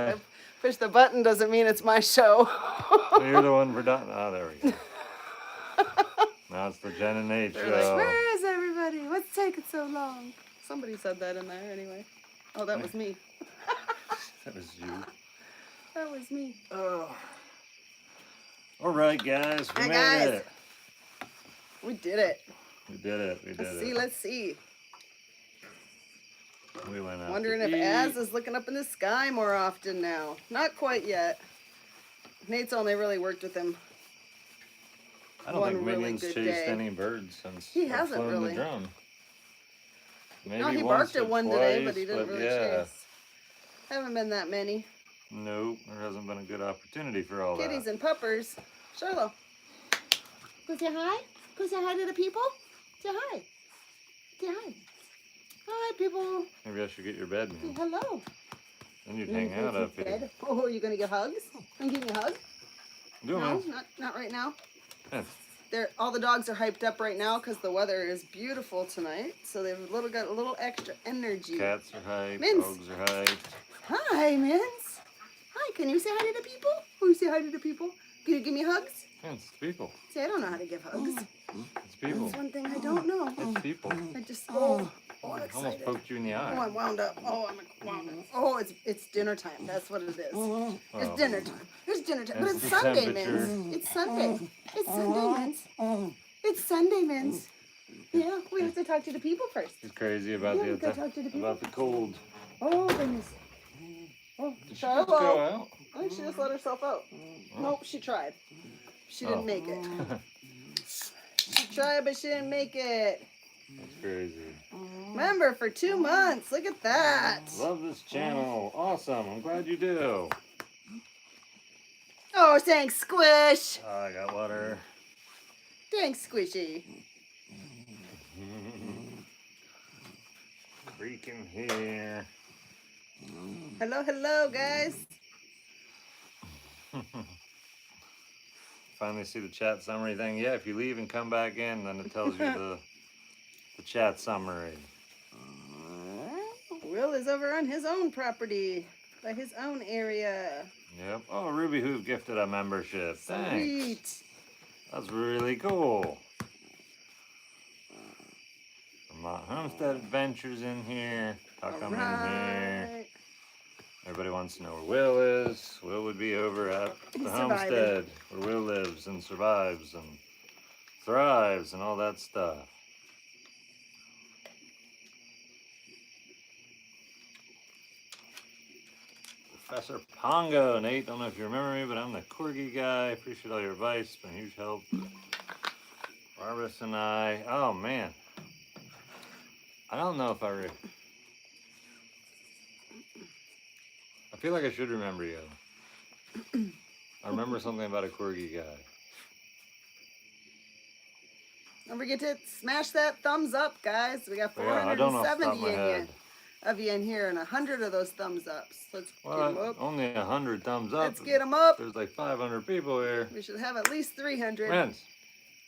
Yeah. I push the button doesn't mean it's my show. You're the one for done. Oh, there we go. Now it's the Jen and Nate They're show. like, where is everybody? What's taking so long? Somebody said that in there anyway. Oh, that was me. That was you. That was me. Oh. All right, guys. We Hey, made guys. it. We did it. We did it. We did Let's see. it. Let's see. We went out Wondering to if eat. Az is looking up in the sky more often now. Not quite yet. Nate's only really worked with him. I don't one think really Minion's good chased day. any birds since He I've hasn't flown really. the drone. Maybe No, he once barked or at one twice, today, but he didn't but really yeah. chase. Haven't been that many. Nope, there hasn't been a good opportunity for all Kitties that. and puppers. Charlo. Go say hi. Go say hi to the people. Say hi. Say hi. Hi, people. Maybe I should get your bed, Say man. hello. Then you'd hang out up here. Oh, are you gonna get hugs? I'm giving you a hug. Do it, No, man. not right now. Yeah. All the dogs are hyped up right now because the weather is beautiful tonight. So they've got a little extra energy. Cats are hyped. Mince. Dogs are hyped. Hi, Mince. Hi, can you say hi to the people? Will you say hi to the people? Can you give me hugs? Yeah, it's people. See, I don't know how to give hugs. It's people. That's one thing I don't know. It's people. I just, I'm Almost excited. poked you in the Oh, eye. I'm wound up. Oh, I'm wound up. Oh, it's dinner time. That's what it is. It's dinner time. It's dinner time. But It's it's the Sunday, temperature. Mince. It's Sunday. It's Sunday, Mince. It's Sunday, Mince. Yeah, we have to talk to the people first. She's crazy about Yeah, we gotta talk to the people. about the cold. Oh, goodness. Oh, Did she just go out? I think she just let herself out. Nope, she tried. She didn't make it. She tried, but she didn't make it. That's crazy. Remember, for 2 months. Look at that. Love this channel. Awesome. I'm glad you do. Oh, thanks, Squish. Oh, I got water. Thanks, Squishy. Freaking here. Hello, hello, guys. Finally see the chat summary thing. Yeah, if you leave and come back in, then it tells you the chat summary. Will is over on his own property, by his own area. Yep. Oh, Ruby Hoof gifted a membership. Thanks. Sweet. That's really cool. Vermont Homestead Adventures in here. Tuck 'em in here. Everybody wants to know where Will is. Will would be over at the He's homestead where Will lives and survives and thrives and all that stuff. Professor Pongo. Nate, don't know if you remember me, but I'm the corgi guy. Appreciate all your advice. Been a huge help. Barbas and I. Oh, man. I don't know if I feel like I should remember you. I remember something about a corgi guy. Don't forget to smash that thumbs up, guys. We got Yeah, I don't know off the top of 470 my head. of you in here and 100 of those thumbs ups. Let's get them Well, up. only 100 thumbs up. Let's get them up. There's like 500 people here. We should have at least 300. Friends,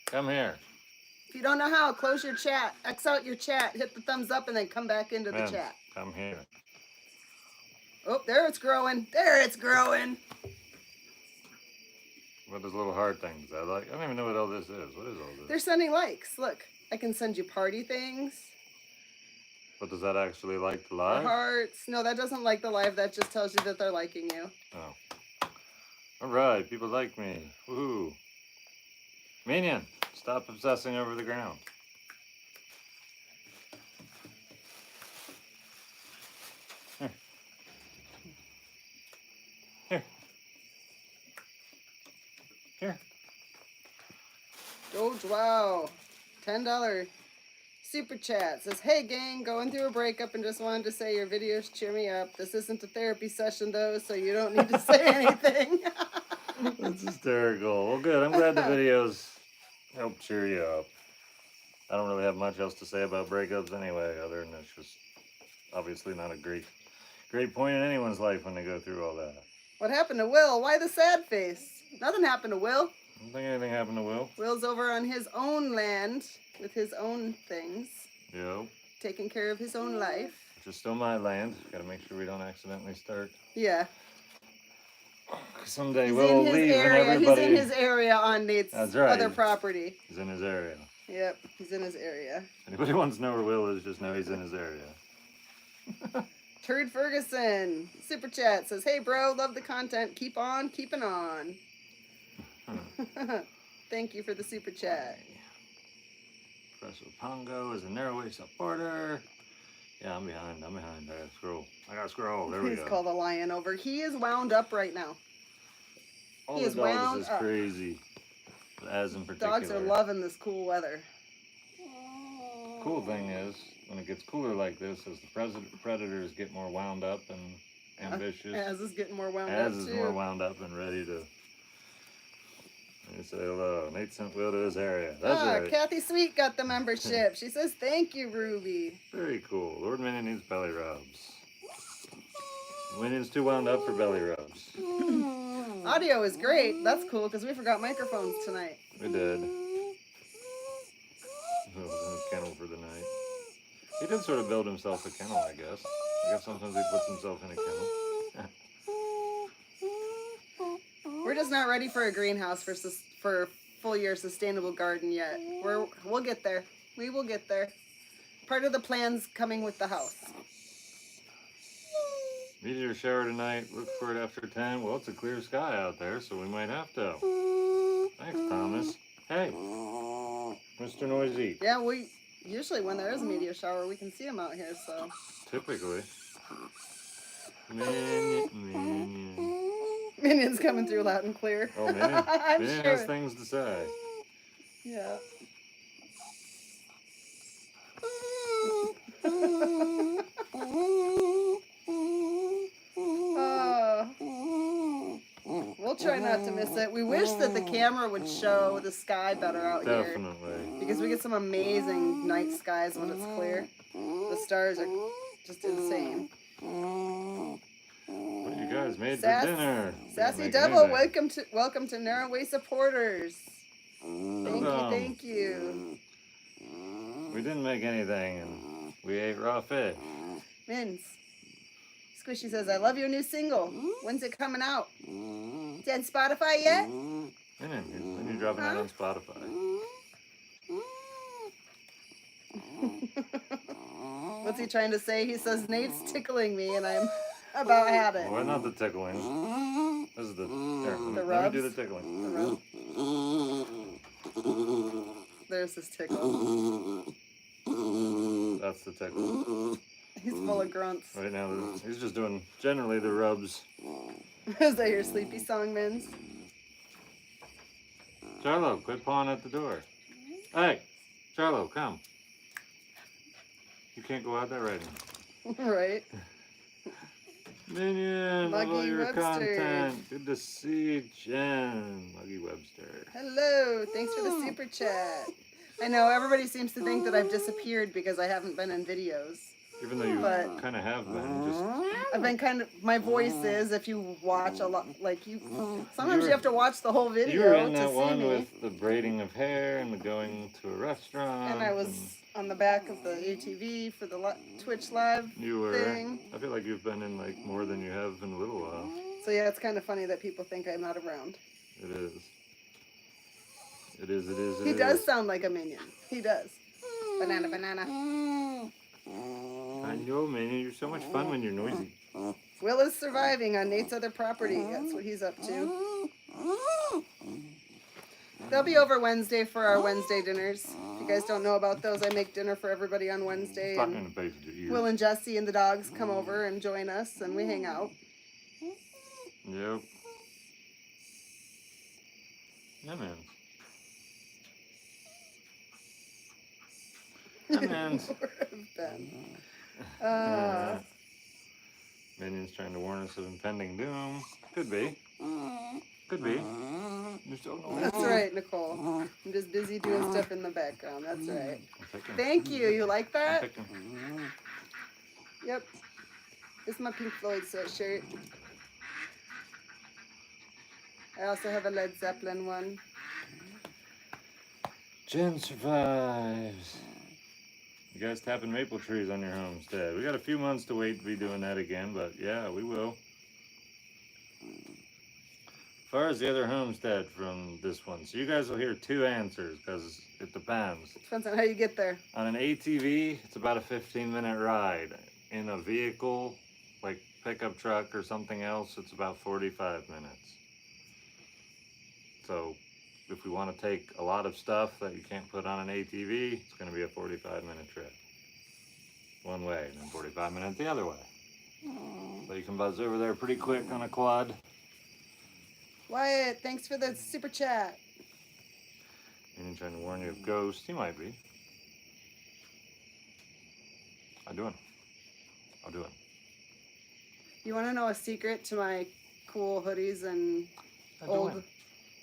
come here. If you don't know how, close your chat. X out your chat. Hit the thumbs up and then come back into the Friends, chat. come here. Oh, there it's growing. There it's growing. What are those little heart things? I don't even know what all this is. What is all this? They're sending likes. Look, I can send you party things. What does that actually like to Or live? hearts. No, that doesn't like the live. That just tells you that they're liking you. Oh. All right, people like me. Woohoo. Minion, stop obsessing over the ground. Here. Here. Here. George, wow. $10 super chat. Says, hey gang, going through a breakup and just wanted to say your videos cheer me up. This isn't a therapy session though, so you don't need to say anything. That's hysterical. Well, good. I'm glad the videos help cheer you up. I don't really have much else to say about breakups anyway, other than it's just obviously not a great point in anyone's life when they go through all that. What happened to Will? Why the sad face? Nothing happened to Will. I don't think anything happened to Will. Will's over on his own land with his own things, Yep. taking care of his own life. Which is still my land. Gotta make sure we don't accidentally start Yeah. Someday He's we'll in his leave and area. everybody. He's in his area on Nate's That's right. other property. He's in his area. Yep, he's in his area. Anybody wants to know where Will is, just know he's in his area. Turd Ferguson, super chat says, "Hey bro, love the content. Keep on keeping on." Thank you for the super chat. Professor Pongo is a narrow-way supporter. Yeah, I'm behind. I gotta scroll. There we He's go. called a lion over. He is wound up right now. All He the is dogs wound is up. crazy. But as in particular. Dogs are loving this cool weather. Cool thing is, when it gets cooler like this, as the predators get more wound up and ambitious. Az is getting more wound Az up is too. more wound up and ready to. Let me say hello. Nate sent Will to his area. That's right. Kathy Sweet got the membership. She says, "Thank you, Ruby." Very cool. Lord Minion needs belly rubs. Minion's too wound up for belly rubs. Audio is great. That's cool because we forgot microphones tonight. We did. Oh, in his kennel for the night. He did sort of build himself a kennel, I guess. Sometimes he puts himself in a kennel. We're just not ready for a greenhouse for full year sustainable garden yet. We'll get there. We will get there. Part of the plan's coming with the house. Meteor shower tonight. Look for it after 10. Well, it's a clear sky out there, so we might have to. Thanks, Thomas. Hey, Mr. Noisy. Yeah, we usually when there is a meteor shower, we can see them out here. So typically. Minion. Minion's coming through loud and clear. Oh, Minion. Minion sure. has things to say. Yeah. We'll try not to miss it. We wish that the camera would show the sky better out here. Definitely. Because we get some amazing night skies when it's clear. The stars are just insane. What you guys made for dinner? Sassy Devil, welcome to Narrowway supporters. Thank you. We didn't make anything, and we ate raw fish. Mins. Squishy says, "I love your new single. When's it coming out? It's on Spotify yet?" When you dropping that on Spotify? What's he trying to say? He says, "Nate's tickling me, and I'm about had it." Well, not the tickling. This is the rubs. Let me do the tickling. The rub. There's his tickle. That's the tickle. He's full of grunts. Right now, he's just doing generally the rubs. Is that your sleepy song, Mins? Charlo, quit pawing at the door. Hey, Charlo, come. You can't go out there right now. Right. Minion, love all Muggy your Webster. content. Good to see you, Jen. Muggy Webster. Hello. Thanks for the super chat. I know everybody seems to think that I've disappeared because I haven't been in videos. Even though you kind of have been, just I've been my voice is, if you watch a lot, like sometimes you have to watch the whole video you were in to that see one me. with the braiding of hair and the going to a restaurant. And I was on the back of the ATV for the Twitch live thing. I feel like you've been in like more than you have in a little while. So yeah, it's kind of funny that people think I'm not around. It is. It is. He does sound like a minion. He does. Banana. I know, man. You're so much fun when you're noisy. Will is surviving on Nate's other property. That's what he's up to. They'll be over Wednesday for our Wednesday dinners. If you guys don't know about those, I make dinner for everybody on Wednesday. And Will and Jesse and the dogs come over and join us, and we hang out. Yep. Yeah, man. Minion's trying to warn us of impending doom. Could be. Could be. You're so noisy. That's right, Nicole. I'm just busy doing stuff in the background. That's right. Thank you. You like that? Yep. This is my Pink Floyd sweatshirt. I also have a Led Zeppelin one. Jen survives. You guys tapping maple trees on your homestead. We got a few months to wait to be doing that again, but yeah, we will. far as the other homestead from this one, so you guys will hear two answers because it depends. Depends on how you get there. On an ATV, it's about a 15-minute ride. In a vehicle, like pickup truck or something else, it's about 45 minutes. So if we want to take a lot of stuff that you can't put on an ATV, it's going to be a 45-minute trip. One way, and then 45 minutes the other way. Aww. So you can buzz over there pretty quick on a quad. Wyatt, thanks for the super chat. And trying to warn you of ghosts. He might be. I'll do it. You want to know a secret to my cool hoodies and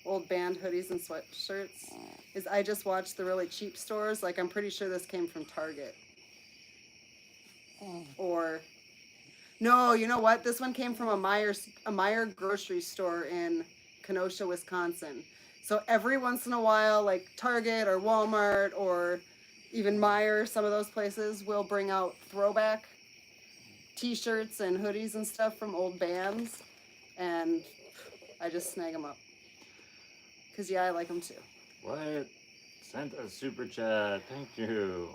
old band hoodies and sweatshirts? Is I just watched the really cheap stores. Like, I'm pretty sure this came from Target. Or, no, you know what? This one came from a Meyer grocery store in Kenosha, Wisconsin. So every once in a while, like Target or Walmart or even Meyer, some of those places will bring out throwback t-shirts and hoodies and stuff from old bands, and I just snag them up. Because, yeah, I like them too. What? Sent a super chat. Thank you.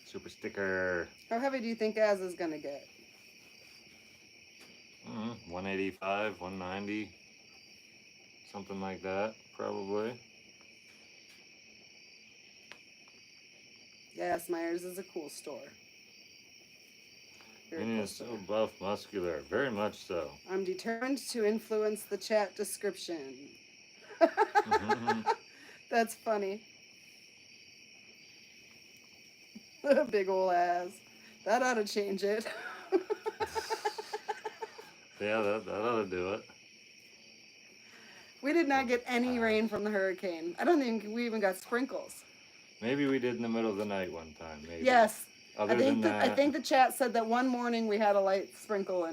Super sticker. How heavy do you think Az is going to get? 185, 190. Something like that, probably. Yes, Myers is a cool store. Very And cool it's so store. buff, muscular. Very much so. I'm determined to influence the chat description. That's funny. Big ol' Az. That ought to change it. Yeah, that ought to do it. We did not get any rain from the hurricane. I don't think we even got sprinkles. Maybe we did in the middle of the night one time. Maybe. Yes. Other I think than that, I think the chat said that one morning we had a light sprinkle,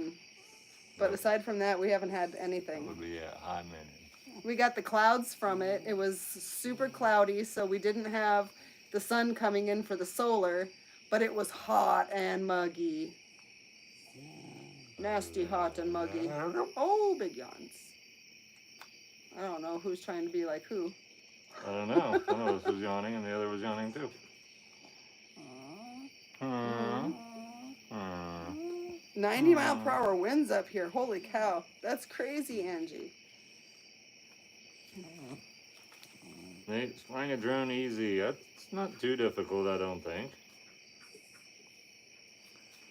but aside from that, we haven't had that anything. would be a high minute. We got the clouds from it. It was super cloudy, so we didn't have the sun coming in for the solar, but it was hot and muggy. Nasty hot and muggy. Oh, big yawns. I don't know who's trying to be like who. I don't know. One of us was yawning and the other was yawning too. 90-mile-per-hour winds up here. Holy cow. That's crazy, Angie. Nate, flying a drone easy. That's not too difficult, I don't think.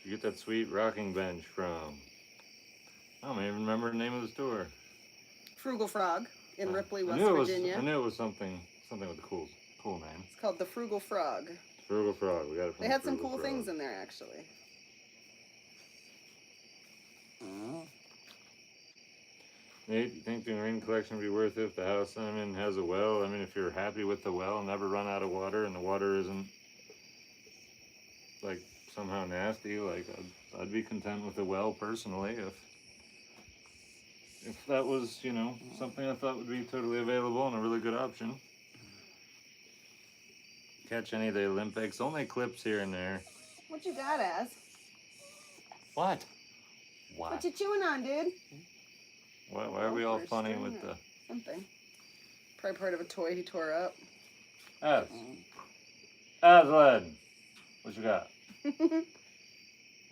You get that sweet rocking bench from, I don't even remember the name of the store. Frugal Frog in Ripley, West I Virginia. knew it was something with a cool name. It's called the Frugal Frog. Frugal Frog. We got it from They the had some Frugal cool Frog. things in there, actually. Nate, you think the marine collection would be worth it if the house I'm in has a well? I mean, if you're happy with the well and never run out of water, and the water isn't like somehow nasty, like I'd be content with the well personally. If that was, something I thought would be totally available and a really good option. Catch any of the Olympics, only clips here and there. What you got, Az? What? What you chewing on, dude? Why are we all funny with the... Something. Probably part of a toy he tore up. Aslan, what you got? It's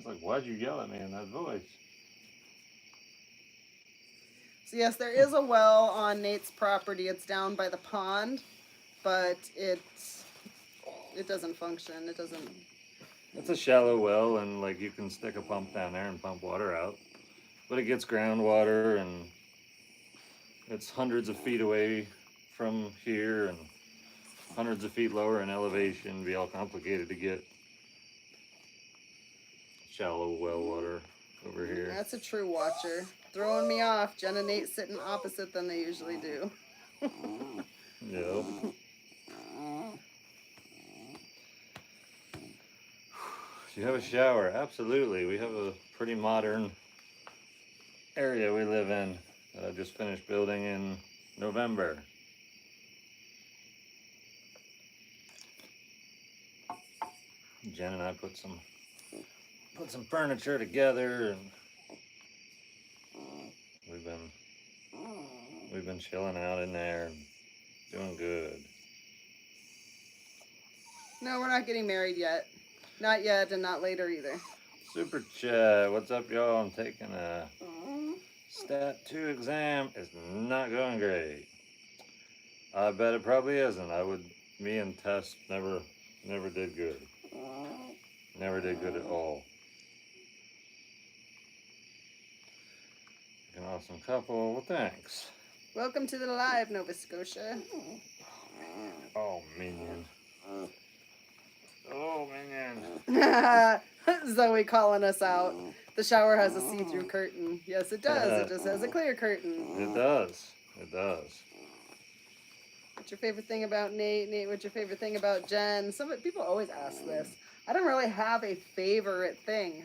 like, why'd you yell at me in that voice? So yes, there is a well on Nate's property. It's down by the pond, but it doesn't function. It doesn't... It's a shallow well, and like you can stick a pump down there and pump water out. But it gets groundwater, and it's hundreds of feet away from here and hundreds of feet lower in elevation. It'd be all complicated to get shallow well water over here. That's a true watcher. Throwing me off. Jen and Nate sitting opposite than they usually do. Yep. Do you have a shower? Absolutely. We have a pretty modern area we live in that I just finished building in November. Jen and I put some furniture together, and we've been We've been chilling out in there, doing good. No, we're not getting married yet. Not yet, and not later either. Super chat, what's up, y'all? I'm taking a Stat 2 exam. It's not going great. I bet it probably isn't. Me and Tess never did good. Never did good at all. An awesome couple. Well, thanks. Welcome to the live, Nova Scotia. Oh, minion. Oh, minion. Zoe calling us out. The shower has a see-through curtain. Yes, it does. It just has a clear curtain. It does. It does. What's your favorite thing about Nate? Nate, what's your favorite thing about Jen? Some people always ask this. I don't really have a favorite thing.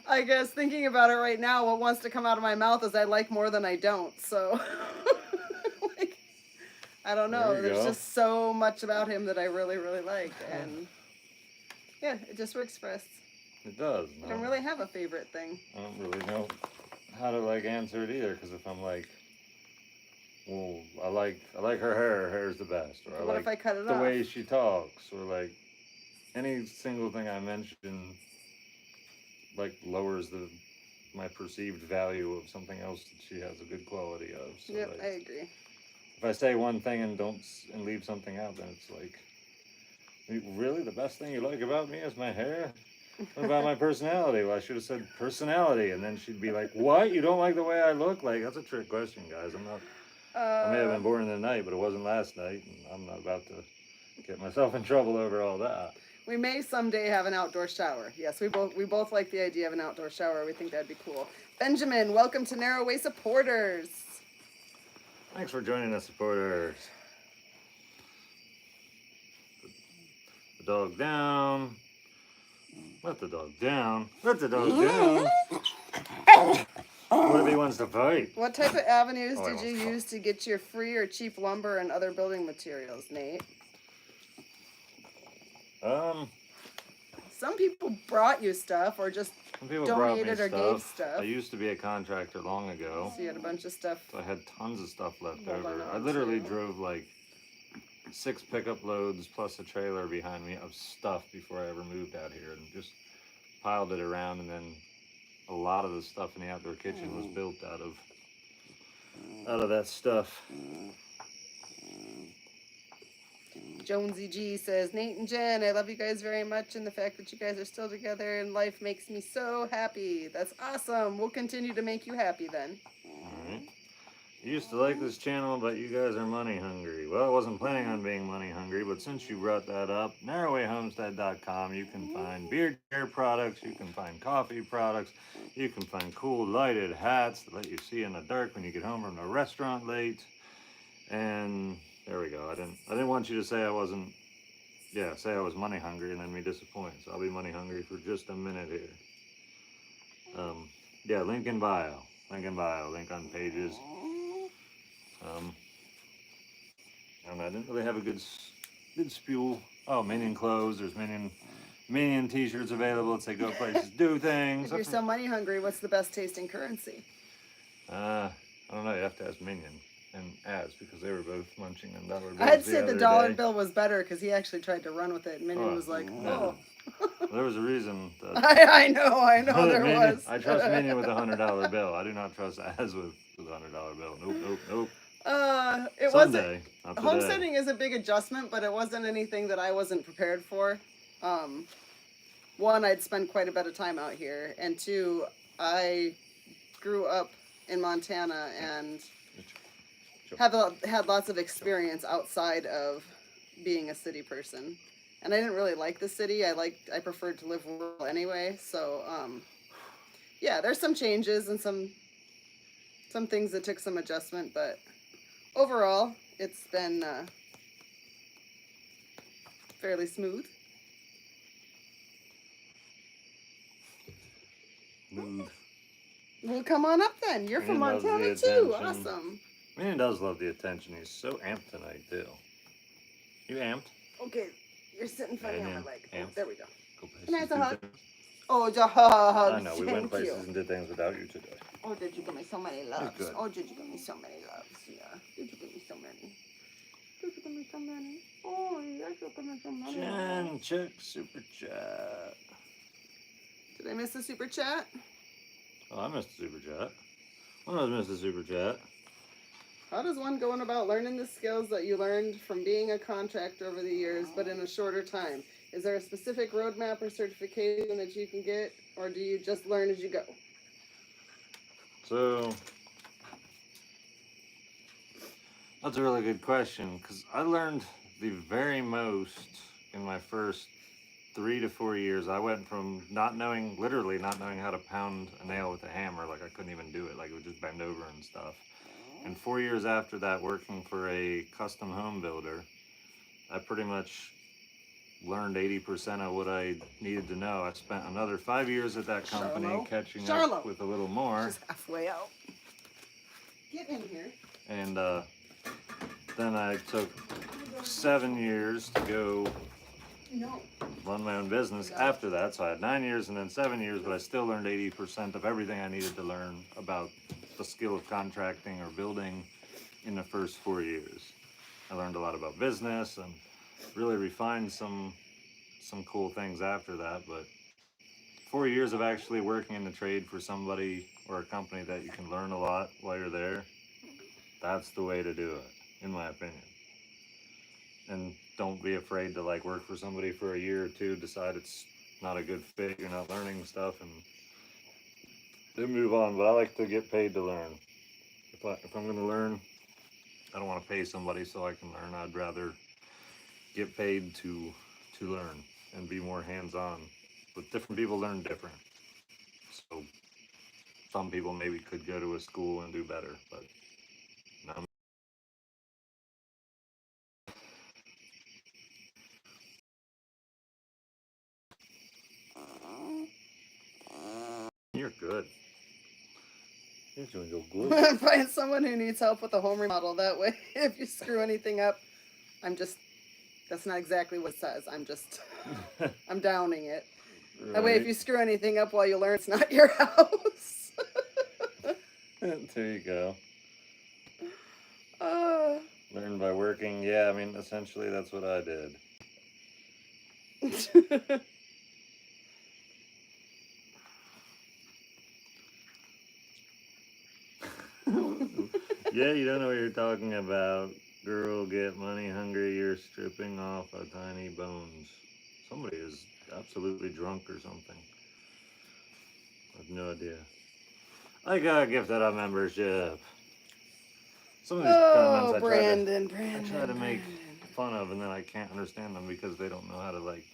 I guess thinking about it right now, what wants to come out of my mouth is I like more than I don't. So, like, I don't know. There's just so much about him that I really, really like. And yeah, it just works for us. It does. I don't really have a favorite thing. I don't really know how to answer it either, because if I'm like, well, I like her hair. Her hair's the best. Or what if I cut it the off? way she talks, or like any single thing I mention, lowers my perceived value of something else that she has a good quality of. So yep, I agree. If I say one thing and leave something out, then it's like, really, the best thing you like about me is my hair? What about my personality? Well, I should have said personality, and then she'd be like, what? You don't like the way I look? Like, that's a trick question, guys. I may have been born in the night, but it wasn't last night, and I'm not about to get myself in trouble over all that. We may someday have an outdoor shower. Yes, we both like the idea of an outdoor shower. We think that'd be cool. Benjamin, welcome to Narrowway Supporters. Thanks for joining us, supporters. The dog down. Let the dog down. Let the dog down. What if he wants to fight? What type of avenues did you use to get your free or cheap lumber and other building materials, Nate? Some people brought you stuff or just donated or gave stuff. I used to be a contractor long ago. So you had a bunch of stuff. So I had tons of stuff left over. I literally drove 6 pickup loads plus a trailer behind me of stuff before I ever moved out here, and just piled it around, and then a lot of the stuff in the outdoor kitchen was built out of that stuff. Jonesy G says, Nate and Jen, I love you guys very much, and the fact that you guys are still together in life makes me so happy. That's awesome. We'll continue to make you happy then. Alright. You used to like this channel, but you guys are money hungry. Well, I wasn't planning on being money hungry, but since you brought that up, narrowwayhomestead.com, you can find beard care products, you can find coffee products, you can find cool lighted hats that let you see in the dark when you get home from the restaurant late. And there we go. I didn't want you to say I wasn't, say I was money hungry and then be disappointed. So I'll be money hungry for just a minute here. Link in bio. Link on pages. I didn't really have a good spiel. Oh, Minion clothes. There's Minion t-shirts available. Say go places, do things. If you're so money hungry, what's the best tasting currency? I don't know. You have to ask Minion and Az, because they were both munching on dollar bills. I'd say the dollar bill was better because he actually tried to run with it. And Minion was like, no. Well, there was a reason. I know there was. I trust Minion with a $100 bill. I do not trust Az with a $100 bill. Nope. It Someday, wasn't. Homesteading is a big adjustment, but it wasn't anything that I wasn't prepared for. One, I'd spent quite a bit of time out here, and two, I grew up in Montana and had lots of experience outside of being a city person. And I didn't really like the city. I preferred to live rural anyway. So, there's some changes and some things that took some adjustment, but overall, it's been fairly smooth. Well, come on up then. You're from Montana too. Awesome. Minion does love the attention. He's so amped tonight too. You amped? Okay, you're sitting funny on my leg. Oh, there we go. Go Can I have a hug? Oh, the I hugs. know, we went Thank places you. and did things without you today. Oh, did you give me so many loves? good. Oh, did you give me so many loves? Yeah. Did you give me so many? Did you give me so many? Oh, yes, you give me so many. Jen, check super chat. Did I miss the super chat? Oh, I missed the super chat. I missed the super chat. How does one go on about learning the skills that you learned from being a contractor over the years, but in a shorter time? Is there a specific roadmap or certification that you can get, or do you just learn as you go? So, that's a really good question because I learned the very most in my first 3 to 4 years. I went from literally not knowing how to pound a nail with a hammer, like I couldn't even do it, like it would just bend over and stuff. And 4 years after that, working for a custom home builder, I pretty much learned 80% of what I needed to know. I spent another 5 years at that company Charlo. catching Charlo. up with a little more. She's halfway out. Get in here. And then I took 7 years to go No. run my own business after that. So I had 9 years and then 7 years, but I still learned 80% of everything I needed to learn about the skill of contracting or building in the first 4 years. I learned a lot about business and really refined some cool things after that. But 4 years of actually working in the trade for somebody or a company that you can learn a lot while you're there, that's the way to do it, in my opinion. And don't be afraid to like work for somebody for a year or two, decide it's not a good fit, you're not learning stuff, and then move on. But I like to get paid to learn. If I'm going to learn, I don't want to pay somebody so I can learn. I'd rather get paid to learn and be more hands-on. But different people learn different. So some people maybe could go to a school and do better, but no. You're good. You're doing so good. Find someone who needs help with a home remodel. That way, if you screw anything up, that's not exactly what it says. I'm downing it. Right. That way, if you screw anything up while you learn, it's not your house. There you go. uh, Learn by working. Yeah, I mean, essentially that's what I did. Yeah, you don't know what you're talking about. Girl, get money hungry, you're stripping off a tiny bones. Somebody is absolutely drunk or something. I have no idea. I got gifted a membership. Some of these comments I try to make fun of, and then I can't understand them because they don't know how to like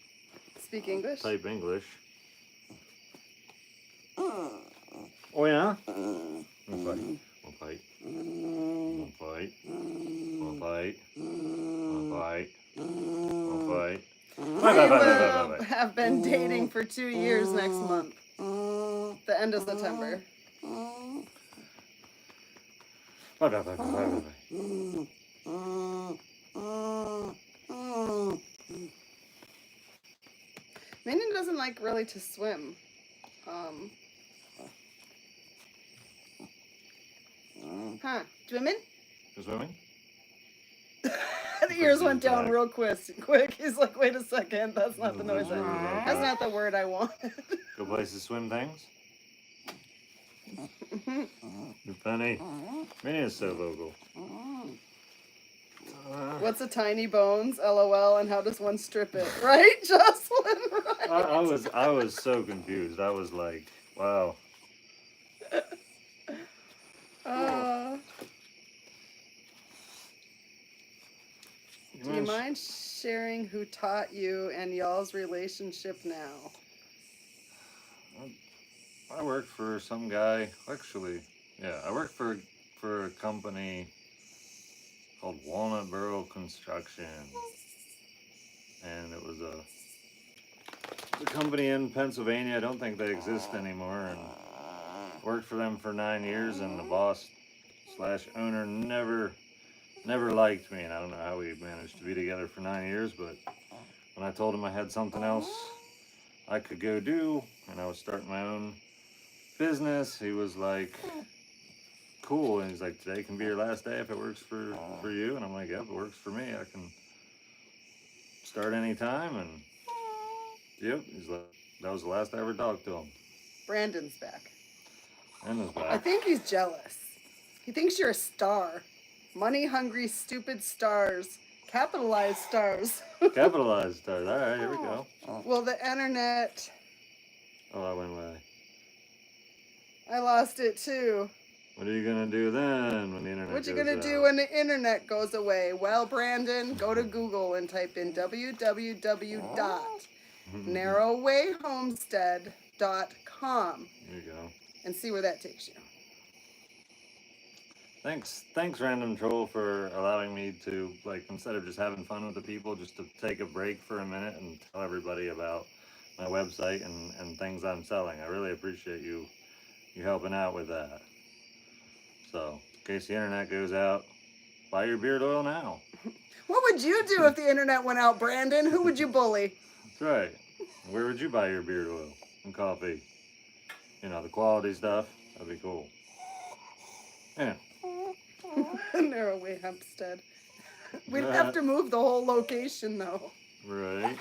speak English. Type English. Oh yeah? One fight. One fight. One fight. One fight. One fight. One fight. We have been dating for 2 years next month. The end of September. Minion doesn't like really to swim. Swimming? You swimming? The ears went down real quick. He's like, wait a second, that's not the noise. That's not the word I wanted. Go places swim things? You're funny. Minion is so vocal. What's a tiny bones? LOL. And how does one strip it? Right, Jocelyn? Right. I was so confused. I was like, wow. Do you mind sharing who taught you and y'all's relationship now? I worked for some guy. Actually, yeah, I worked for a company called Walnut Burrow Construction, and it was a company in Pennsylvania. I don't think they exist anymore, and worked for them for 9 years, and the boss / owner never liked me, and I don't know how we managed to be together for 9 years, but when I told him I had something else I could go do, and I was starting my own business. He was like, cool, and he's like, today can be your last day if it works for you. And I'm like, yep, it works for me. I can start anytime. And yep, he's like, that was the last I ever talked to him. Brandon's back. And his I back. think he's jealous. He thinks you're a star. Money hungry, stupid stars. Capitalized stars. Capitalized stars. All right, here we go. Well, the internet, Oh, I went away. I lost it too. What are you gonna do then when the internet What you goes gonna out? do when the internet goes away? Well, Brandon, go to Google and type in www.narrowwayhomestead.com There you go. and see where that takes you. Thanks, Random Troll, for allowing me to, like, instead of just having fun with the people, just to take a break for a minute and tell everybody about my website and things I'm selling. I really appreciate you helping out with that. So, in case the internet goes out, buy your beard oil now. What would you do if the internet went out, Brandon? Who would you bully? That's right. Where would you buy your beard oil and coffee? You know, the quality stuff. That'd be cool. Yeah. Narrowway Homestead. We'd have to move the whole location, though. Right.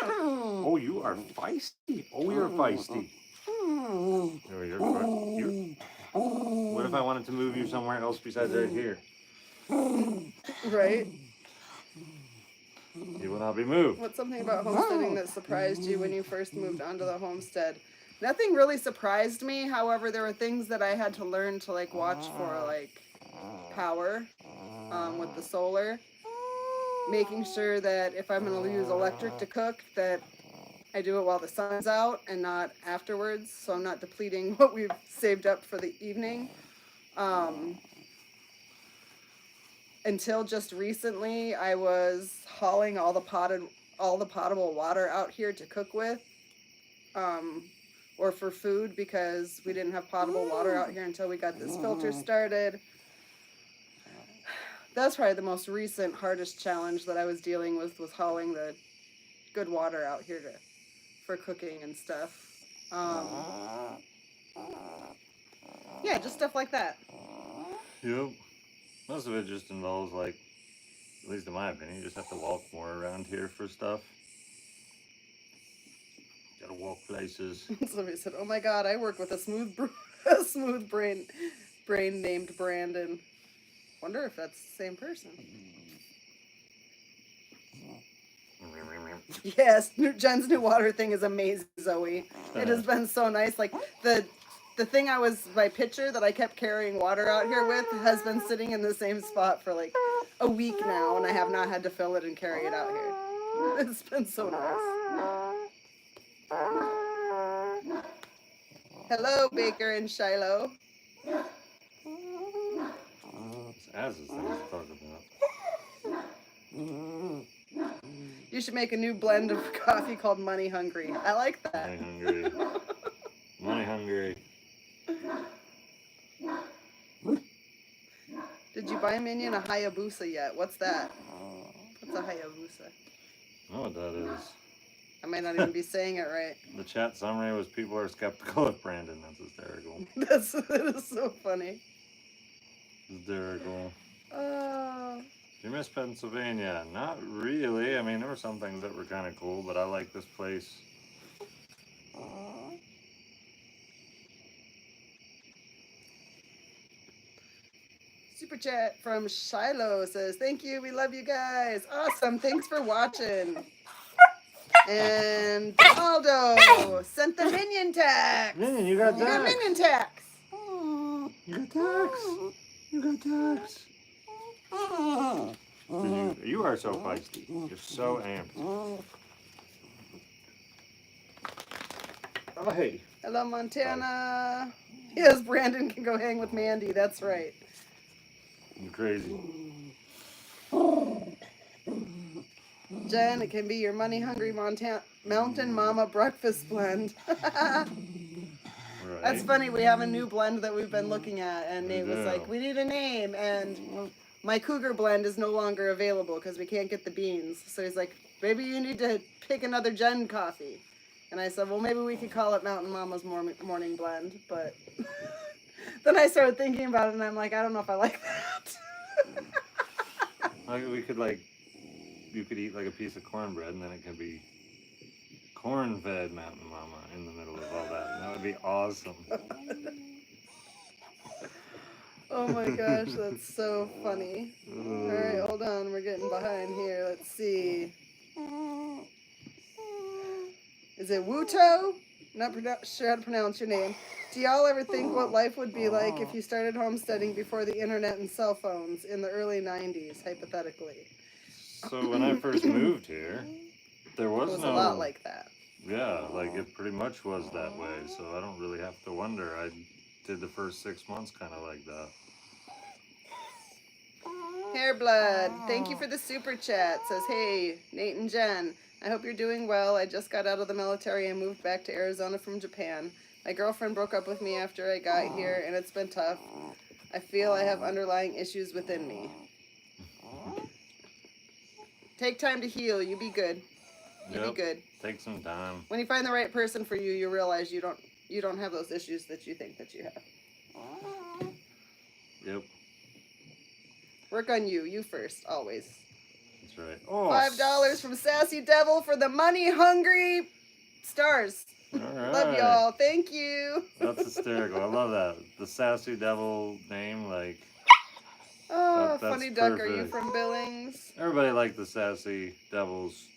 Oh, you are feisty. Oh, you're feisty. Oh, what if I wanted to move you somewhere else besides right here? Right? You will not be moved. What's something about homesteading that surprised you when you first moved onto the homestead? Nothing really surprised me. However, there were things that I had to learn to like watch for, like power with the solar. Making sure that if I'm going to use electric to cook, that I do it while the sun's out and not afterwards, so I'm not depleting what we've saved up for the evening. Until just recently, I was hauling all the potable water out here to cook with, or for food, because we didn't have potable water out here until we got this filter started. That's probably the most recent hardest challenge that I was dealing with, was hauling the good water out here for cooking and stuff. Yeah, just stuff like that. Yep. Most of it just involves, like, at least in my opinion, you just have to walk more around here for stuff. Gotta walk places. Somebody said, "Oh my God, I work with a smooth brain named Brandon." Wonder if that's the same person. Yes, Jen's new water thing is amazing, Zoe. It has been so nice. Like the thing my pitcher that I kept carrying water out here with has been sitting in the same spot for like a week now, and I have not had to fill it and carry it out here. It's been so nice. Hello, Baker and Shiloh. As is things to talk about. You should make a new blend of coffee called Money Hungry. I like that. Money hungry. Money hungry. Did you buy Minion a Hayabusa yet? What's that? What's a Hayabusa? I know what that is. I might not even be saying it right. The chat summary was people are skeptical of Brandon. That's hysterical. That is so funny. Hysterical. Do you miss Pennsylvania? Not really. I mean, there were some things that were kind of cool, but I like this place. Super chat from Shiloh says, "Thank you. We love you guys. Awesome. Thanks for watching." And Aldo sent the Minion tax. Minion, you got tax. You got Minion tax. You got tax. You got tax. You are so feisty. You're so amped. Oh, hey. Hello, Montana. Yes, Brandon can go hang with Mandy. That's right. You're crazy. Jen, it can be your money hungry Mountain Mama breakfast blend. Right. That's funny. We have a new blend that we've been looking at, and Nate was like, "We need a name." And my Cougar blend is no longer available because we can't get the beans. So he's like, "Maybe you need to pick another Jen coffee." And I said, well, maybe we could call it Mountain Mama's Morning Blend. But then I started thinking about it, and I'm like, I don't know if I like that. Like we could you could eat like a piece of cornbread, and then it could be corn-fed Mountain Mama in the middle of all that. And that would be awesome. Oh my gosh, that's so funny. All right, hold on, we're getting behind here. Let's see. Is it Wuto? Not sure how to pronounce your name. Do y'all ever think what life would be like if you started homesteading before the internet and cell phones in the early 90s, hypothetically? So when I first moved here, there was, It was no... a lot like that. Yeah, like it pretty much was that way, so I don't really have to wonder. I did the first 6 months kind of like that. Hairblood, thank you for the super chat. Says, hey, Nate and Jen, I hope you're doing well. I just got out of the military and moved back to Arizona from Japan. My girlfriend broke up with me after I got here, and it's been tough. I feel I have underlying issues within me. Take time to heal. You be good. You be good. Take some time. When you find the right person for you, you realize you don't have those issues that you think that you have. Yep. Work on you. You first, always. That's right. Oh, $5 from Sassy Devil for the money-hungry stars. All right. Love y'all. Thank you. That's hysterical. I love that. The Sassy Devil name, like... Oh, that's Funny Duck, perfect. are you from Billings? Everybody like the Sassy Devils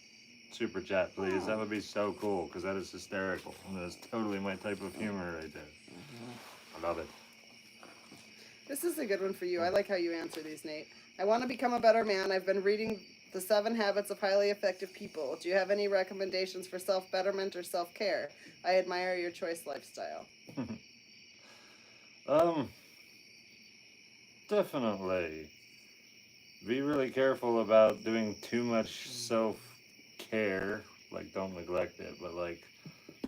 super chat, please. That would be so cool, because that is hysterical. And that's totally my type of humor right there. I love it. This is a good one for you. I like how you answer these, Nate. I want to become a better man. I've been reading The 7 Habits of Highly Effective People. Do you have any recommendations for self-betterment or self-care? I admire your choice lifestyle. Definitely. Be really careful about doing too much self-care. Like, don't neglect it, but like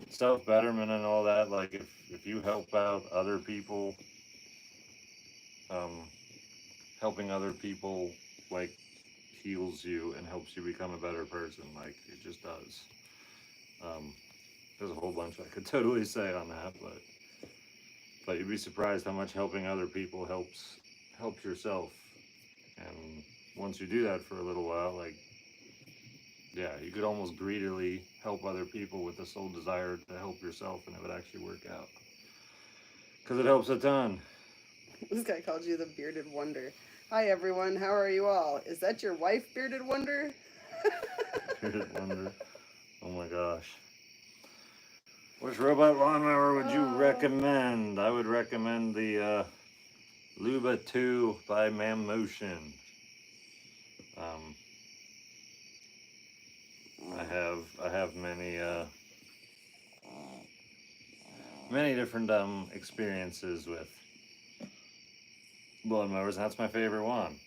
self-betterment and all that. Like, if you help out other people, helping other people, like, heals you and helps you become a better person. Like, it just does. There's a whole bunch I could totally say on that, but you'd be surprised how much helping other people helps yourself. And once you do that for a little while, like, yeah, you could almost greedily help other people with the sole desire to help yourself, and it would actually work out. Because it helps a ton. This guy called you the Bearded Wonder. Hi, everyone. How are you all? Is that your wife, Bearded Wonder? Bearded Wonder. Oh my gosh. Which robot lawnmower would you recommend? I would recommend the Luba 2 by Mammotion. I have many different experiences with lawnmowers, and that's my favorite one.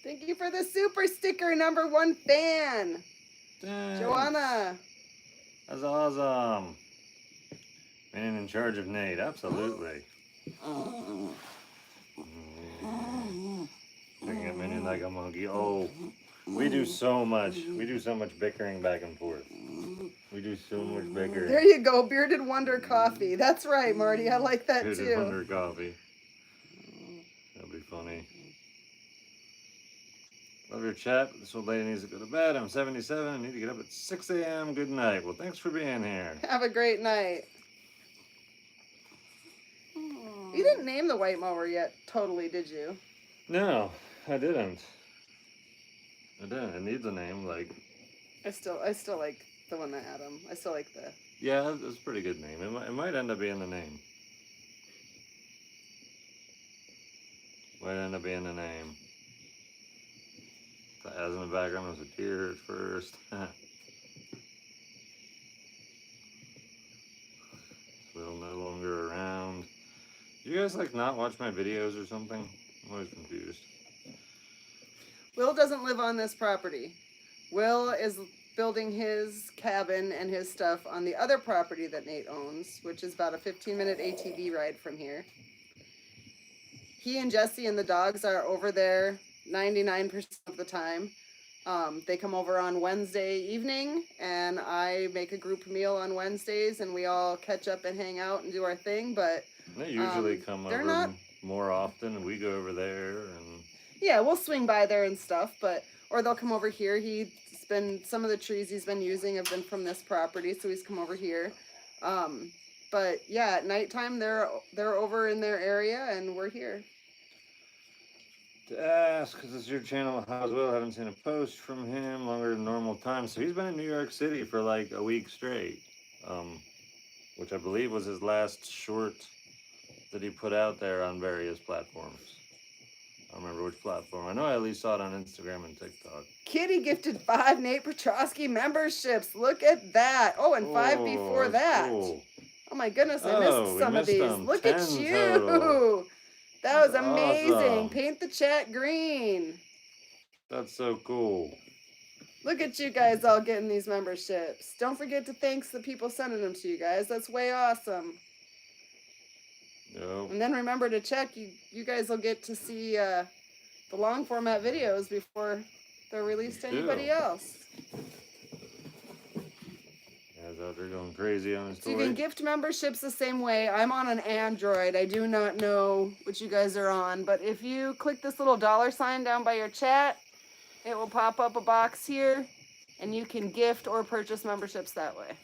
Thank you for the super sticker, #1 fan. Thanks. Joanna. That's awesome. Man in charge of Nate, absolutely. Looking at Minion like a monkey. Oh, we do so much. We do so much bickering back and forth. We do so much bickering. There you go, Bearded Wonder coffee. That's right, Marty. I like that Bearded too. Wonder coffee. That'll be funny. Love your chat. This old lady needs to go to bed. I'm 77. I need to get up at 6 a.m. Good night. Well, thanks for being here. Have a great night. You didn't name the white mower yet, totally, did you? No, I didn't. It needs a name, like... I still like the one that Adam. I still like the... Yeah, that's a pretty good name. It might end up being the name. Might end up being the name. The as in the background was a deer at first. Will no longer around. Do you guys like not watch my videos or something? I'm always confused. Will doesn't live on this property. Will is building his cabin and his stuff on the other property that Nate owns, which is about a 15-minute ATV ride from here. He and Jesse and the dogs are over there 99% of the time. They come over on Wednesday evening, and I make a group meal on Wednesdays, and we all catch up and hang out and do our thing. But They usually come they're over not. more often, and we go over there, and Yeah, we'll swing by there and stuff, but or they'll come over here. Some of the trees he's been using have been from this property, so he's come over here. But yeah, at nighttime they're over in their area, and we're here. to ask, because it's your channel, how as well, haven't seen a post from him longer than normal time. So he's been in New York City for like a week straight, which I believe was his last short that he put out there on various platforms. I don't remember which platform. I know I at least saw it on Instagram and TikTok. Kitty gifted 5 Nate Petrosky memberships. Look at that. Oh, and 5 before that. Cool. Oh my goodness, I missed some of these. Them. Look at you. Total. That was amazing. Awesome. Paint the chat green. That's so cool. Look at you guys all getting these memberships. Don't forget to thank the people sending them to you guys. That's way awesome. Yep. And then remember to check. You guys will get to see the long format videos before they're released to anybody else. Guys out there going crazy on his So you can gift memberships the same way. I'm on an Android. I do not know what you guys are on, but if you click this little $sign down by your chat, it will pop up a box here, and you can gift or purchase memberships that way.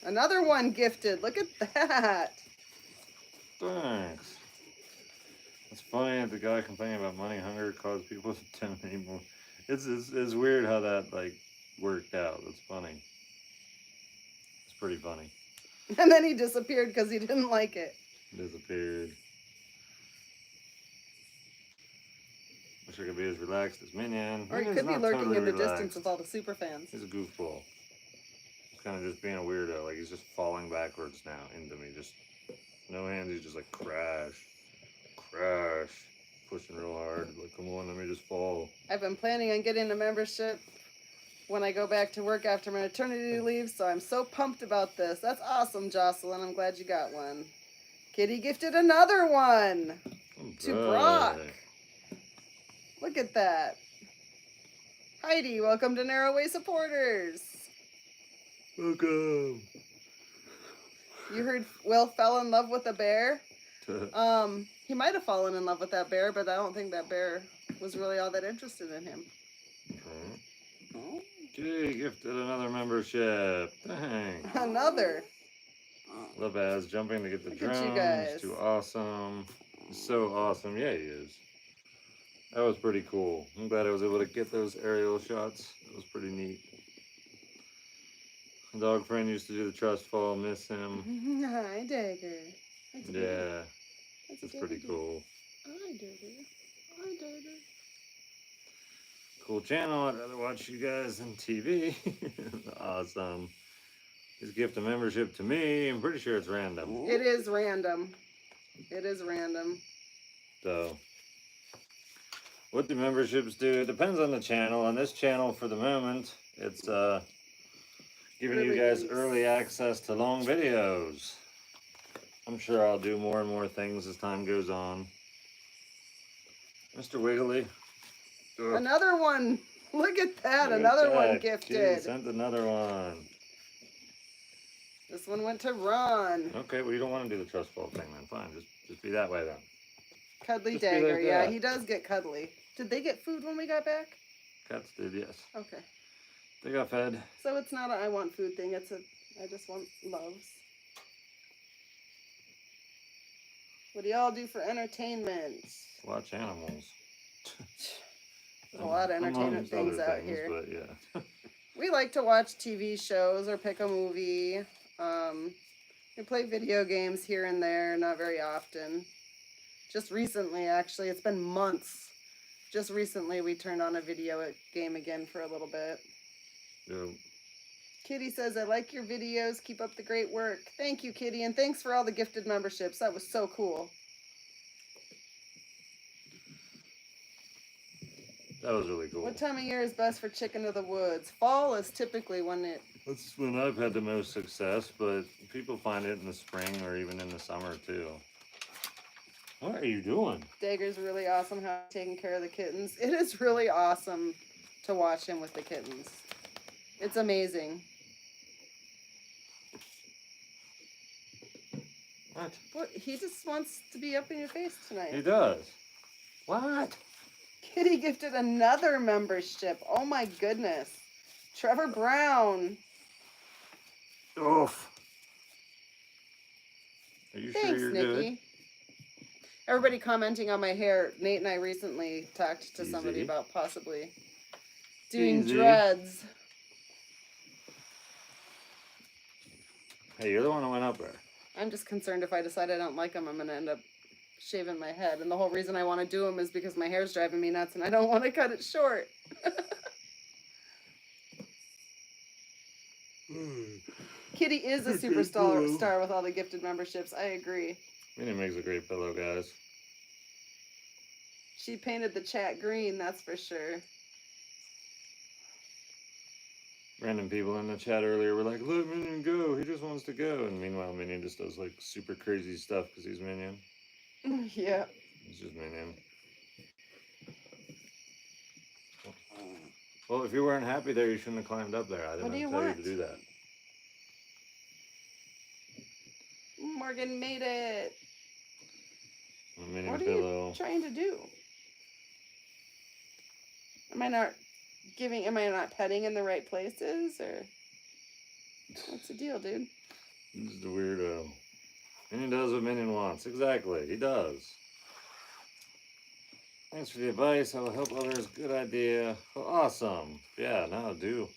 Another one gifted. Look at that. Thanks. It's funny that the guy complaining about money hunger caused people to donate more. It's weird how that like worked out. It's funny. It's pretty funny. And then he disappeared because he didn't like it. Disappeared. Wish I could be as relaxed as Minion. Or he could be lurking in the distance with all the super fans. He's a goofball. He's kind of just being a weirdo. Like he's just falling backwards now into me. Just no hands. He's just like crash, pushing real hard. Like come on, let me just fall. I've been planning on getting a membership when I go back to work after my maternity leave, so I'm so pumped about this. That's awesome, Jocelyn. I'm glad you got one. Kitty gifted another one to Brock. Look at that. Heidi, welcome to Narrowway Supporters. Welcome. You heard Will fell in love with a bear? He might have fallen in love with that bear, but I don't think that bear was really all that interested in him. Okay, gifted another membership. Thanks. Another. Love Az jumping to get the Look at drums. you guys. Too awesome. He's so awesome. Yeah, he is. That was pretty cool. I'm glad I was able to get those aerial shots. That was pretty neat. Dog friend used to do the trust fall. Miss him. Hi, Dagger. Yeah, it's pretty cool. Hi, Dagger. Hi, Dagger. Cool channel. I'd rather watch you guys than TV. Awesome. He's gift a membership to me. I'm pretty sure it's random. It is random. It is random. So, what do memberships do? It depends on the channel. On this channel, for the moment, it's giving you guys early access to long videos. I'm sure I'll do more and more things as time goes on. Mr. Wiggly. Ugh. Another one. Look at that. Another one gifted. Kitty sent another one. This one went to Ron. Okay, well, you don't want to do the trust fall thing then. Fine, just be that way then. Cuddly Just be Dagger. like Yeah, that. he does get cuddly. Did they get food when we got back? Cats did, yes. Okay. They got fed. So it's not a I want food thing. It's a I just want loves. What do y'all do for entertainment? Watch animals. There's a lot of entertainment Amongst other things out things, here. But yeah. We like to watch TV shows or pick a movie. We play video games here and there, not very often. Just recently, actually, it's been months. Just recently, we turned on a video game again for a little bit. Yeah. Kitty says, I like your videos. Keep up the great work. Thank you, Kitty, and thanks for all the gifted memberships. That was so cool. That was really cool. What time of year is best for chicken of the woods? Fall is typically when it... That's when I've had the most success, but people find it in the spring or even in the summer too. What are you doing? Dagger's really awesome how he's taking care of the kittens. It is really awesome to watch him with the kittens. It's amazing. What? What? He just wants to be up in your face tonight. He does. What? Kitty gifted another membership. Oh my goodness. Trevor Brown. Oof. Are you Thanks, sure you're Nikki. good? Everybody commenting on my hair. Nate and I recently talked to somebody Easy. about possibly doing Easy. dreads. Hey, you're the one that went up there. I'm just concerned if I decide I don't like them, I'm going to end up shaving my head. And the whole reason I want to do them is because my hair's driving me nuts and I don't want to cut it short. Kitty is a superstar with all the gifted memberships. I agree. Minnie makes a great pillow, guys. She painted the chat green, that's for sure. Random people in the chat earlier were like, let Minion go, he just wants to go. And meanwhile, Minion just does like super crazy stuff because he's Minion. Yeah. He's just Minion. Well, if you weren't happy there, you shouldn't have climbed up there. I didn't tell you to do that. Morgan made it. Minion What are pillow. you trying to do? Am I not petting in the right places, or what's the deal, dude? This is the weirdo. Minion does what Minion wants. Exactly, he does. Thanks for the advice. I will help others. Good idea. Well, awesome. Yeah, no, do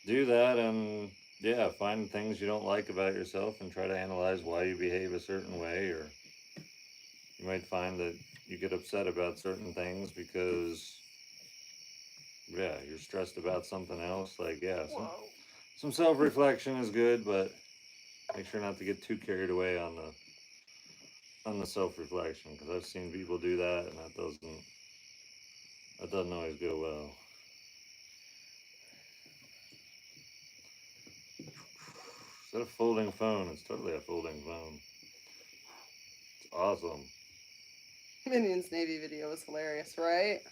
that, and yeah, find things you don't like about yourself and try to analyze why you behave a certain way. Or you might find that you get upset about certain things because, yeah, you're stressed about something else. Like, yeah, some self-reflection is good, but make sure not to get too carried away on the self-reflection, because I've seen people do that, and that doesn't always go well. Is that a folding phone? It's totally a folding phone. It's awesome. Minion's Navy video was hilarious, right?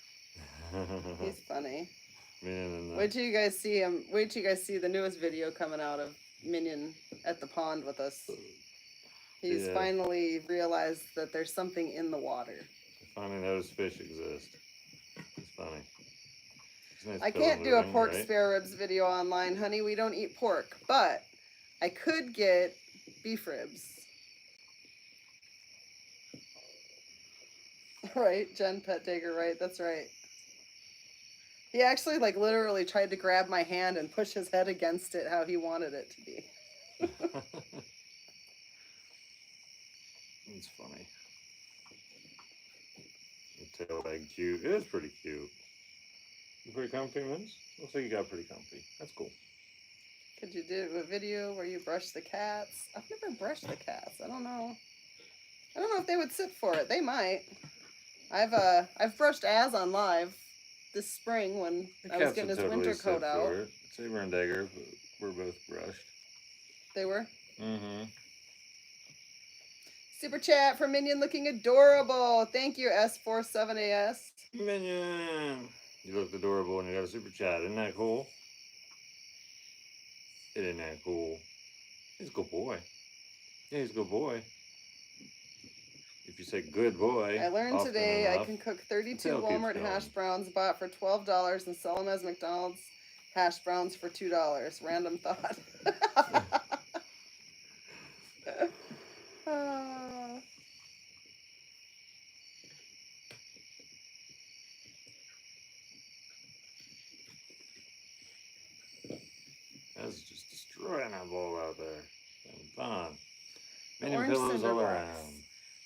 He's funny. Wait till you guys see him. Wait till you guys see the newest video coming out of Minion at the pond with us. He's finally realized that there's something in the water. I finally noticed fish exist. It's funny. Nice. I can't do a pork spare ribs video online, honey. We don't eat pork, but I could get beef ribs. Right, Jen Pet Digger, right? That's right. He actually, like, literally tried to grab my hand and push his head against it how he wanted it to be. It's funny. The tail leg cute. It is pretty cute. You pretty comfy, Vince? Looks like you got pretty comfy. That's cool. Could you do a video where you brush the cats? I've never brushed the cats. I don't know if they would sit for it. They might. I've brushed Az on live this spring when I was getting his winter coat out. Saber and Dagger were both brushed. They were? Mm-hmm. Super chat for Minion looking adorable. Thank you, S47AS. Minion! You looked adorable and you got a super chat. Isn't that cool? Isn't that cool? He's a good boy. Yeah, he's a good boy. If you say good boy. I learned today I can cook 32 Walmart hash browns bought for $12 and sell them as McDonald's hash browns for $2. Random thought. That's just destroying that ball out there. Fun. Many pillows all around.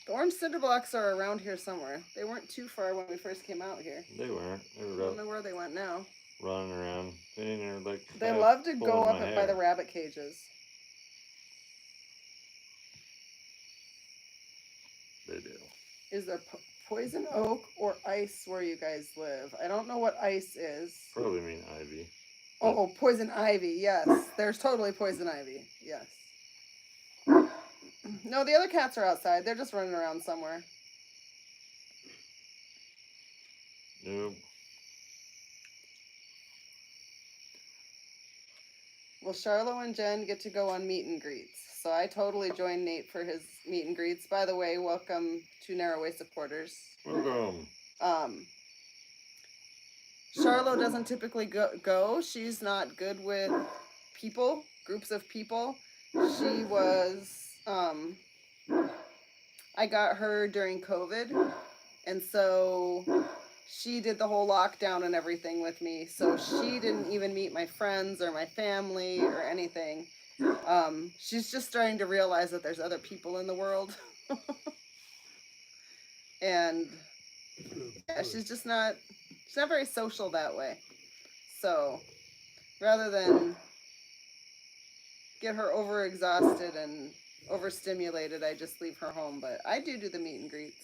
The orange cinder blocks are around here somewhere. They weren't too far when we first came out here. They weren't. They were I don't know where they went now. Running around. They love to go up by the rabbit cages. They do. Is there poison oak or ice where you guys live? I don't know what ice is. Probably mean ivy. Oh, poison ivy. Yes, there's totally poison ivy. Yes. No, the other cats are outside. They're just running around somewhere. Nope. Well, Charlo and Jen get to go on meet and greets. So I totally joined Nate for his meet and greets. By the way, welcome to Narrowway supporters. Welcome. Charlo doesn't typically go. She's not good with people, groups of people. She was, I got her during COVID. And so she did the whole lockdown and everything with me. So she didn't even meet my friends or my family or anything. She's just starting to realize that there's other people in the world. And yeah, she's not very social that way. So rather than get her overexhausted and overstimulated, I just leave her home. But I do the meet and greets.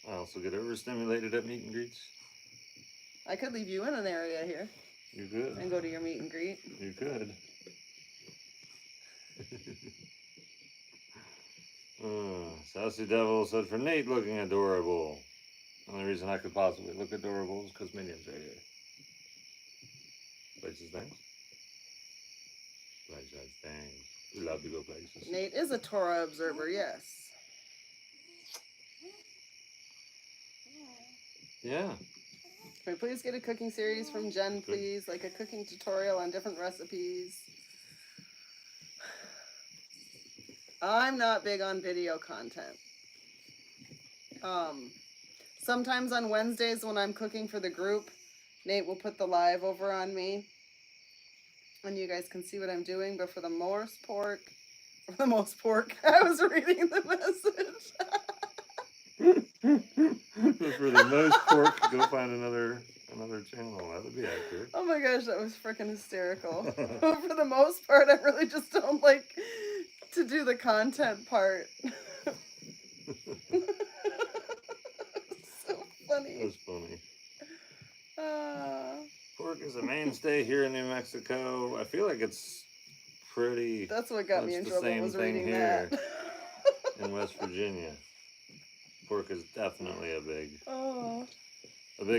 I also get overstimulated at meet and greets. I could leave you in an area here. You could. And go to your meet and greet. You could. Sassy Devil said, for Nate looking adorable. Only reason I could possibly look adorable is because Minion's right here. Places things. Places things. We love to go places. Nate is a Torah observer, yes. Yeah. Can we please get a cooking series from Jen, please? Like a cooking tutorial on different recipes. I'm not big on video content. Sometimes on Wednesdays when I'm cooking for the group, Nate will put the live over on me. And you guys can see what I'm doing, but for the most pork, I was reading the message. For the most pork, go find another channel. That would be accurate. Oh my gosh, that was freaking hysterical. For the most part, I really just don't like to do the content part. So funny. That's funny. Pork is a mainstay here in New Mexico. I feel like it's pretty. That's what got me in trouble. Same Was thing reading here that. in West Virginia. Pork is definitely a big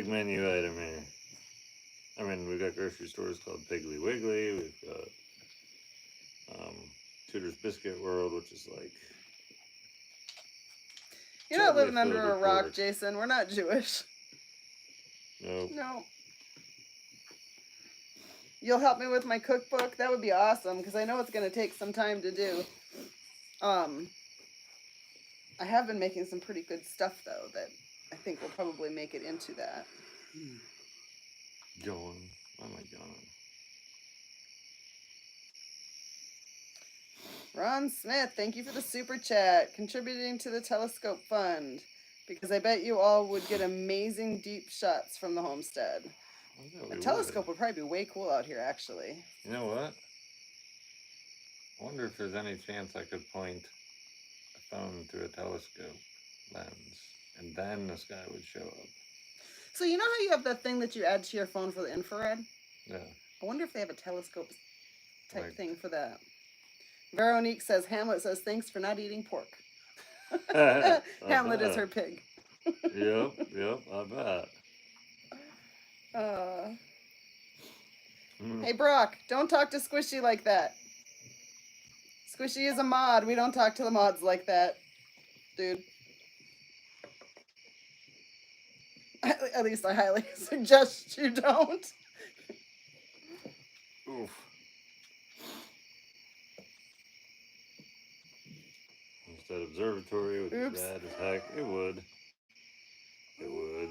menu item here. I mean, we've got grocery stores called Piggly Wiggly. We've got Tudor's Biscuit World, which is like. You're not living totally under a filled with rock, pork. Jason. We're not Jewish. Nope. No. You'll help me with my cookbook? That would be awesome, because I know it's going to take some time to do. I have been making some pretty good stuff, though, that I think will probably make it into that. John. Why am I John? Ron Smith, thank you for the super chat, contributing to the Telescope Fund, because I bet you all would get amazing deep shots from the homestead. A telescope would probably be way cool out here, actually. You know what? I wonder if there's any chance I could point a phone through a telescope lens, and then the sky would show up. So you know how you have that thing that you add to your phone for the infrared? Yeah. I wonder if they have a telescope type Like- thing for that. Veronique says, Hamlet says, thanks for not eating pork. Hamlet is her pig. Yep, I bet. Hey, Brock, don't talk to Squishy like that. Squishy is a mod. We don't talk to the mods like that, dude. At least I highly suggest you don't. Oof. Instead observatory would be Oops. bad as heck. It would. It would.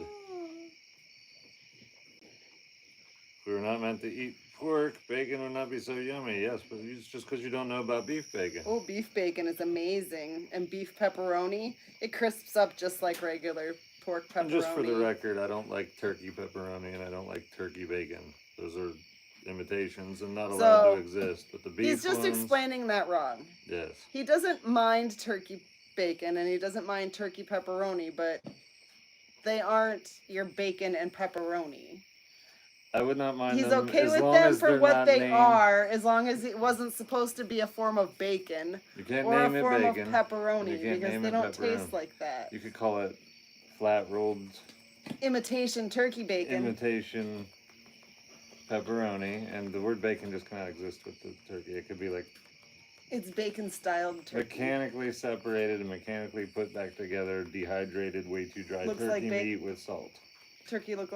If we were not meant to eat pork, bacon would not be so yummy. Yes, but it's just because you don't know about beef bacon. Oh, beef bacon is amazing. And beef pepperoni, it crisps up just like regular pork pepperoni. And just for the record, I don't like turkey pepperoni and I don't like turkey bacon. Those are imitations and not allowed to exist. But the beef He's just ones, explaining that wrong. Yes. He doesn't mind turkey bacon and he doesn't mind turkey pepperoni, but they aren't your bacon and pepperoni. I would not mind He's them okay as with long them as for they're what not they named- are, as long as it wasn't supposed to be a form of bacon You can't or a name it form bacon. of pepperoni, You can't because name they it don't pepperoni. taste like that. You could call it flat rolled Imitation turkey bacon. imitation pepperoni, and the word bacon just kind of exists with the turkey. It could be like It's bacon styled turkey. mechanically separated and mechanically put back together, dehydrated, way too dry Looks turkey like meat with salt. Turkey looks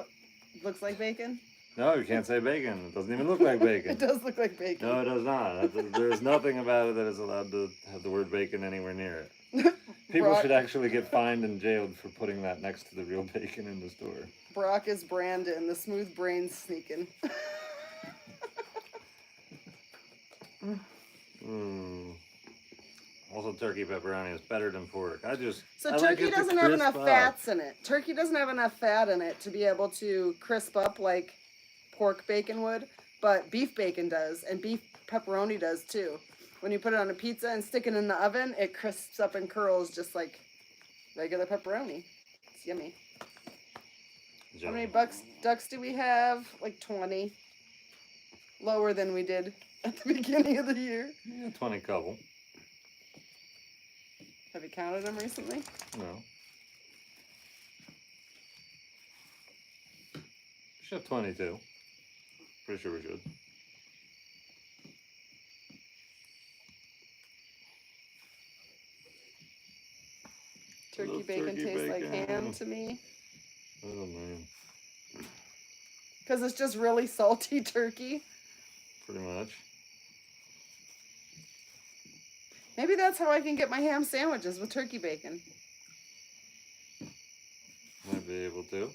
like bacon? No, you can't say bacon. It doesn't even look like bacon. It does look like bacon. No, it does not. There's nothing about it that is allowed to have the word bacon anywhere near it. People Brock- should actually get fined and jailed for putting that next to the real bacon in the store. Brock is Brandon, the smooth brain sneaking. Also, turkey pepperoni is better than pork. So I like turkey it to doesn't have enough crisp up. fats in it. Turkey doesn't have enough fat in it to be able to crisp up like pork bacon would, but beef bacon does, and beef pepperoni does too. When you put it on a pizza and stick it in the oven, it crisps up and curls just like regular pepperoni. It's yummy. How many ducks do we have? Like 20. Lower than we did at the beginning of the year. Yeah, 20 couple. Have you counted them recently? No. We should have 22. Pretty sure we should. Turkey Love bacon turkey tastes like bacon. ham to me. Oh, man. Because it's just really salty turkey. Pretty much. Maybe that's how I can get my ham sandwiches with turkey bacon. Might be able to.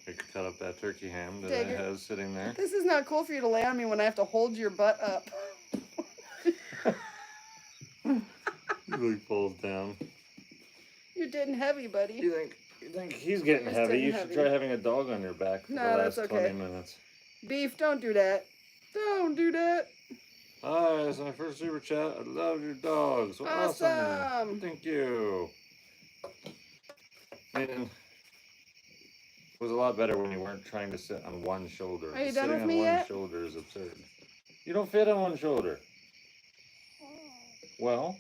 I could cut up that turkey ham that Dagger. I have sitting there. This is not cool for you to lay on me when I have to hold your butt up. It like falls down. You're dead and heavy, buddy. You think he's getting He's heavy? getting You heavy. should try having a dog on your back for No, the last that's 20 okay. minutes. Beef, don't do that. Don't do that. Hi, that's my first super chat. I love your dogs. Awesome. Thank you. Man, it was a lot better when you weren't trying to sit on one shoulder. Are you Sitting done with on me one yet? shoulder is absurd. You don't fit on one shoulder. Well.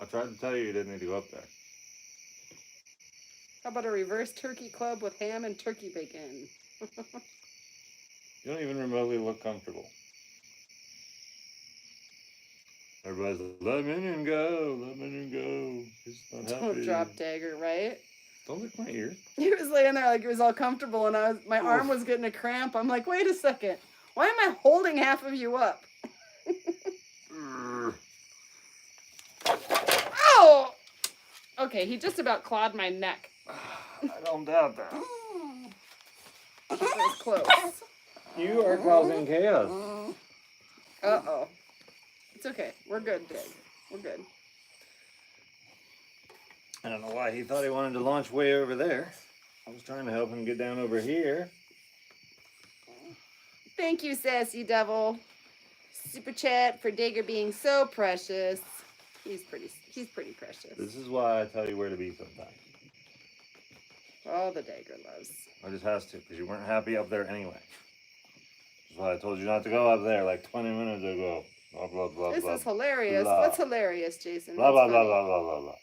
I tried to tell you didn't need to go up there. How about a reverse turkey club with ham and turkey bacon? You don't even remotely look comfortable. Everybody's like, let Minion go, let Minion go. He's not happy. Don't drop Dagger, right? Don't lick my ear. He was laying there like he was all comfortable, and my arm was getting a cramp. I'm like, wait a second. Why am I holding half of you up? Oh! Okay, he just about clawed my neck. I don't doubt that. That was close. You are causing chaos. Uh-oh. It's okay. We're good, Dig. We're good. I don't know why he thought he wanted to launch way over there. I was trying to help him get down over here. Thank you, Sassy Devil. Super chat for Dagger being so precious. He's pretty precious. This is why I tell you where to be sometimes. All the Dagger loves. I just has to, because you weren't happy up there anyway. That's why I told you not to go up there like 20 minutes ago. Blah, blah, blah, This blah. is hilarious. blah. What's hilarious, Jason? Blah, What's blah, blah, funny? blah, blah, blah, blah.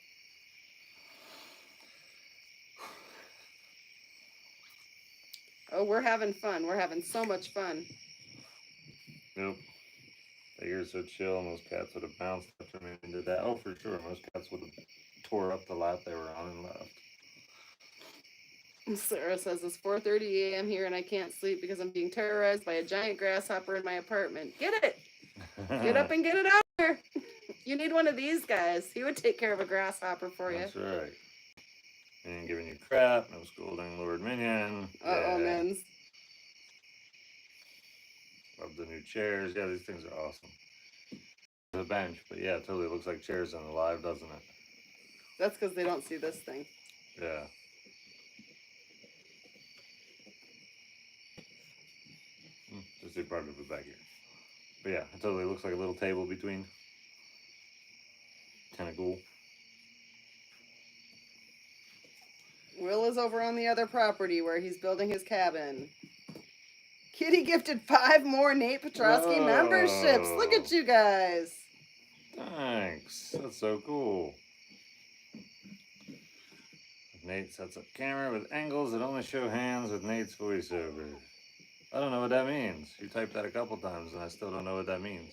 Oh, we're having fun. We're having so much fun. Nope. You're so chill, most cats would have bounced after me and did that. Oh, for sure. Most cats would have tore up the lap they were on and left. Sarah says it's 4:30 a.m. here and I can't sleep because I'm being terrorized by a giant grasshopper in my apartment. Get it! Get up and get it out there. You need one of these guys. He would take care of a grasshopper for you. That's right. He ain't giving you crap. No scolding Lord Minion. Uh-oh, Yeah. mens. Love the new chairs. Yeah, these things are awesome. The bench, but yeah, it totally looks like chairs on the live, doesn't it? That's because they don't see this thing. Yeah. Just a part of it back here. But yeah, it totally looks like a little table between. Kind of cool. Will is over on the other property where he's building his cabin. Kitty gifted 5 more Nate Petrosky Whoa. memberships. Look at you guys. Thanks. That's so cool. Nate sets up camera with angles that only show hands with Nate's voiceover. I don't know what that means. You typed that a couple times and I still don't know what that means.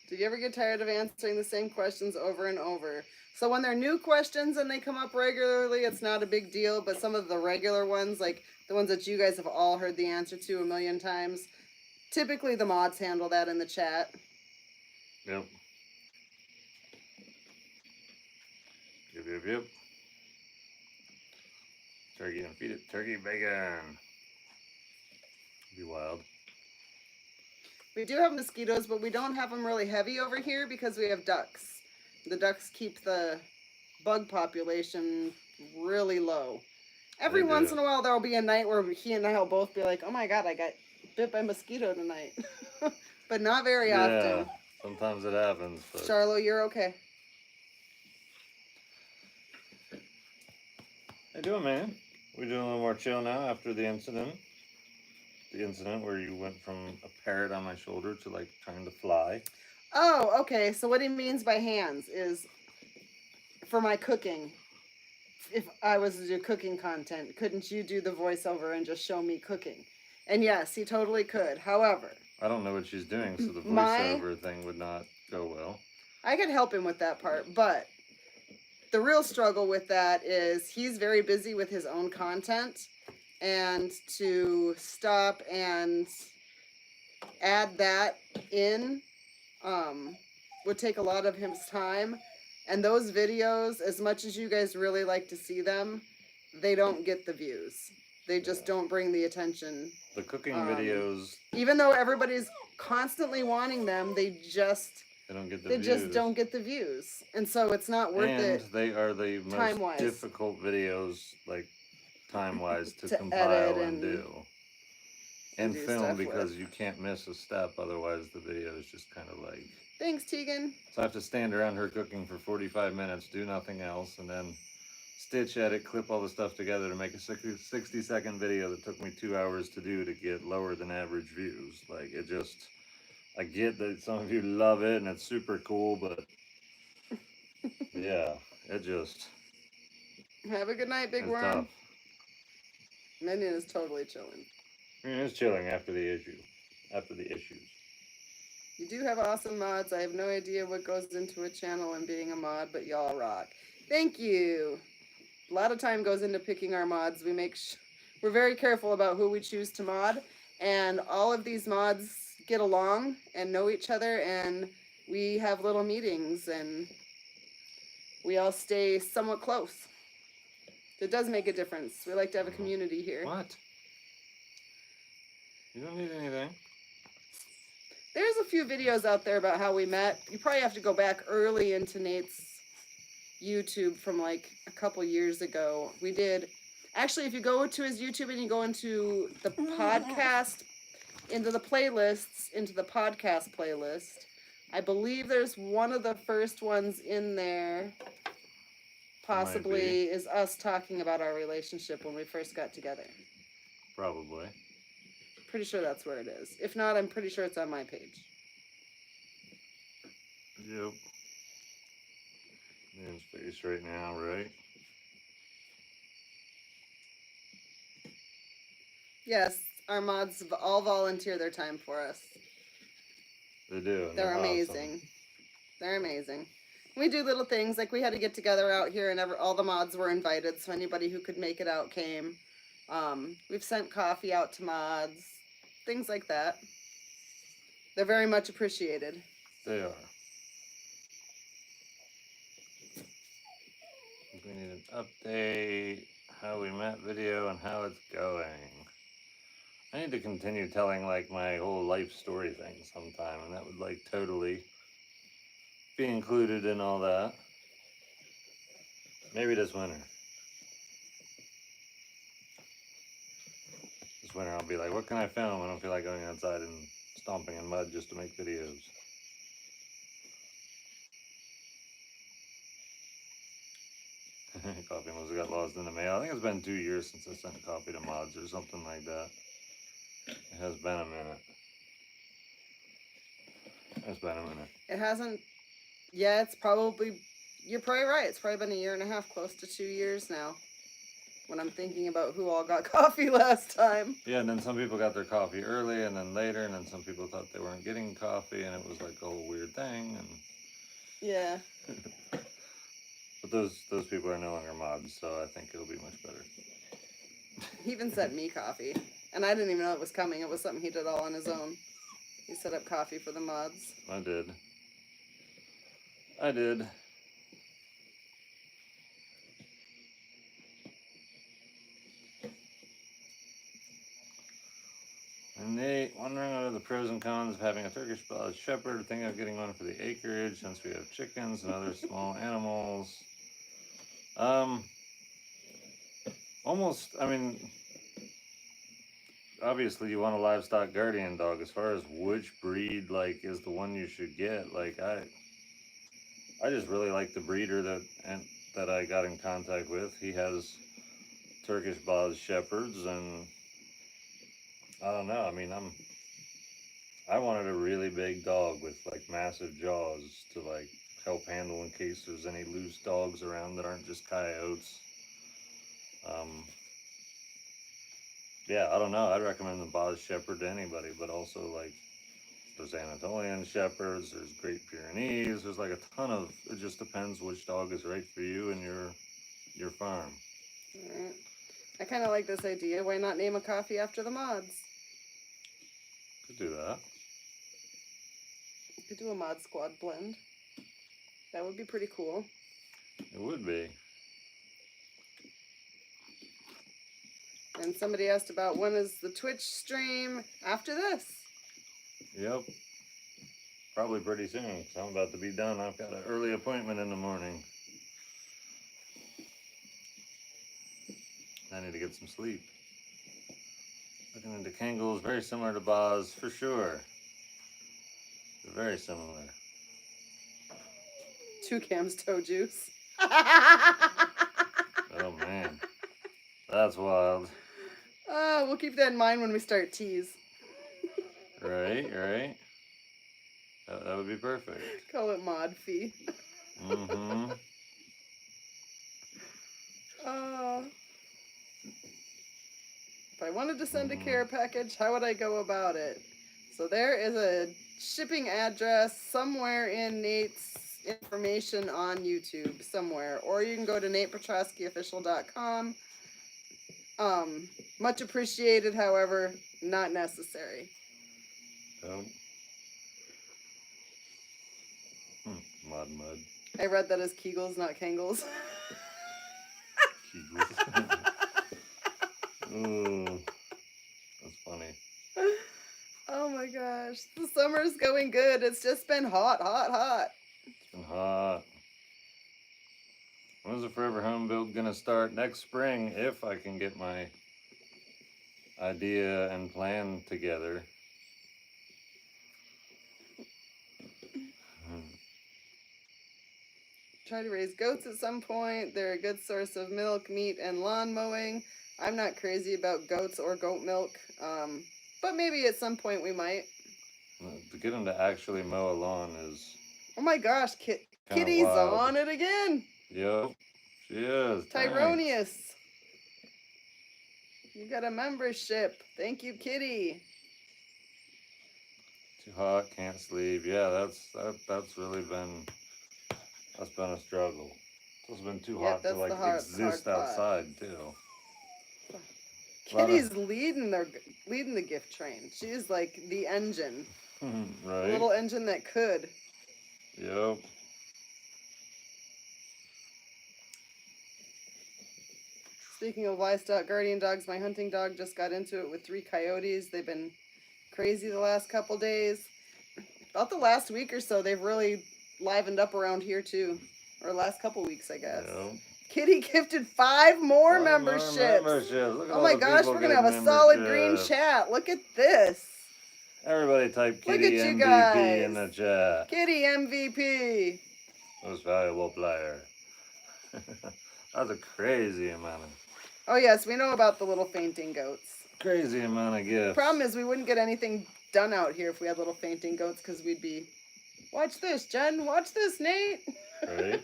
Do you ever get tired of answering the same questions over and over? So when they're new questions and they come up regularly, it's not a big deal. But some of the regular ones, like the ones that you guys have all heard the answer to a million times, typically the mods handle that in the chat. Yep. Yep. Turkey and feed it. Turkey bacon. Be wild. We do have mosquitoes, but we don't have them really heavy over here because we have ducks. The ducks keep the bug population really low. Every once in a while, there will be a night where he and I will both be like, oh my God, I got bit by a mosquito tonight. But not very often. Sometimes it happens. But... Charlo, you're okay. How you doing, man? We're doing a little more chill now after the incident. The incident where you went from a parrot on my shoulder to like trying to fly. Oh, okay. So what he means by hands is for my cooking. If I was to do cooking content, couldn't you do the voiceover and just show me cooking? And yes, he totally could. However, I don't know what she's doing, so the voiceover thing would not go well. I could help him with that part, but the real struggle with that is he's very busy with his own content, and to stop and add that in would take a lot of his time. And those videos, as much as you guys really like to see them, they don't get the views. They just don't bring the attention. The cooking videos, even though everybody's constantly wanting them, they just don't get the views. Just don't get the views. And so it's not worth it. And they are the most difficult videos, like time-wise, to compile and do. And film, because you can't miss a step, otherwise the video is just kind of like... Thanks, Tegan. So I have to stand around her cooking for 45 minutes, do nothing else, and then stitch at it, clip all the stuff together to make a 60-second video that took me 2 hours to do to get lower than average views. Like, it just... I get that some of you love it and it's super cool, but... yeah, it just... Have a good night, Big Worm. Tough. Minion is totally chilling. Minion is chilling after the issues. You do have awesome mods. I have no idea what goes into a channel and being a mod, but y'all rock. Thank you. A lot of time goes into picking our mods. We're very careful about who we choose to mod, and all of these mods get along and know each other, and we have little meetings, and we all stay somewhat close. It does make a difference. We like to have a community here. What? You don't need anything. There's a few videos out there about how we met. You probably have to go back early into Nate's YouTube from like a couple years ago. We did, actually, if you go to his YouTube and you go into the podcast, into the playlists, into the podcast playlist, I believe there's one of the first ones in there, possibly, is us talking about our relationship when we first got together. Probably. Pretty sure that's where it is. If not, I'm pretty sure it's on my page. Yep. In space right now, right? Yes, our mods all volunteer their time for us. They do. They're amazing. Awesome. They're amazing. We do little things, like we had to get together out here, and all the mods were invited, so anybody who could make it out came. We've sent coffee out to mods, things like that. They're very much appreciated. They are. We need an update, how we met video, and how it's going. I need to continue telling like my whole life story thing sometime, and that would like totally be included in all that. Maybe this winter. This winter I'll be like, what can I film? I don't feel like going outside and stomping in mud just to make videos. Coffee must have got lost in the mail. I think it's been 2 years since I sent coffee to mods or something like that. It has been a minute. It's been a minute. It hasn't Yeah, it's probably, you're probably right. It's probably been a year and a half, close to 2 years now. When I'm thinking about who all got coffee last time. Yeah, and then some people got their coffee early and then later, and then some people thought they weren't getting coffee, and it was like a whole weird thing. And Yeah. but those people are no longer mods, so I think it'll be much better. He even sent me coffee. And I didn't even know it was coming. It was something he did all on his own. He set up coffee for the mods. I did. I did. And Nate, wondering what are the pros and cons of having a Turkish Bald Shepherd, thinking of getting one for the acreage since we have chickens and other small animals. Almost, I mean, obviously you want a livestock guardian dog. As far as which breed, like, is the one you should get, like, I just really like the breeder that I got in contact with. He has Turkish Bald Shepherds, and I don't know, I mean, I wanted a really big dog with like massive jaws to like help handle in case there's any loose dogs around that aren't just coyotes. Yeah, I don't know. I'd recommend the Boz Shepherd to anybody, but also like there's Anatolian Shepherds, there's Great Pyrenees, there's like a ton of. It just depends which dog is right for you and your farm. Alright. I kind of like this idea. Why not name a coffee after the mods? Could do that. Could do a mod squad blend. That would be pretty cool. It would be. And somebody asked about when is the Twitch stream after this? Yep. Probably pretty soon, because I'm about to be done. I've got an early appointment in the morning. I need to get some sleep. Looking into Kangles, very similar to Boz, for sure. They're very similar. Toucan's toe juice. Oh man, that's wild. We'll keep that in mind when we start teas. Right. That would be perfect. Call it mod fee. Mm-hmm. If I wanted to send a care package, how would I go about it? So there is a shipping address somewhere in Nate's information on YouTube somewhere, or you can go to natepetroskyofficial.com. Much appreciated, however, not necessary. Yep. Mud. I read that as Kegels, not Kangles. Kegels. Ooh, that's funny. Oh my gosh, the summer's going good. It's just been hot. It's been hot. When's the Forever Home build gonna start? Next spring, if I can get my idea and plan together. Try to raise goats at some point. They're a good source of milk, meat, and lawn mowing. I'm not crazy about goats or goat milk, but maybe at some point we might. To get them to actually mow a lawn is... Oh my gosh, Kitty's wild. on it again. Yep, she is. Tyronius. You got a membership. Thank you, Kitty. Too hot, can't sleep. Yeah, that's really been... That's been a struggle. It's been too hot to like exist outside too. Kitty's leading the gift train. She's like the engine. Right. The little engine that could. Yep. Speaking of livestock guardian dogs, my hunting dog just got into it with 3 coyotes. They've been crazy the last couple days. About the last week or so, they've really livened up around here too. Or last couple weeks, I guess. Yep. Kitty gifted 5 more memberships. Oh my gosh, we're going to have a solid green chat. Look at this. Everybody type Kitty Look at you MVP guys. in the chat. Kitty MVP. Most valuable player. That's a crazy amount of... Oh yes, we know about the little fainting goats. Crazy amount of gifts. Problem is we wouldn't get anything done out here if we had little fainting goats because we'd be Watch this, Jen. Watch this, Nate. Right?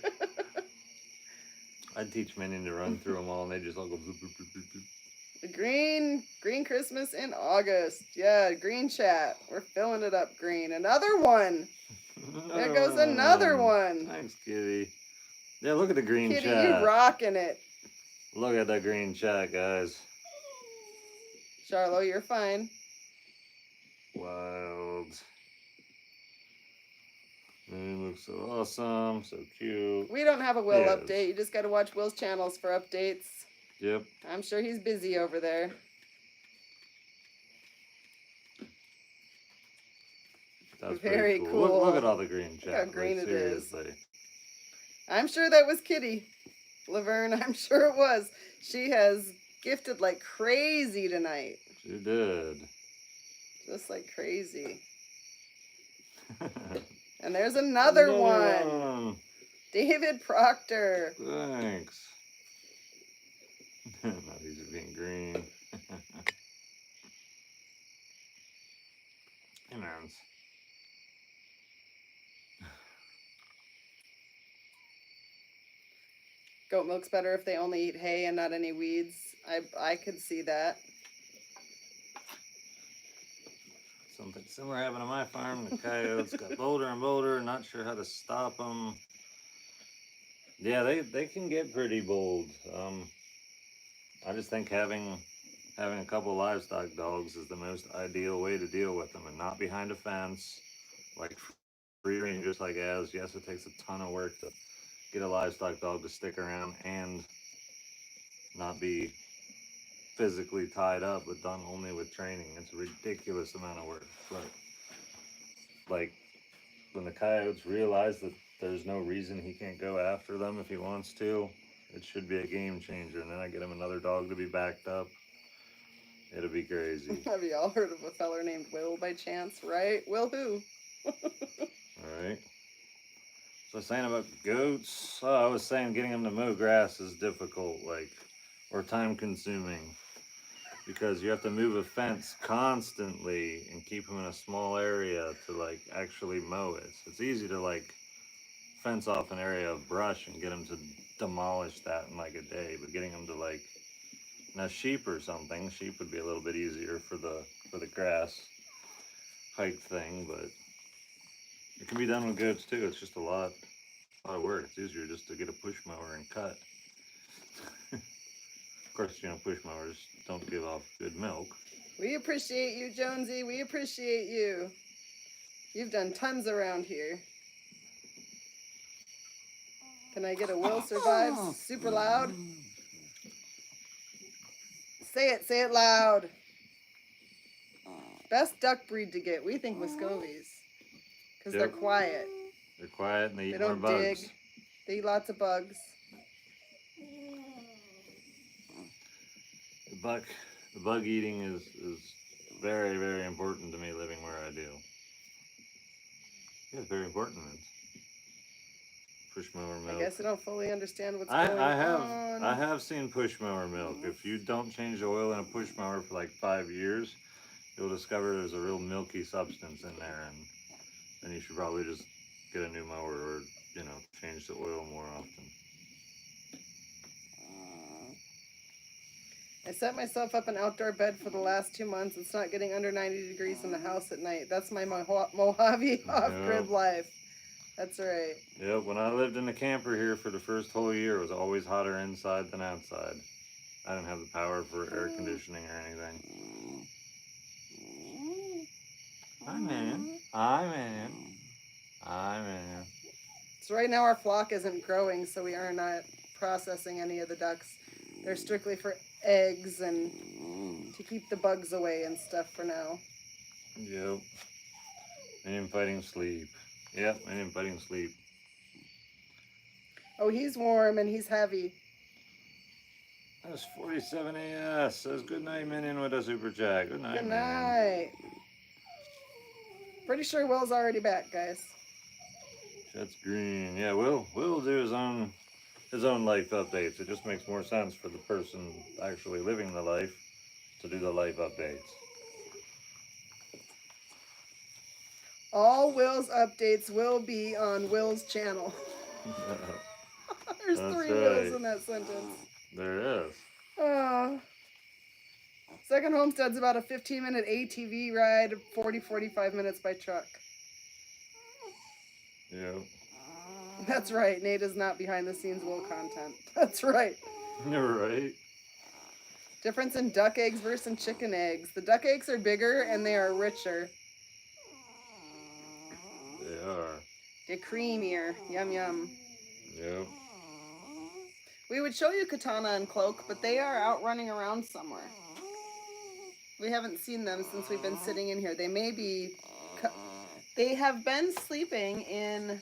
I'd teach Minion to run through them all, and they just all go bloop, bloop, bloop, bloop, bloop. The green Christmas in August. Yeah, green chat. We're filling it up green. Another one. There goes another one. Thanks, Kitty. Yeah, look at the green Kitty, chat. you rocking it. Look at that green chat, guys. Charlo, you're fine. Wild. Moon looks so awesome, so cute. We don't have a Will Yes. update. You just got to watch Will's channels for updates. Yep. I'm sure he's busy over there. That's Very pretty cool. Look at all the green chat. how green like, it is. seriously. I'm sure that was Kitty. Laverne, I'm sure it was. She has gifted like crazy tonight. She did. Just like crazy. And there's another one. David Proctor. Thanks. Not easy being green. Hey, man. Goat milk's better if they only eat hay and not any weeds. I could see that. Something similar happened on my farm. The coyotes got bolder and bolder. Not sure how to stop them. Yeah, they can get pretty bold. I just think having a couple livestock dogs is the most ideal way to deal with them, and not behind a fence, like free range, just like as. Yes, it takes a ton of work to get a livestock dog to stick around and not be physically tied up, but done only with training. It's a ridiculous amount of work. But like when the coyotes realize that there's no reason he can't go after them if he wants to, it should be a game changer. And then I get him another dog to be backed up. It'll be crazy. Have you all heard of a feller named Will by chance, right? Will who? All right. So saying about goats, I was saying getting them to mow grass is difficult, like, or time consuming, because you have to move a fence constantly and keep them in a small area to like actually mow it. So it's easy to like fence off an area of brush and get them to demolish that in like a day, but getting them to like, now sheep or something, sheep would be a little bit easier for the grass height thing, but it can be done with goats too. It's just a lot of work. It's easier just to get a push mower and cut. Of course, push mowers don't give off good milk. We appreciate you, Jonesy. We appreciate you. You've done tons around here. Can I get a Will survives super loud? Say it loud. Best duck breed to get. We think Muscovies. Because they're quiet. They're quiet and they eat They more don't bugs. dig. They eat lots of bugs. The bug eating is very, very important to me living where I do. Yeah, it's very important. Push mower milk. I guess I don't fully understand what's going on. I have seen push mower milk. If you don't change the oil in a push mower for like 5 years, you'll discover there's a real milky substance in there, and then you should probably just get a new mower or change the oil more often. I set myself up an outdoor bed for the last 2 months. It's not getting under 90 degrees in the house at night. That's my Mojave off-grid life. That's right. Yep, when I lived in the camper here for the first whole year, it was always hotter inside than outside. I didn't have the power for air conditioning or anything. Hi, man. Hi, man. Hi, man. So right now our flock isn't growing, so we are not processing any of the ducks. They're strictly for eggs and to keep the bugs away and stuff for now. Yep. And fighting sleep. Yep, and fighting sleep. Oh, he's warm and he's heavy. That's 47 AS. Says good night, Minion, with a super chat. Good night, Good Minion. night. Pretty sure Will's already back, guys. That's green. Yeah, Will do his own life updates. It just makes more sense for the person actually living the life to do the life updates. All Will's updates will be on Will's channel. There's That's 3 Wills right. in that sentence. There is. Second homestead's about a 15-minute ATV ride, 45 minutes by truck. Yep. That's right. Nate is not behind the scenes Will content. That's right. You're right. Difference in duck eggs versus chicken eggs. The duck eggs are bigger and they are richer. They are. They're creamier. Yum yum. Yep. We would show you Katana and Cloak, but they are out running around somewhere. We haven't seen them since we've been sitting in here. They may be... They have been sleeping in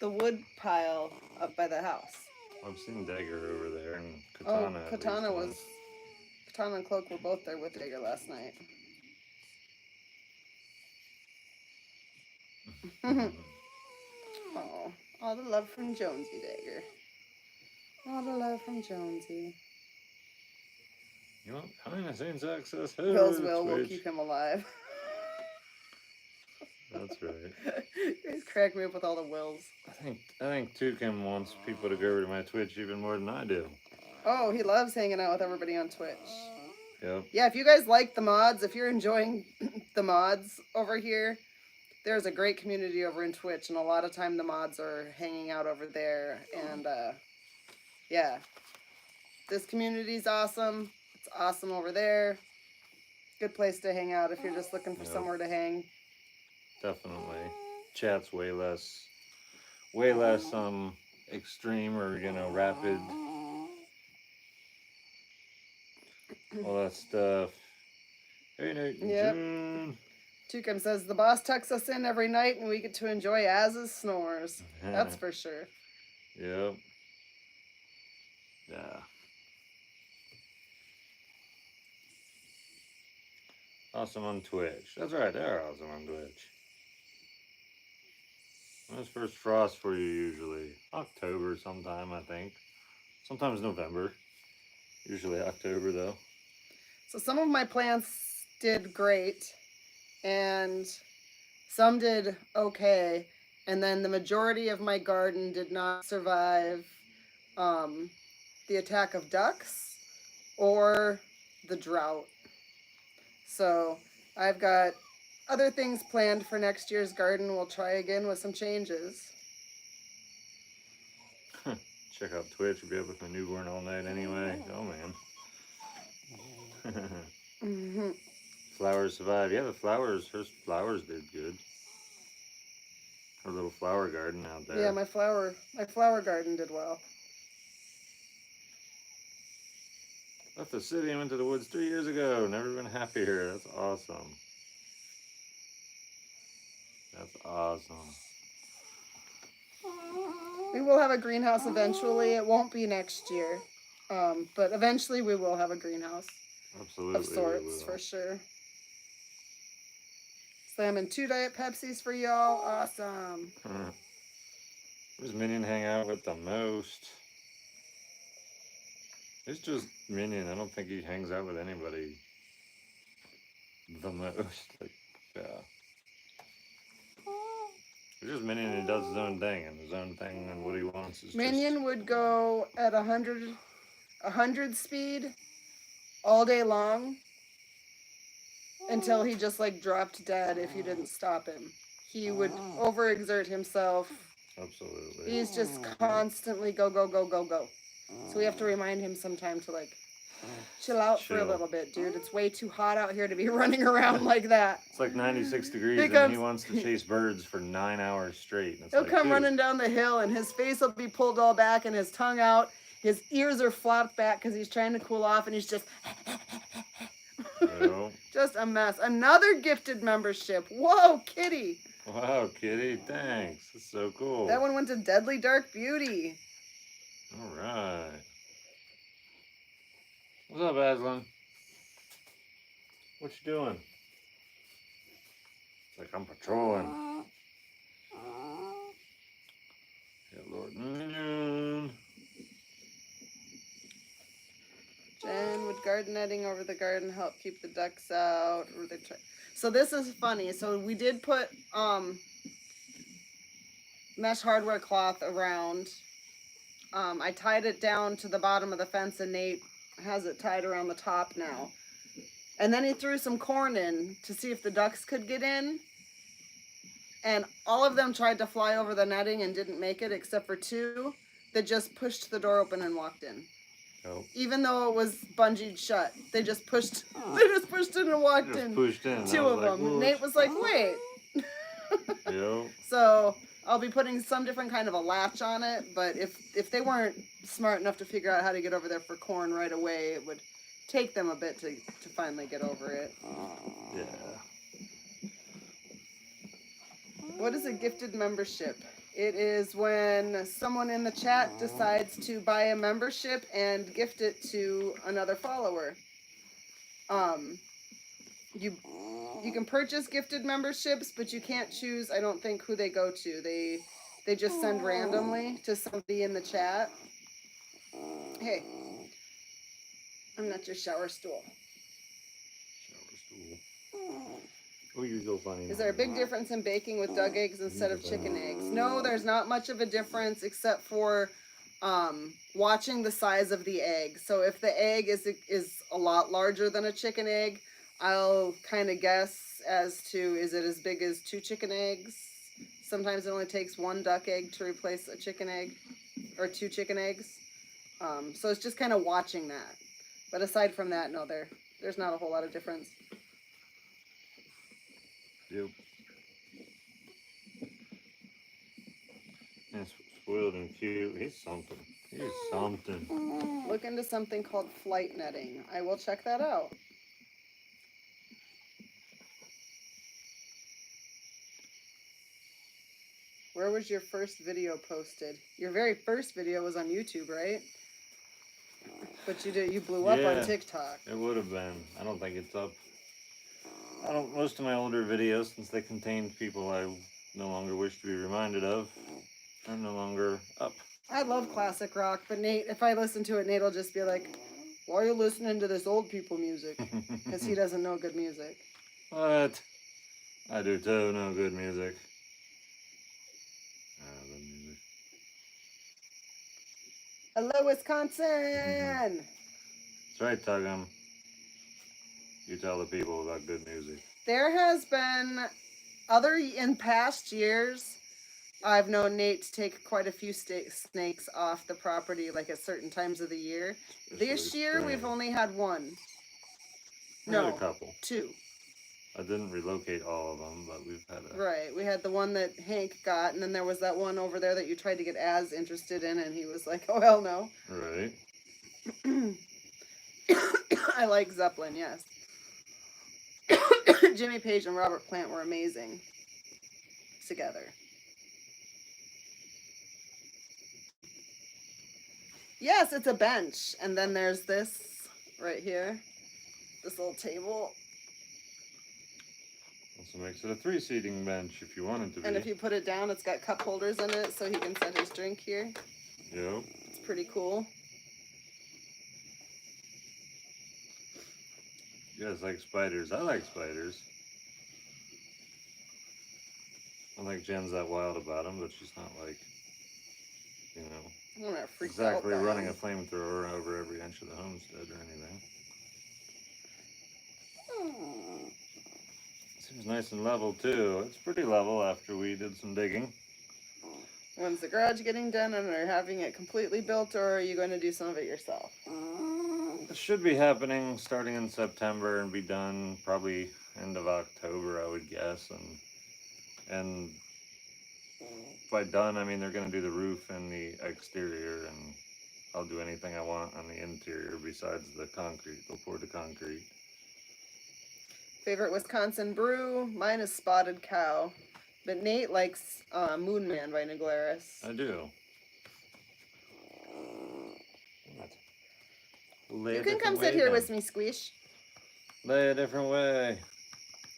the wood pile up by the house. I've seen Dagger over there and Katana. Katana was... Katana and Cloak were both there with Dagger last night. Oh, all the love from Jonesy, Dagger. All the love from Jonesy. You want behind the scenes access? Will's will keep him alive. That's right. You guys crack me up with all the Wills. I think Toucan wants people to go over to my Twitch even more than I do. Oh, he loves hanging out with everybody on Twitch. Yep. Yeah, if you guys like the mods, if you're enjoying the mods over here, there's a great community over in Twitch, and a lot of time the mods are hanging out over there. And yeah, this community's awesome. It's awesome over there. Good place to hang out if you're just looking for somewhere to hang. Definitely. Chat's way less extreme or, rapid. All that stuff. Hey, Nate. Yep. Toucan says, the boss tucks us in every night and we get to enjoy Az's snores. That's for sure. Yep. Yeah. Awesome on Twitch. That's right, they're awesome on Twitch. When's first frost for you usually? October sometime, I think. Sometimes November. Usually October, though. So some of my plants did great, and some did okay, and then the majority of my garden did not survive the attack of ducks or the drought. So I've got other things planned for next year's garden. We'll try again with some changes. Check out Twitch. You'll be up with my newborn all night anyway. Oh, man. Flowers survive. Yeah, her flowers did good. Her little flower garden out there. Yeah, my flower garden did well. Left the city and went to the woods 3 years ago. Never been happier. That's awesome. That's awesome. We will have a greenhouse eventually. It won't be next year. But eventually we will have a greenhouse. Absolutely. Of sorts, for sure. Slamming 2 Diet Pepsis for y'all. Awesome. Who's Minion hang out with the most? It's just Minion. I don't think he hangs out with anybody the most. Like, yeah. It's just Minion. He does his own thing, and his own thing, and what he wants is Minion would go at 100 speed all day long until he just like dropped dead if you didn't stop him. He would overexert himself. Absolutely. He's just constantly go, go, go, go, go. So we have to remind him sometime to like chill out for a little bit, dude. It's way too hot out here to be running around like that. It's like 96 degrees and he wants to chase birds for 9 hours straight. And he'll come running down the hill and his face will be pulled all back and his tongue out. His ears are flopped back because he's trying to cool off and he's just... Just a mess. Another gifted membership. Whoa, Kitty. Wow, Kitty. Thanks. That's so cool. That one went to Deadly Dark Beauty. All right. What's up, Aslan? What you doing? It's like I'm patrolling. Yeah, Lord Minion. Jen would garden netting over the garden help keep the ducks out. So this is funny. So we did put mesh hardware cloth around. I tied it down to the bottom of the fence, and Nate has it tied around the top now. And then he threw some corn in to see if the ducks could get in. And all of them tried to fly over the netting and didn't make it, except for two that just pushed the door open and walked in. Oh. Even though it was bungeed shut, they just pushed. They just pushed in and walked Just in. pushed in. Two of them. Like, Nate was like, "Wait." Yep. So I'll be putting some different kind of a latch on it. But if they weren't smart enough to figure out how to get over there for corn right away, it would take them a bit to finally get over it. Yeah. What is a gifted membership? It is when someone in the chat decides to buy a membership and gift it to another follower. You can purchase gifted memberships, but you can't choose, I don't think, who they go to. They just send randomly to somebody in the chat. Hey, I'm not your shower stool. Oh, you go funny. Is there a big difference in baking with duck eggs instead of chicken eggs? No, there's not much of a difference except for watching the size of the egg. So if the egg is a lot larger than a chicken egg, I'll kind of guess as to, is it as big as 2 chicken eggs? Sometimes it only takes 1 duck egg to replace a chicken egg, or 2 chicken eggs. So it's just kind of watching that. But aside from that, no, there's not a whole lot of difference. Yep. That's spoiled and cute. He's something. He's something. Look into something called flight netting. I will check that out. Where was your first video posted? Your very first video was on YouTube, right? But you blew up on TikTok. It would have been. I don't think it's up. Most of my older videos, since they contained people I no longer wish to be reminded of, are no longer up. I love classic rock, but Nate, if I listen to it, Nate will just be like, "Why are you listening to this old people music?" Because he doesn't know good music. What? I do too know good music. Good music. Hello, Wisconsin! That's right, Tugum. You tell the people about good music. There has been in past years, I've known Nate to take quite a few snakes off the property, like at certain times of the year. This year, we've only had 1. No, a couple. 2. I didn't relocate all of them, but we've had a... Right, we had the one that Hank got, and then there was that one over there that you tried to get Az interested in, and he was like, "Oh, hell no." Right. I like Zeppelin, yes. Jimmy Page and Robert Plant were amazing together. Yes, it's a bench. And then there's this right here. This little table. Also makes it a 3-seating bench if you want it to be. And if you put it down, it's got cup holders in it so he can set his drink here. Yep. It's pretty cool. You guys like spiders. I like spiders. I don't think Jen's that wild about them, but she's not like, you know, I'm not freaked exactly out running a flamethrower over every inch of the homestead or anything. Seems nice and level too. It's pretty level after we did some digging. When's the garage getting done, and are you having it completely built, or are you going to do some of it yourself? It should be happening starting in September and be done probably end of October, I would guess. And by done, I mean they're going to do the roof and the exterior, and I'll do anything I want on the interior besides the concrete. They'll pour the concrete. Favorite Wisconsin brew? Mine is Spotted Cow. But Nate likes Moon Man by Naglaris. I do. You can come sit here with me, Squish. Lay a different way.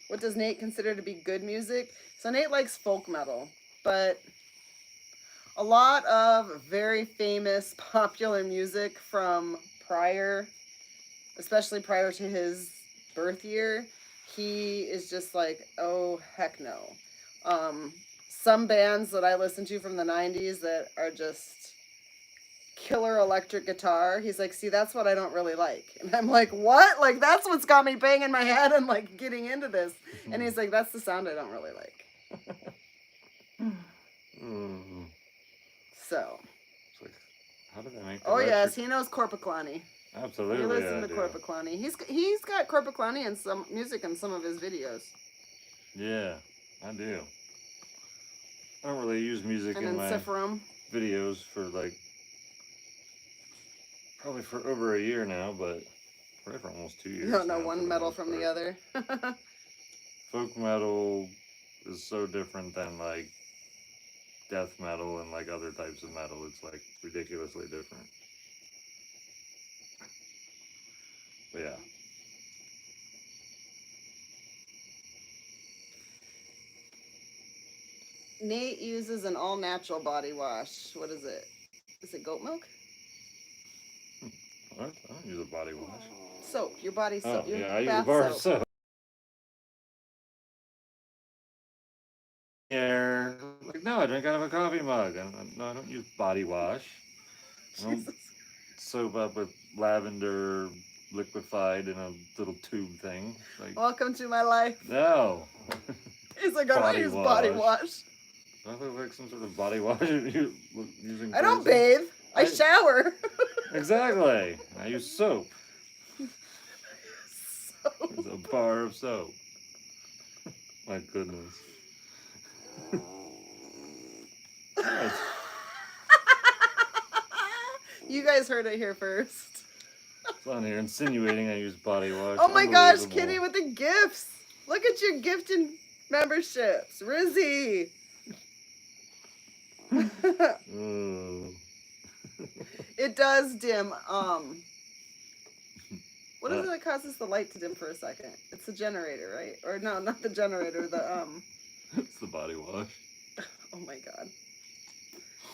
What does Nate consider to be good music? So Nate likes folk metal, but a lot of very famous popular music from prior, especially prior to his birth year, he is just like, oh, heck no. some bands that I listen to from the 90s that are just killer electric guitar. He's like, see, that's what I don't really like. And I'm like, what? Like, that's what's got me banging my head and like getting into this. And he's like, that's the sound I don't really like. So. It's like, how do they make Oh, electric? yes, he knows Corpiclani. Absolutely, You listen to Corpiclani. He's got Corpiclani and some music in some of his videos. Yeah, I do. I don't really use music And in my videos for like probably for over a year now, but probably for almost 2 years. You don't know now, one metal from the other. Folk metal is so different than like death metal and like other types of metal. It's like ridiculously different. But yeah. Nate uses an all-natural body wash. What is it? Is it goat milk? What? I don't use a body wash. Soap. Your body soap. Oh, your yeah, I use a bath bar of soap. Yeah, like, no, I drink out of a coffee mug. No, I don't use body wash. I don't soap up with lavender liquefied in a little tube thing. Like, welcome to my life. No. He's like, I don't use body wash. Do I look like some sort of body wash using? I don't bathe. I shower. Exactly. I use soap. Soap. It's a bar of soap. My goodness. Yes. You guys heard it here first. It's on here insinuating I use body wash. Oh my gosh, Kitty with the gifts. Look at your gifting memberships. Rizzy. It does dim. What is it that causes the light to dim for a second? It's the generator, right? Or no, not the generator, the It's the body wash. Oh my god.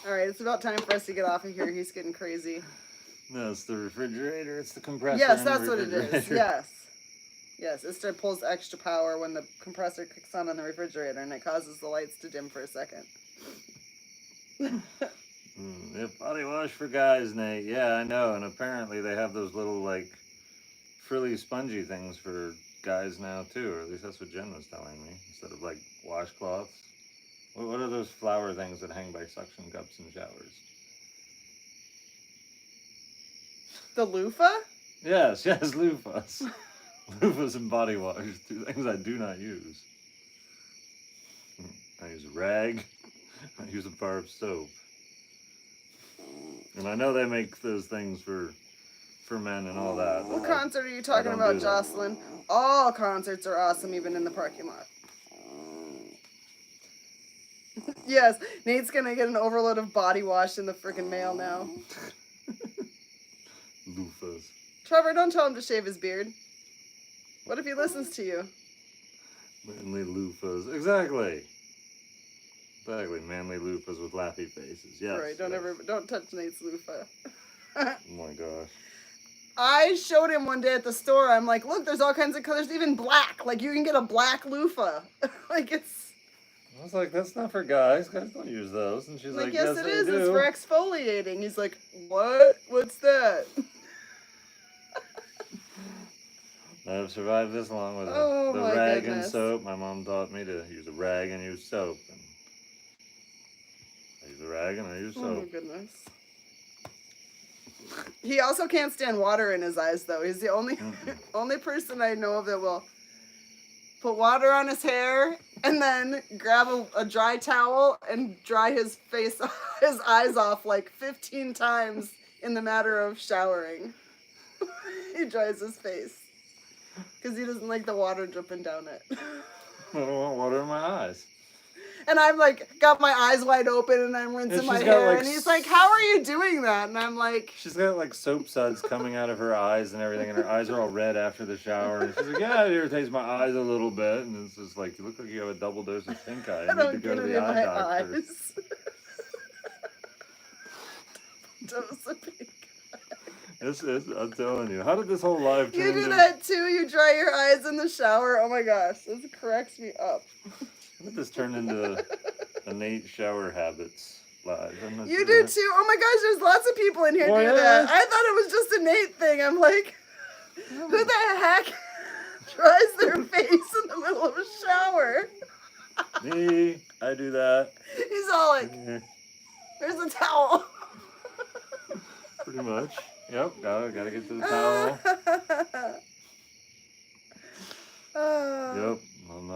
Alright, it's about time for us to get off of here. He's getting crazy. No, it's the refrigerator. It's the compressor. Yes, that's what it is. Yes. Yes, it pulls extra power when the compressor kicks on the refrigerator and it causes the lights to dim for a second. Yeah, body wash for guys, Nate. Yeah, I know. And apparently they have those little, like, frilly, spongy things for guys now, too. Or at least that's what Jen was telling me. Instead of, like, washcloths. What are those flower things that hang by suction cups in showers? The loofah? Yes, loofahs. Loofahs and body wash. Two things I do not use. I use a rag. I use a bar of soap. And I know they make those things for men and all that. What concert are you talking about, Jocelyn? All concerts are awesome, even in the parking lot. Yes, Nate's gonna get an overload of body wash in the freaking mail now. Loofahs. Trevor, don't tell him to shave his beard. What if he listens to you? Manly loofahs. Exactly. Exactly. Manly loofahs with laughy faces. Yes. Right, don't touch Nate's loofah. Oh my gosh. I showed him one day at the store. I'm like, look, there's all kinds of colors, even black. Like, you can get a black loofah. Like, it's... I was like, that's not for guys. Guys don't use those. And she's like, yes, yes, it is. do. It's for exfoliating. He's like, what? What's that? I've survived this long with the rag and soap. My mom taught me to use a rag and use soap. And I use a rag and I use soap. Oh my goodness. He also can't stand water in his eyes, though. He's the only person I know of that will put water on his hair and then grab a dry towel and dry his eyes off like 15 times in the matter of showering. He dries his face because he doesn't like the water dripping down it. I don't want water in my eyes. And I'm like, got my eyes wide open and I'm rinsing my hair. And he's like, how are you doing that? And I'm like... She's got like soap suds coming out of her eyes and everything. And her eyes are all red after the shower. And she's like, yeah, it irritates my eyes a little bit. And it's just like, you look like you have a double dose of pink eye. You need to go to the eye doctor. Dose of pink eye. I'm telling you. How did this whole life turn into... You do that too? You dry your eyes in the shower? Oh my gosh. This cracks me up. How did this turn into innate shower habits live. I'm not You sure do what- too. Oh my gosh, there's lots of people in here Oh, do yeah? that. I thought it was just a Nate thing. I'm like, who the heck dries their face in the middle of a shower? Me, I do that. He's all like, Yeah, there's a towel. pretty much. Yep, gotta get to the towel. Yep, I'm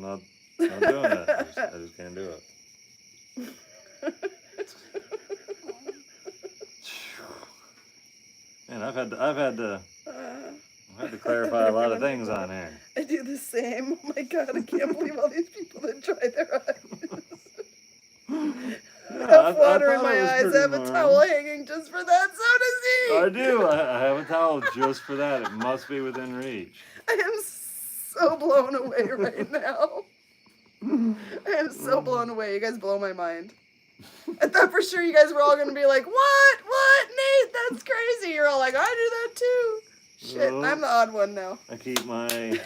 not doing that. I just can't do it. Man, I've had to clarify a lot of things on here. I do the same. Oh my god, I can't believe all these people that dry their eyes. Yeah, I have water in thought my it was eyes. pretty I have a normal. towel hanging just for that. So does I he. do. I have a towel just for that. It must be within reach. I am so blown away right now. I am so blown away. You guys blow my mind. I thought for sure you guys were all going to be like, what? What? Nate, that's crazy. You're all like, I do that too. Shit, No. I'm the odd one now. I keep mine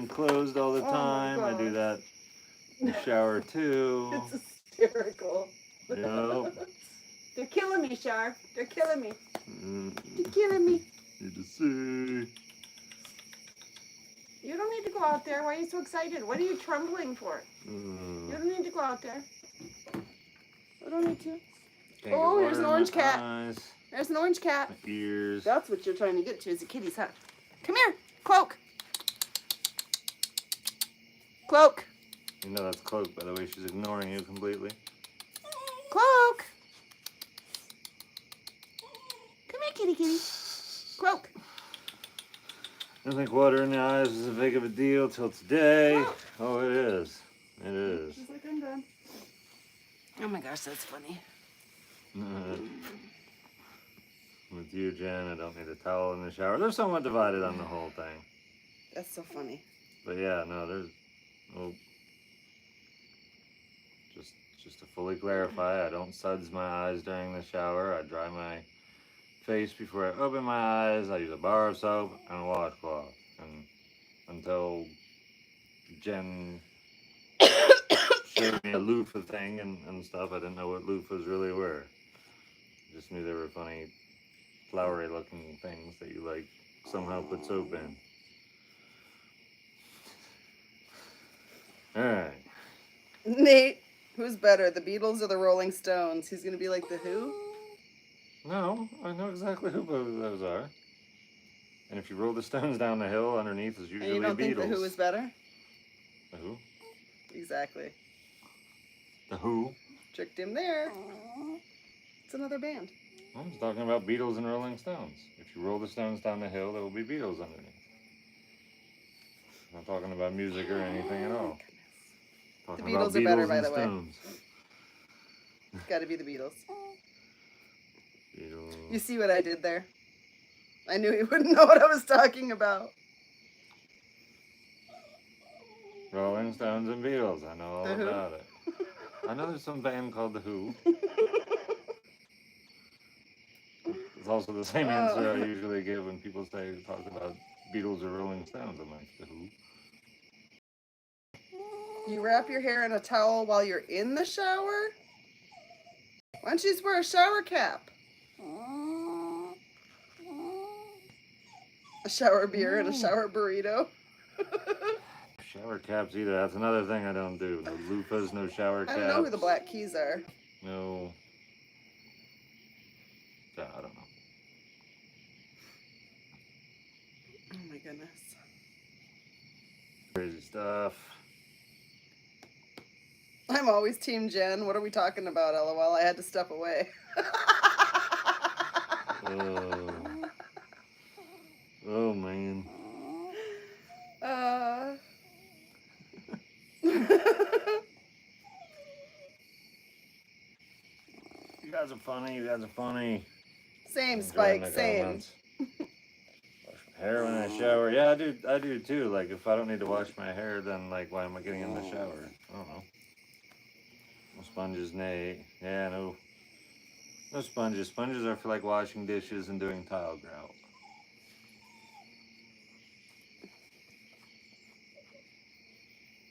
closed all the Oh my time. I do God. that in the shower too. It's hysterical. Yep. They're killing me, Shar. They're killing me. Mm, They're killing me. Need to see. You don't need to go out there. Why are you so excited? What are you trembling for? You don't need to go out there. You don't need to. Can't get Oh, water here's an in my orange cat. eyes, There's an orange cat. my ears. That's what you're trying to get to is the kitties, huh? Come here. Cloak. Cloak. You know that's Cloak, by the way. She's ignoring you completely. Cloak. Come here, kitty kitty. Cloak. I don't think water in the eyes is a big of a deal till today. Oh, it is. It is. She's like, I'm done. Oh my gosh, that's funny. With you, Jen, I don't need a towel in the shower. They're somewhat divided on the whole thing. That's so funny. But yeah, no, there's... Oh, just to fully clarify, I don't suds my eyes during the shower. I dry my face before I open my eyes. I use a bar of soap and a washcloth. And until Jen showed me a loofah thing and stuff, I didn't know what loofahs really were. I just knew they were funny, flowery looking things that you like somehow put soap in. Alright. Nate, who's better, the Beatles or the Rolling Stones? He's gonna be like the Who? No, I know exactly who both of those are. And if you roll the stones down the hill, underneath is usually And you don't Beatles. think the Who is better? The Who? Exactly. The Who? Tricked him there. It's another band. I was talking about Beatles and Rolling Stones. If you roll the stones down the hill, there will be Beatles underneath. I'm not talking about music or anything at all. Talking The about Beatles are better, by and the way. Stones. It's gotta be the Beatles. Beatles. You see what I did there? I knew he wouldn't know what I was talking about. Rolling Stones and Beatles. I know all The Who? about it. I know there's some band called The Who. It's also the same answer I usually give when people talk about Beatles or Rolling Stones. I'm like, The Who? You wrap your hair in a towel while you're in the shower? Why don't you just wear a shower cap? A shower beer and a shower burrito. Shower caps either. That's another thing I don't do. No loofahs, no shower caps. I don't know who the Black Keys are. No. Yeah, I don't know. Oh my goodness. Crazy stuff. I'm always Team Jen. What are we talking about, LOL? I had to step away. Oh man. You guys are funny. You guys are funny. Same, Enjoying Spike, the same. comments. Wash my hair when I shower. Yeah, I do too. Like if I don't need to wash my hair, then like why am I getting in the shower? I don't know. No sponges, nay. Yeah, no. No sponges. Sponges are for like washing dishes and doing tile grout.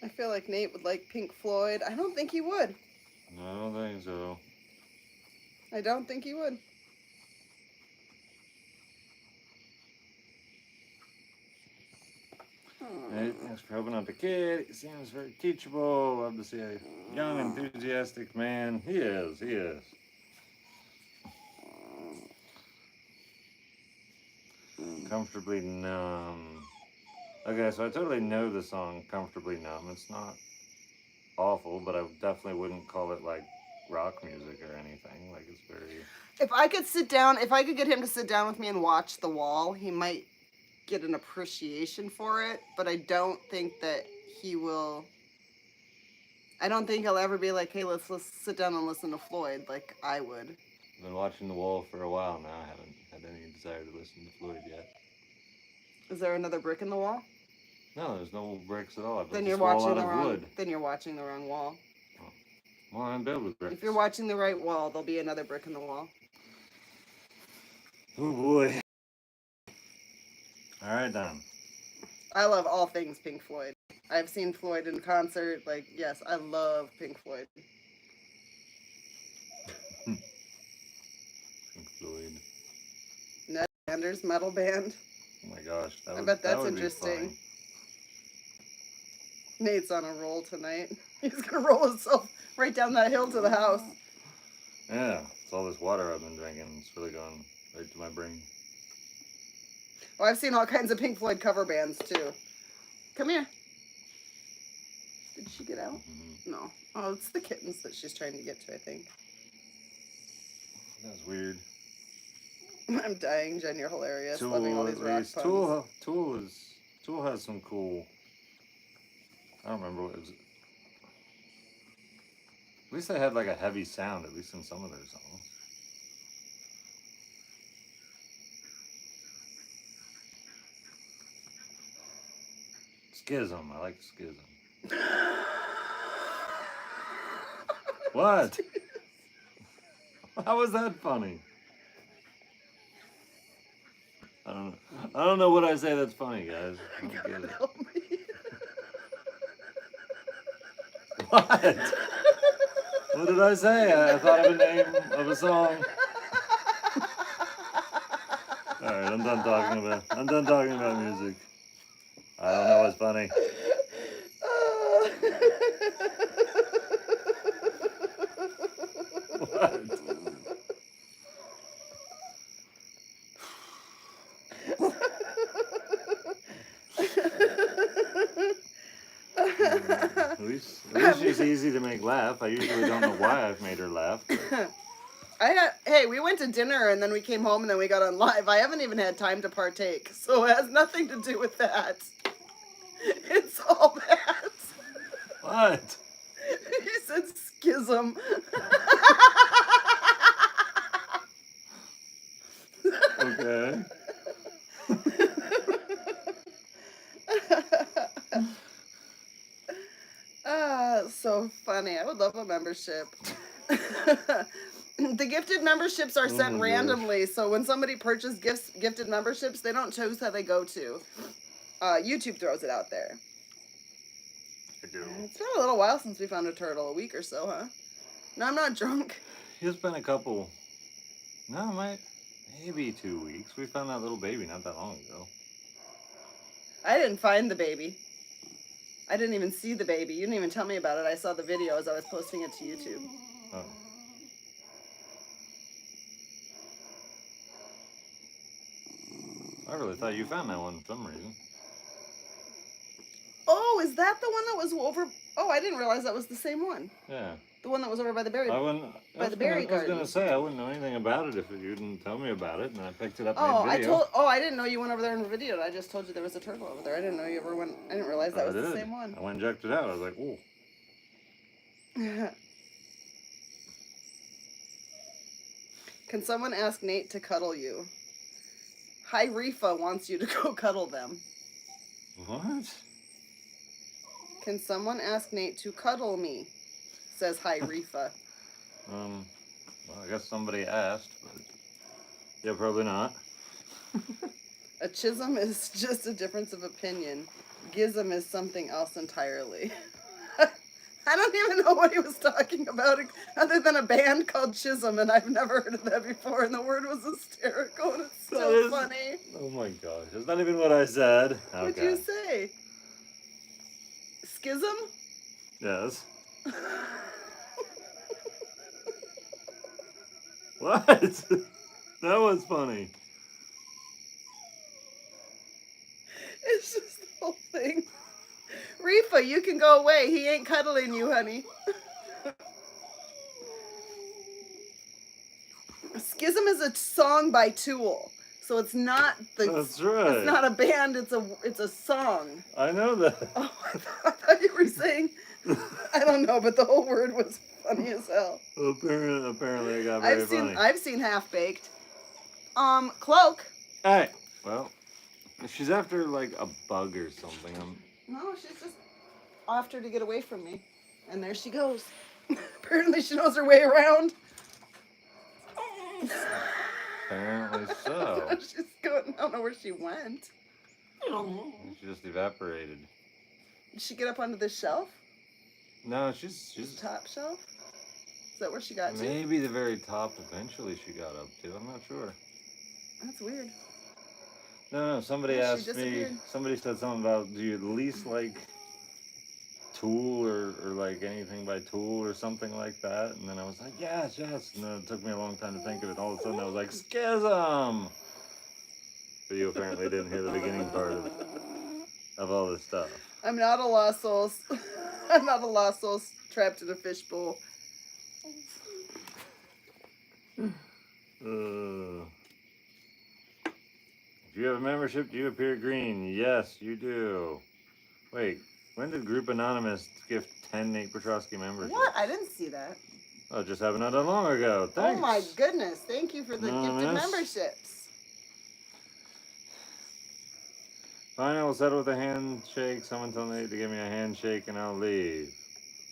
I feel like Nate would like Pink Floyd. I don't think he would. I don't think so. I don't think he would. Hey, thanks for helping out the kid. He seems very teachable. Love to see a young, enthusiastic man. He is. He is. Comfortably numb. Okay, so I totally know the song Comfortably Numb. It's not awful, but I definitely wouldn't call it like rock music or anything. Like it's very... If I could get him to sit down with me and watch The Wall, he might get an appreciation for it, but I don't think that he will. I don't think he'll ever be like, hey, let's sit down and listen to Floyd like I would. I've been watching The Wall for a while now. I haven't had any desire to listen to Floyd yet. Is there another brick in the wall? No, there's no bricks at all. I built Then this you're wall watching out the of wrong. wood. Then you're watching the wrong wall. Well, I'm built with bricks. If you're watching the right wall, there'll be another brick in the wall. Oh boy. All right, then. I love all things Pink Floyd. I've seen Floyd in concert. Like, yes, I love Pink Floyd. Pink Floyd. Ned Anders metal band. Oh my gosh, I bet that's would be interesting. fun. Nate's on a roll tonight. He's gonna roll himself right down that hill to the house. Yeah, it's all this water I've been drinking. It's really gone right to my brain. Oh, I've seen all kinds of Pink Floyd cover bands too. Come here. Did she get out? Mm-hmm. No. Oh, it's the kittens that she's trying to get to, I think. That's weird. I'm dying, Jen. You're hilarious. Loving all these rock puns. Tool has some cool. I don't remember what it was. At least they had like a heavy sound, at least in some of their songs. Schism. I like Schism. What? How was that funny? I don't know what I say that's funny, guys. I don't get it. Help me. What? What did I say? I thought of a name of a song. Alright, I'm done talking about music. I don't know what's funny. What? At least she's easy to make laugh. I usually don't know why I've made her laugh. Hey, we went to dinner and then we came home and then we got on live. I haven't even had time to partake, so it has nothing to do with that. It's all that. What? He said schism. Okay. So funny. I would love a membership. The gifted memberships are sent randomly, so when somebody purchases gifted memberships, they don't choose how they go to. YouTube throws it out there. I do. It's been a little while since we found a turtle, a week or so, huh? No, I'm not drunk. It's been a couple. No, maybe 2 weeks. We found that little baby not that long ago. I didn't find the baby. I didn't even see the baby. You didn't even tell me about it. I saw the video as I was posting it to YouTube. Oh. I really thought you found that one for some reason. Oh, is that the one that was over? Oh, I didn't realize that was the same one. Yeah. The one that was over by the berry. By the berry garden. I was garden. gonna say I wouldn't know anything about it if you didn't tell me about it, and I picked it up. Oh, made video. I didn't know you went over there and videoed. I just told you there was a turtle over there. I didn't know you ever went. I didn't realize that was the same one. I went and checked it out. I was like, ooh. Can someone ask Nate to cuddle you? Hi, Rifa wants you to go cuddle them. What? Can someone ask Nate to cuddle me? Says Hi, Rifa. Well, I guess somebody asked, but yeah, probably not. A chism is just a difference of opinion. Schism is something else entirely. I don't even know what he was talking about other than a band called Chisholm, and I've never heard of that before, and the word was hysterical, and it's still funny. Oh my gosh, that's not even what I said. Okay. What'd you say? Schism? Yes. What? That was funny. It's just the whole thing. Reefa, you can go away. He ain't cuddling you, honey. Schism is a song by Tool, so it's not the. That's right. It's not a band. It's a song. I know that. Oh, I thought you were saying. I don't know, but the whole word was funny as hell. Well, apparently, it got very funny. I've seen Half Baked. Cloak. Hey, well, she's after like a bug or something. No, she's just after to get away from me, and there she goes. Apparently, she knows her way around. Apparently so. She's going. I don't know where she went. She just evaporated. Did she get up onto the shelf? No, she's Top shelf. Is that where she got to? Maybe the very top. Eventually, she got up to. I'm not sure. That's weird. No. Somebody Yeah, asked me. Somebody said something about, do you at least like Tool or like anything by Tool or something like that? And then I was like, yes. And then it took me a long time to think of it. All of a sudden, I was like, Schism. But you apparently didn't hear the beginning part of all this stuff. I'm not a lost soul. I'm not a lost soul trapped in a fishbowl. If you have a membership, do you appear green? Yes, you do. Wait, when did Group Anonymous gift 10 Nate Petrosky memberships? What? I didn't see that. Oh, it just happened not that long ago. Thanks. Oh my goodness. Thank you for the gifted memberships. Fine, I will settle with a handshake. Someone tell Nate to give me a handshake and I'll leave.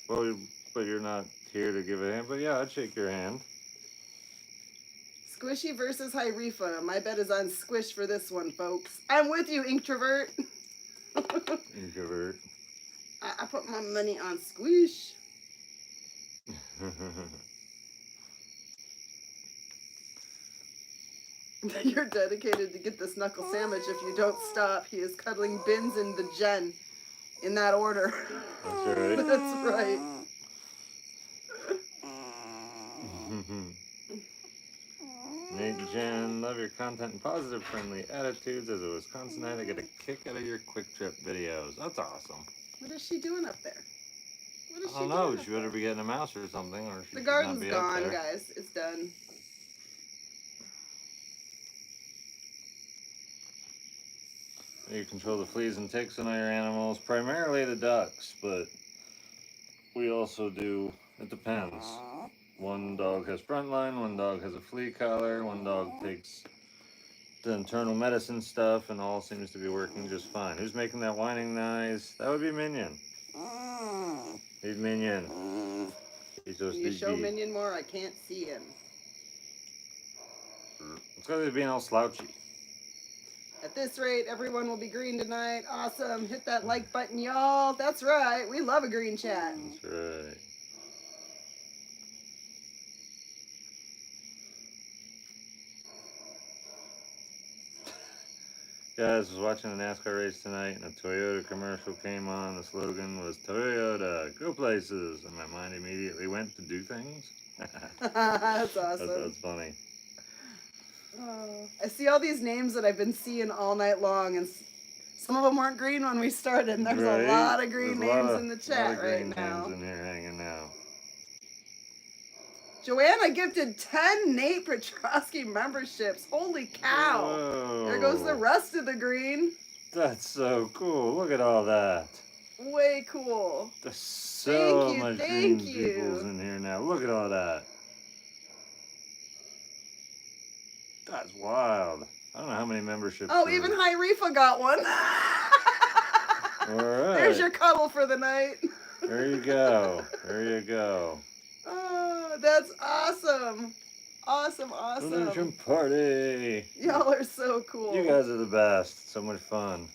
Well, but you're not here to give a hand. But yeah, I'd shake your hand. Squishy versus Hyrefa. My bet is on Squish for this one, folks. I'm with you, Introvert. Introvert. I put my money on Squish. You're dedicated to get this knuckle sandwich if you don't stop. He is cuddling Bins and the Jen. In that order. That's right. That's right. Nate, Jen, love your content and positive, friendly attitudes. As a Wisconsinite, I get a kick out of your quick trip videos. That's awesome. What is she doing up there? What is I don't know. She better be getting a mouse or something, or she the should garden's not be gone, up there. guys. It's done. You control the fleas and ticks in all your animals, primarily the ducks, but we also do. It depends. One dog has frontline, one dog has a flea collar, one dog takes the internal medicine stuff, and all seems to be working just fine. Who's making that whining noise? That would be Minion. He's Minion. He's so Can you show sleepy. Minion more? I can't see him. It's because he's being all slouchy. At this rate, everyone will be green tonight. Awesome. Hit that like button, y'all. That's right. We love a green chat. That's right. Guys, I was watching the NASCAR race tonight, and a Toyota commercial came on. The slogan was Toyota, go places, and my mind immediately went to do things. That's awesome. That's funny. I see all these names that I've been seeing all night long, and some of them weren't green when we started, and there's a lot of green names in the chat right now. Names in here hanging now. Joanna gifted 10 Nate Petrosky memberships. Holy cow. Whoa. There goes the rest of the green. That's so cool. Look at all that. Way cool. There's so much green thank peoples in here now. Look at all that. That's wild. I don't know how many memberships. Oh, even Hyrefa got one. All right. There's your cuddle for the night. There you go. There you go. Oh, that's awesome. Awesome. Illusion party. Y'all are so cool. You guys are the best. So much fun.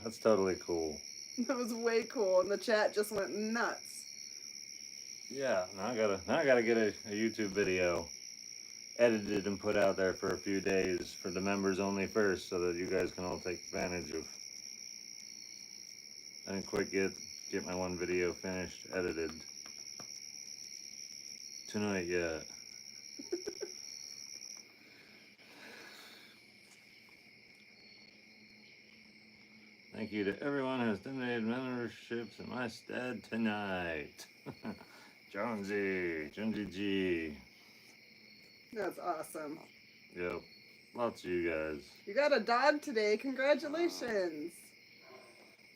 That's totally cool. That was way cool, and the chat just went nuts. Yeah, now I gotta get a YouTube video edited and put out there for a few days for the members only first, so that you guys can all take advantage of. I didn't quite get my one video finished edited tonight yet. Thank you to everyone who has donated memberships in my stead tonight. Jonesy G. That's awesome. Yep, lots of you guys. You got a dog today. Congratulations.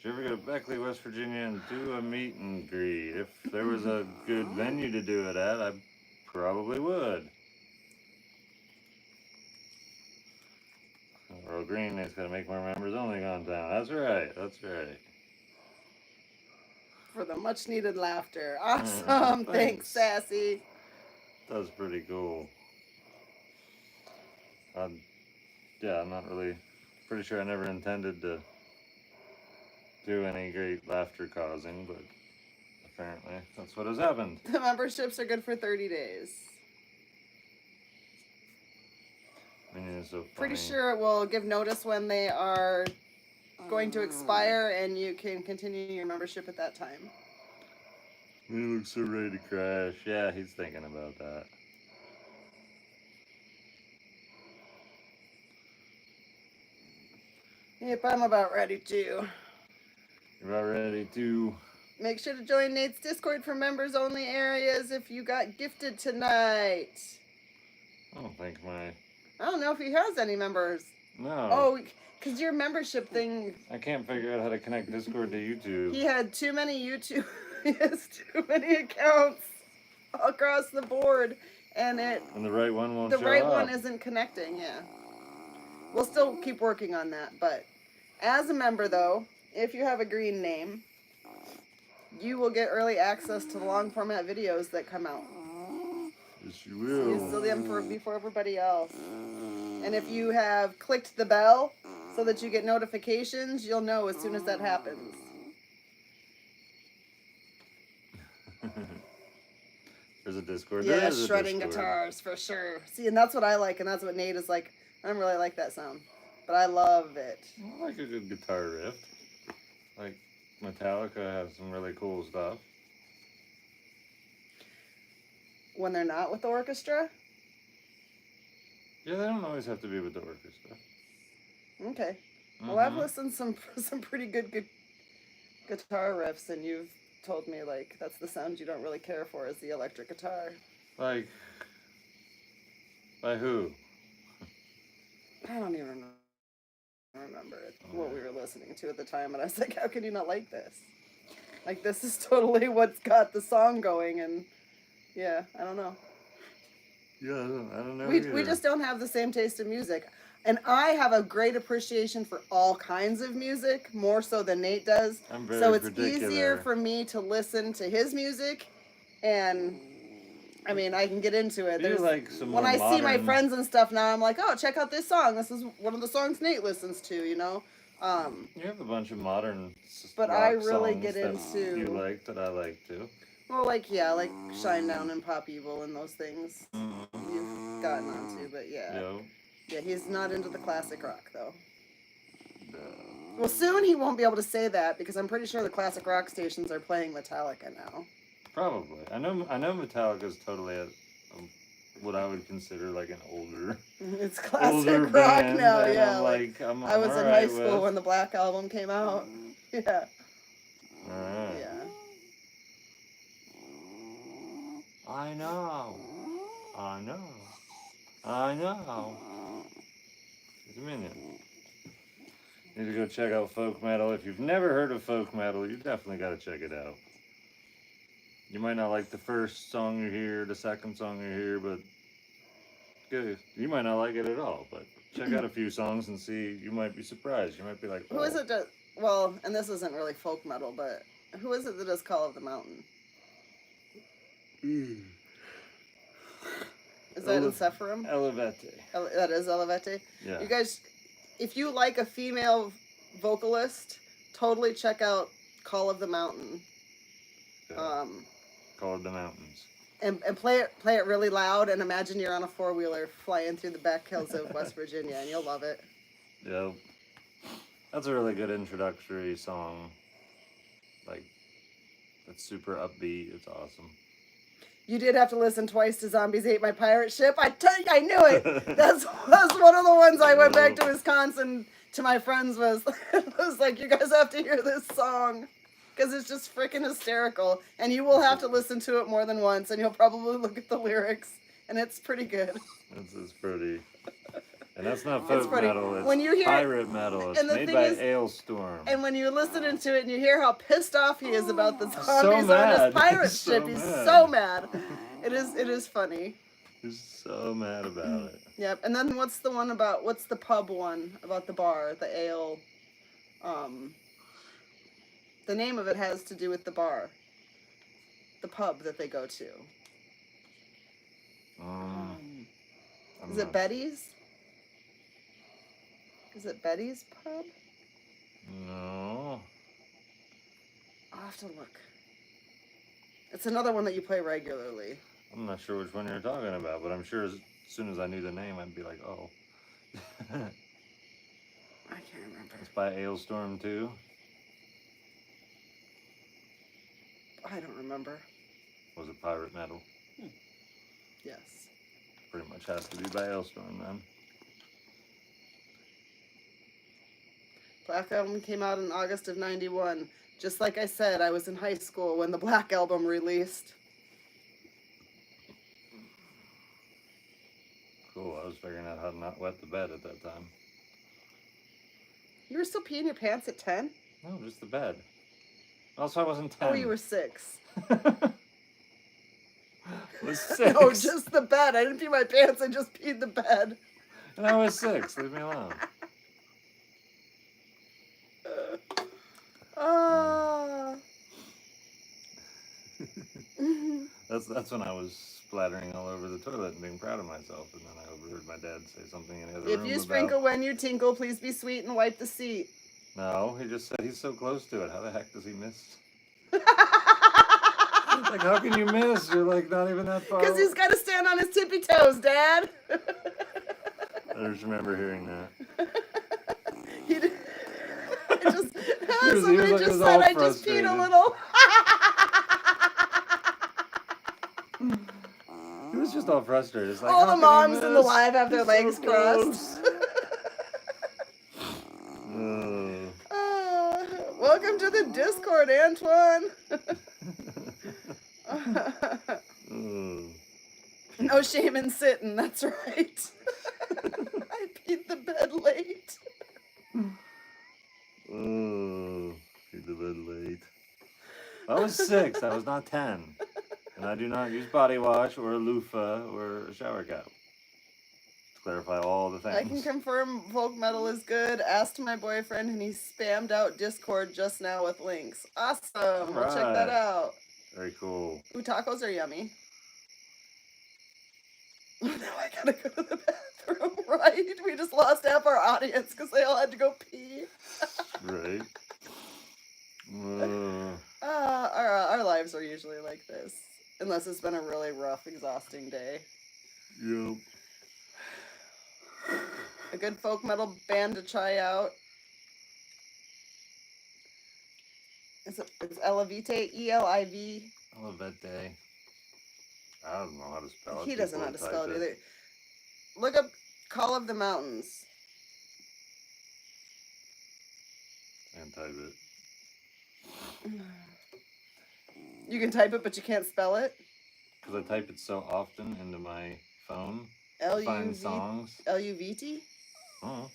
Did you ever go to Beckley, West Virginia and do a meet and greet? If there was a good venue to do it at, I probably would. Earl Green, they's got to make more members only content. That's right, that's right. For the much needed laughter. Awesome. Thanks, Sassy. That's pretty cool. Yeah, I'm not really, pretty sure I never intended to do any great laughter causing, but apparently that's what has happened. The memberships are good for 30 days. I mean, it's so funny. Pretty sure it will give notice when they are going to expire, and you can continue your membership at that time. He looks so ready to crash. Yeah, he's thinking about that. Yep, I'm about ready to. You're about ready to. Make sure to join Nate's Discord for members only areas if you got gifted tonight. I don't think my. I don't know if he has any members. No. Oh, because your membership thing. I can't figure out how to connect Discord to YouTube. He had too many YouTube. He has too many accounts across the board, and the right one won't the show right up. one isn't connecting. Yeah, we'll still keep working on that. But as a member, though, if you have a green name, you will get early access to the long format videos that come out. Yes, you will. You see them before everybody else. And if you have clicked the bell so that you get notifications, you'll know as soon as that happens. There's a Discord. Yeah, there is shredding a Discord. guitars for sure. See, and that's what I like, and that's what Nate is like. I don't really like that sound, but I love it. I like a good guitar riff. Like Metallica has some really cool stuff. When they're not with the orchestra? Yeah, they don't always have to be with the orchestra. Okay. Well, I've listened to some pretty good guitar riffs, and you've told me, like, that's the sound you don't really care for, is the electric guitar. Like, by who? I don't even remember what we were listening to at the time, and I was like, how can you not like this? Like, this is totally what's got the song going, and yeah, I don't know. Yeah, I don't know. We just don't have the same taste in music. And I have a great appreciation for all kinds of music, more so than Nate does. I'm very so it's particular. easier for me to listen to his music, and I mean, I can get into it. You like some when more I see my modern- friends and stuff now, I'm like, oh, check out this song. This is one of the songs Nate listens to, you know. You have a bunch of modern. But rock I really songs get that into- You like that I like too. Well, like Shine Down and Pop Evil and those things you've gotten onto, but yeah. Yo. Yeah, he's not into the classic rock, though. Well, soon he won't be able to say that, because I'm pretty sure the classic rock stations are playing Metallica now. Probably. I know Metallica's totally what I would consider like an older. It's classic older rock band, now, and yeah. I'm I was in alright high school with. when the Black Album came out. Yeah. Alright. Yeah. I know. I know. I know. Just a minute. Need to go check out folk metal. If you've never heard of folk metal, you definitely got to check it out. You might not like the first song you hear, the second song you hear, but good. You might not like it at all. But check out a few songs and see. You might be surprised. You might be like, oh. Who is it that, well, and this isn't really folk metal, but who is it that does Call of the Mountain? Is that in Sephirim? Elevete. That is Elevete? Yeah. You guys, if you like a female vocalist, totally check out Call of the Mountain. Yeah. Call of the Mountains. And play it really loud, and imagine you're on a 4-wheeler flying through the back hills of West Virginia, and you'll love it. Yep. That's a really good introductory song. Like, it's super upbeat. It's awesome. You did have to listen twice to Zombies Ate My Pirate Ship. I knew it. That's one of the ones I went back to Wisconsin to my friends was like, you guys have to hear this song. Because it's just freaking hysterical. And you will have to listen to it more than once, and you'll probably look at the lyrics, and it's pretty good. It's pretty. And that's not folk metal, it's when you hear, pirate metal. It's made by Ailstorm. And when you're listening to it and you hear how pissed off he is about the zombies on his pirate ship, he's so mad. It is funny. He's so mad about it. Yep. And then what's the pub one about the bar, the ale? The name of it has to do with the bar. The pub that they go to. Is it Betty's? Is it Betty's Pub? No. I'll have to look. It's another one that you play regularly. I'm not sure which one you're talking about, but I'm sure as soon as I knew the name, I'd be like, oh. I can't remember. It's by Ailstorm too. I don't remember. Was it pirate metal? Yes. Pretty much has to be by Ailstorm then. Black Album came out in August of '91. Just like I said, I was in high school when the Black Album released. Cool, I was figuring out how to not wet the bed at that time. You were still peeing your pants at 10? No, just the bed. Also, I wasn't 10. Oh, you were 6. I was 6. No, just the bed. I didn't pee my pants, I just peed the bed. And I was 6. Leave me alone. That's when I was splattering all over the toilet and being proud of myself, and then I overheard my dad say something in the other room. If you sprinkle when you tinkle, please be sweet and wipe the seat. No, he just said he's so close to it. How the heck does he miss? Like, how can you miss? You're like not even that far. Because he's got to stand on his tippy toes, Dad. I just remember hearing that. Somebody just said I just peed a little. He was just all frustrated. It's like, all the moms in the live have their legs crossed. Welcome to the Discord, Antoine. No shame in sitting, that's right. I peed the bed late. Peed the bed late. I was 6, I was not 10. And I do not use body wash or a loofah or a shower cap. To clarify all the things. I can confirm folk metal is good. Asked my boyfriend and he spammed out Discord just now with links. Awesome. We'll check that out. Very cool. Ooh, tacos are yummy. Now I gotta go to the bathroom, right? We just lost half our audience because they all had to go pee. Right. Our lives are usually like this. Unless it's been a really rough, exhausting day. Yep. A good folk metal band to try out. It's Elevite, E-L-I-V. Elevite. I don't know how to spell it. He doesn't know how to spell it either. Look up Call of the Mountains. And type it. You can type it, but you can't spell it? Because I type it so often into my phone. L-U-V- songs. L-U-V-T? Oh.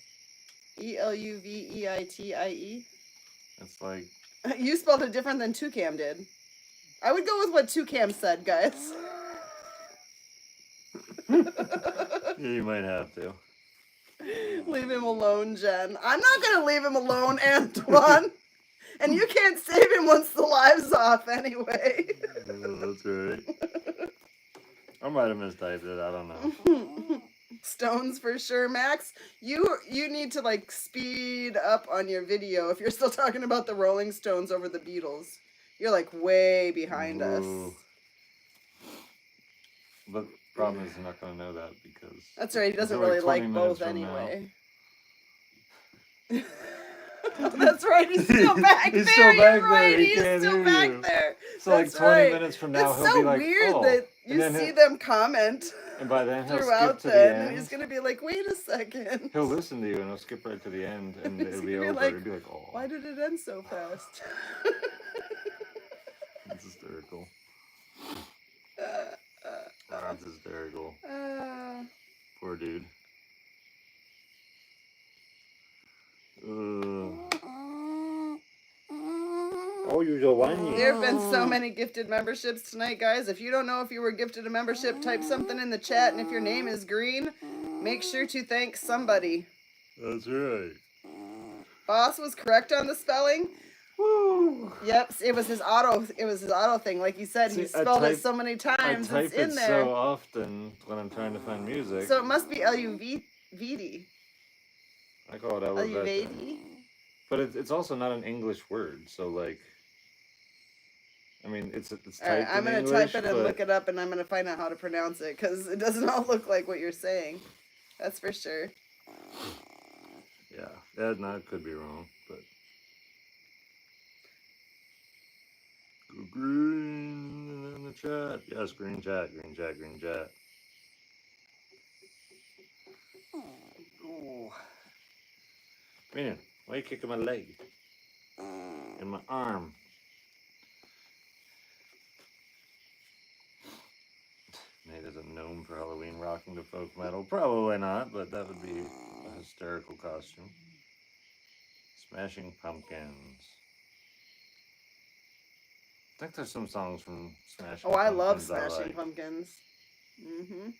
E-L-U-V-E-I-T-I-E? It's like... You spelled it different than Toucam did. I would go with what Toucam said, guys. Yeah, you might have to. Leave him alone, Jen. I'm not going to leave him alone, Antoine. And you can't save him once the live's off anyway. Oh, that's right. I might have mistyped it. I don't know. Stones for sure. Max, you need to like speed up on your video if you're still talking about the Rolling Stones over the Beatles. You're like way behind us. Ooh. But problem is, I'm not gonna know that because That's right. He doesn't until, really 20 like minutes both from now. anyway. That's right. He's still back He's there. still back You're right. there. He He's can't still hear back you. there. So That's like 20 right. minutes from now, It's he'll so be like, weird "Oh," that and you then see them comment and by then he'll skip throughout to the then, and end. he's gonna be like, "Wait a second." He'll listen to you and he'll skip right to the end, and He's it'll be gonna over. like, It'll be like, "Oh, "Why did it end so fast?" that's hysterical." That's hysterical. Poor dude. Oh, you're so whiny. There have been so many gifted memberships tonight, guys. If you don't know if you were gifted a membership, type something in the chat, and if your name is green, make sure to thank somebody. That's right. Boss was correct on the spelling. Woo! Yep, it was his auto. It was his auto thing. Like you said, he spelled it so many times. I It's type in it there. so often when I'm trying to find music. So it must be L-U-V-D. I call it L-U-V-D. But it's also not an English word, so like, I mean, it's typed All right, I'm in gonna English, type it and look it up, and I'm gonna find out how to pronounce it because it doesn't all look like what you're saying. That's for sure. Yeah, no, it could be wrong, but go green in the chat. Yes, green chat, green chat, green chat. Ooh. Man, why are you kicking my leg? And my arm. Nate isn't known for Halloween rocking to folk metal. Probably not, but that would be a hysterical costume. Smashing Pumpkins. I think there's some songs from Smashing Pumpkins. Oh, I love Smashing Pumpkins. Mm-hmm.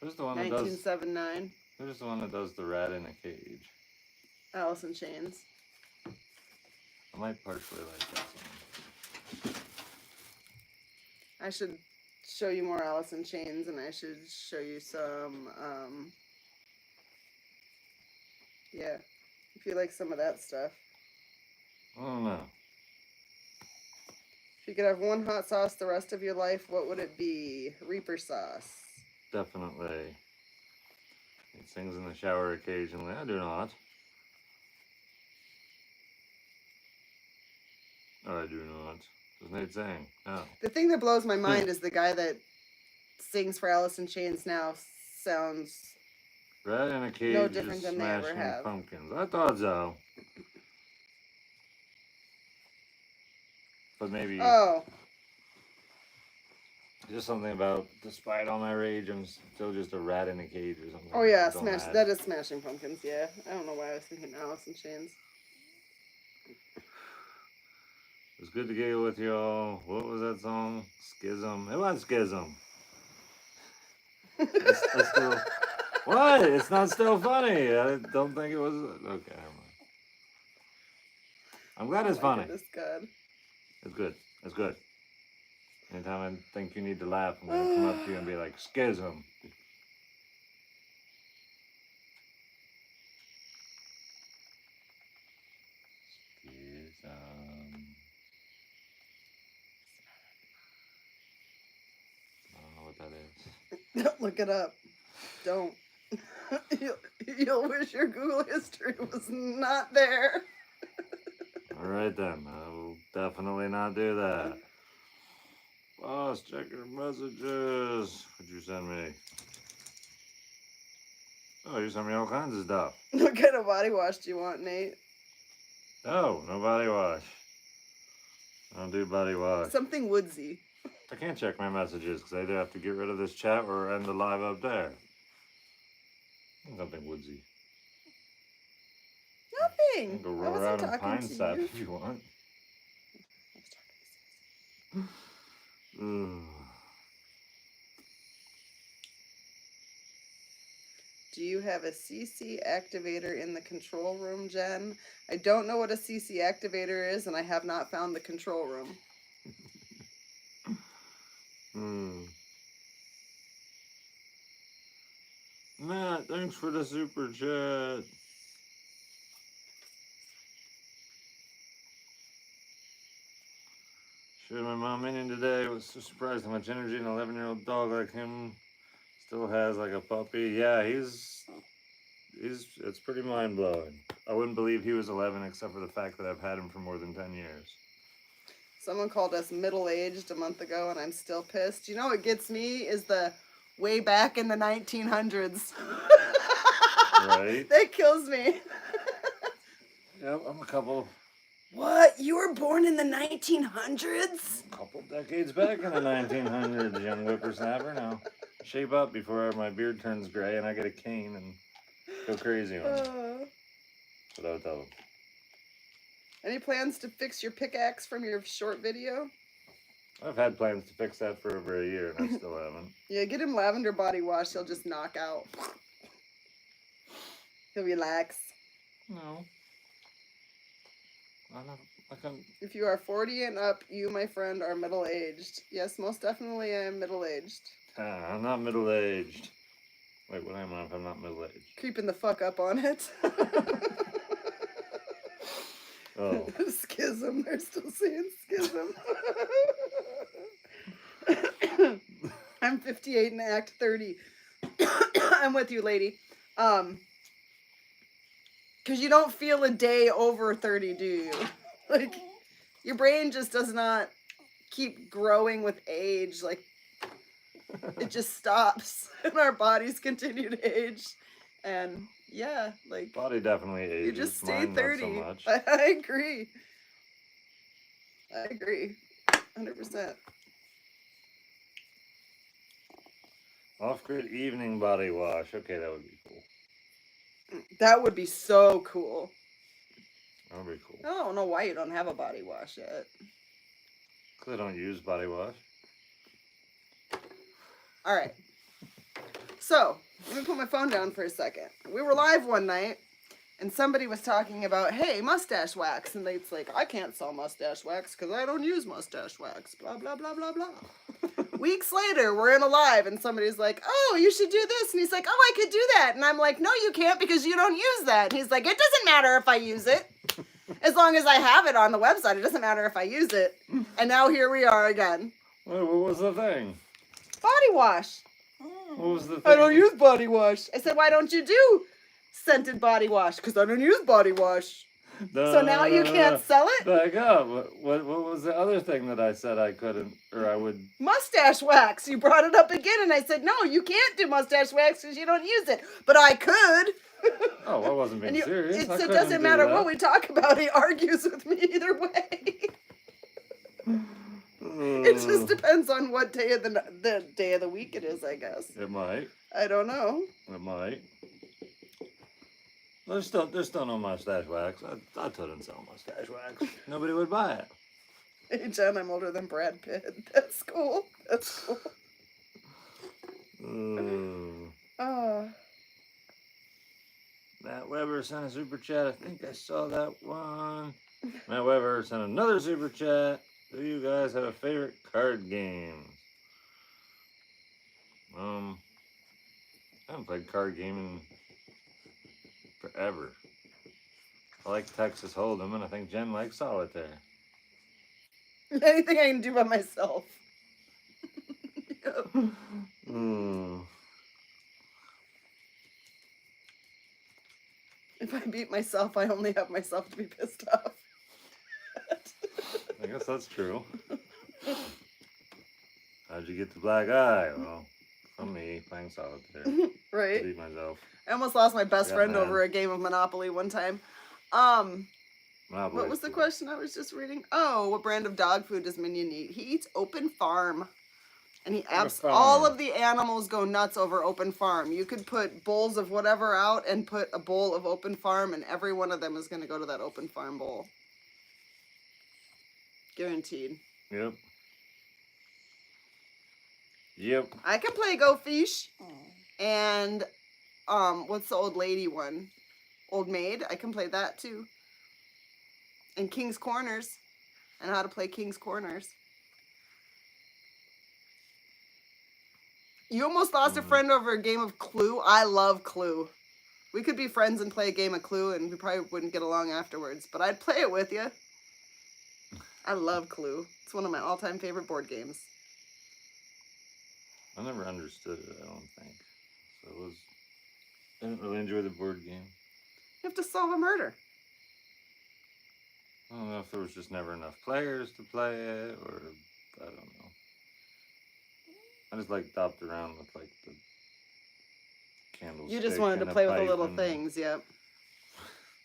Who's the one that 1979. Who's the one that does the rat in a cage? Alice in Chains. I might partially like that song. I should show you more Alice in Chains, and I should show you some, yeah, if you like some of that stuff. I don't know. If you could have one hot sauce the rest of your life, what would it be? Reaper sauce. Definitely. He sings in the shower occasionally. I do not. Or I do not. Does Nate sing? No. The thing that blows my mind is the guy that sings for Alice in Chains now sounds Rat in a cage no different than they ever Smashing have. Pumpkins. I thought so. But maybe just something about, despite all my rage, I'm still just a rat in a cage or something. Oh yeah, that is Smashing Pumpkins, yeah. I don't know why I was thinking Alice in Chains. It was good to giggle with y'all. What was that song? Schism. It was Schism. It's still... What? It's not still funny. I don't think it was... Okay, never mind. I'm glad it's funny. Goodness God. It's good. It's good. Anytime I think you need to laugh, I'm going to come up to you and be like, Schism. Don't look it up. Don't. You'll wish your Google history was not there. All right then. I will definitely not do that. Boss, check your messages. What'd you send me? Oh, you sent me all kinds of stuff. What kind of body wash do you want, Nate? Oh, no body wash. I don't do body wash. Something woodsy. I can't check my messages because I either have to get rid of this chat or end the live up there. Something woodsy. Nothing. You can go roll around in pine sap if you want. Do you have a CC activator in the control room, Jen? I don't know what a CC activator is, and I have not found the control room. Thanks for the super chat. Showed my mom Minion today. Was so surprised how much energy an 11-year-old dog like him still has, like a puppy. Yeah, he's it's pretty mind blowing. I wouldn't believe he was 11 except for the fact that I've had him for more than 10 years. Someone called us middle-aged a month ago, and I'm still pissed. You know what gets me is the way back in the 1900s. Right? That kills me. Yep, I'm a couple What? You were born in the 1900s? decades back in the 1900s, young whippersnapper. Now, shape up before my beard turns gray and I get a cane and go crazy on it. That's what I would tell them. Any plans to fix your pickaxe from your short video? I've had plans to fix that for over a year and I still haven't. Yeah, get him lavender body wash. He'll just knock out. He'll relax. No. I can. If you are 40 and up, you, my friend, are middle-aged. Yes, most definitely I am middle-aged. I'm not middle-aged. Wait, what am I if I'm not middle-aged? Creeping the fuck up on it. Oh. Schism. They're still saying schism. I'm 58 and act 30. I'm with you, lady. Because you don't feel a day over 30, do you? Like, your brain just does not keep growing with age. Like, it just stops. And our bodies continue to age. And, yeah, like... Body definitely ages. You just stay Mine 30. Not so much. I agree. I agree. 100%. Off-grid evening body wash. Okay, that would be cool. That would be so cool. That would be cool. I don't know why you don't have a body wash yet. Because I don't use body wash. All right. So, let me put my phone down for a second. We were live one night, and somebody was talking about, hey, mustache wax. And it's like, I can't sell mustache wax because I don't use mustache wax. Blah, blah, blah, blah, blah. Weeks later, we're in a live, and somebody's like, oh, you should do this. And he's like, oh, I could do that. And I'm like, no, you can't because you don't use that. And he's like, it doesn't matter if I use it. As long as I have it on the website, it doesn't matter if I use it. And now here we are again. Wait, what was the thing? Body wash. What was the thing? I don't use body wash. I said, why don't you do scented body wash? Because I don't use body wash. So now you can't sell it? Back up. What was the other thing that I said I couldn't, or I would... Mustache wax. You brought it up again, and I said, no, you can't do mustache wax because you don't use it. But I could. Oh, I wasn't being serious. It doesn't matter what we talk about. He argues with me either way. It just depends on what day of the day of the week it is, I guess. It might. I don't know. It might. There's still no mustache wax. I couldn't sell mustache wax. Nobody would buy it. Hey, Jen, I'm older than Brad Pitt. That's cool. That's cool. Oh. Matt Weber sent a super chat. I think I saw that one. Matt Weber sent another super chat. Do you guys have a favorite card game? I haven't played card game in forever. I like Texas Hold'em, and I think Jen likes Solitaire. Anything I can do by myself. Yep. If I beat myself, I only have myself to be pissed off. I guess that's true. How'd you get the black eye? Well, from me playing Solitaire. Right. I beat myself. I almost lost my best friend mad. over a game of Monopoly one time. Monopoly What was the too. question I was just reading? Oh, what brand of dog food does Minion eat? He eats Open Farm. And all of the animals go nuts over Open Farm. You could put bowls of whatever out and put a bowl of Open Farm, and every one of them is going to go to that Open Farm bowl. Guaranteed. Yep. Yep. I can play Go Fish. And, what's the old lady one? Old Maid. I can play that too. And King's Corners. I know how to play King's Corners. You almost lost a friend over a game of Clue. I love Clue. We could be friends and play a game of Clue, and we probably wouldn't get along afterwards, but I'd play it with you. I love Clue. It's one of my all-time favorite board games. I never understood it, I don't think. So I didn't really enjoy the board game. You have to solve a murder. I don't know if there was just never enough players to play it, or I don't know. I just like dopped around with like the candlestick. You just wanted to and a play with the pipe little and things, yep.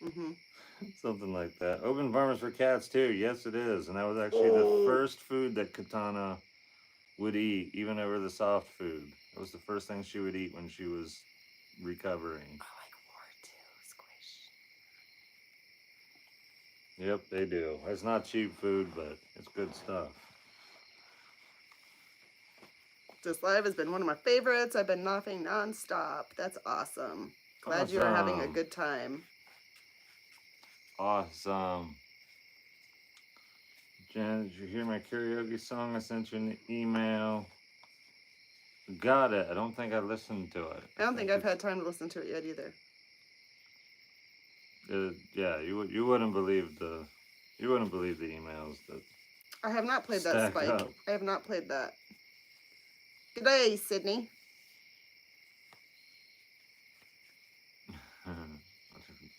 Mm-hmm. something like that. Open farmers for cats too. Yes, it is, and that was actually the first food that Katana would eat, even over the soft food. It was the first thing she would eat when she was recovering. I like war too, squish. Yep, they do. It's not cheap food, but it's good stuff. This live has been one of my favorites. I've been laughing nonstop. That's awesome. Glad you are having a good time. Awesome. Jen, did you hear my karaoke song? I sent you an email. Got it. I don't think I listened to it. I don't think I've had time to listen to it yet either. Yeah, you wouldn't believe the emails that I have not played that stack Spike. up. I have not played that. Good day, Sydney.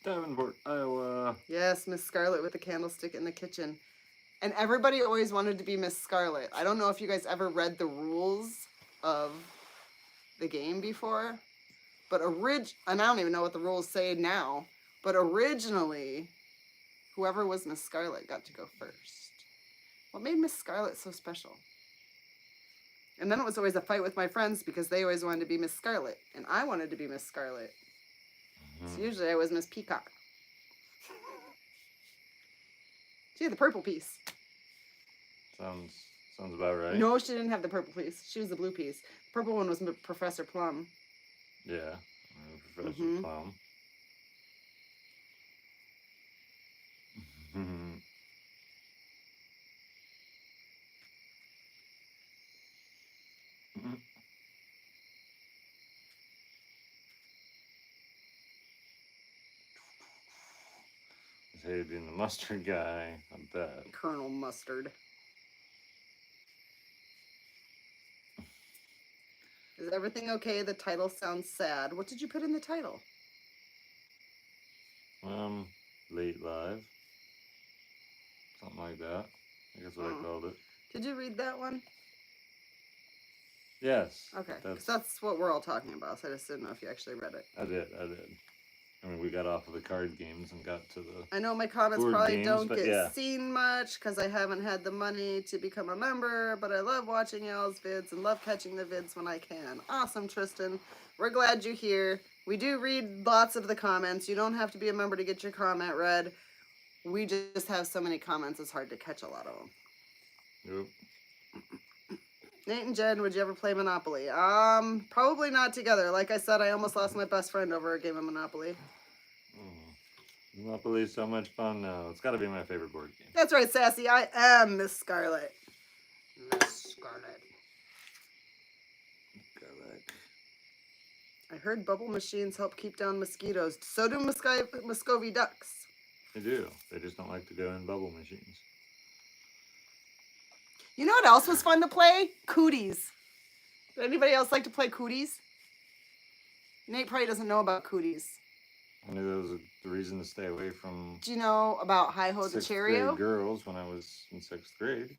Davenport, Iowa. Yes, Miss Scarlet with the candlestick in the kitchen. And everybody always wanted to be Miss Scarlet. I don't know if you guys ever read the rules of the game before, but and I don't even know what the rules say now, but originally, whoever was Miss Scarlet got to go first. What made Miss Scarlet so special? And then it was always a fight with my friends because they always wanted to be Miss Scarlet, and I wanted to be Miss Scarlet. So usually I was Miss Peacock. She had the purple piece. Sounds about right. No, she didn't have the purple piece. She was the blue piece. The purple one was Professor Plum. Yeah, Professor Plum. He's hated being the mustard guy. I bet. Colonel Mustard. Is everything okay? The title sounds sad. What did you put in the title? Late live. Something like that. I guess what I called it. Did you read that one? Yes. Okay, because that's what we're all talking about, so I just didn't know if you actually read it. I did. I mean, we got off of the card games and got to the I know my comments board probably games, don't but get yeah. seen much because I haven't had the money to become a member, but I love watching y'all's vids and love catching the vids when I can. Awesome, Tristan. We're glad you're here. We do read lots of the comments. You don't have to be a member to get your comment read. We just have so many comments, it's hard to catch a lot of them. Yep. Nate and Jen, would you ever play Monopoly? Probably not together. Like I said, I almost lost my best friend over a game of Monopoly. Monopoly is so much fun now. It's got to be my favorite board game. That's right, Sassy. I am Miss Scarlet. Miss Scarlet. I heard bubble machines help keep down mosquitoes. So do Muscovy ducks. They do. They just don't like to go in bubble machines. You know what else was fun to play? Cooties. Did anybody else like to play cooties? Nate probably doesn't know about cooties. I knew that was the reason to stay away from. Do you know about Hi-Ho the Cheerio? Grade girls when I was in 6th grade.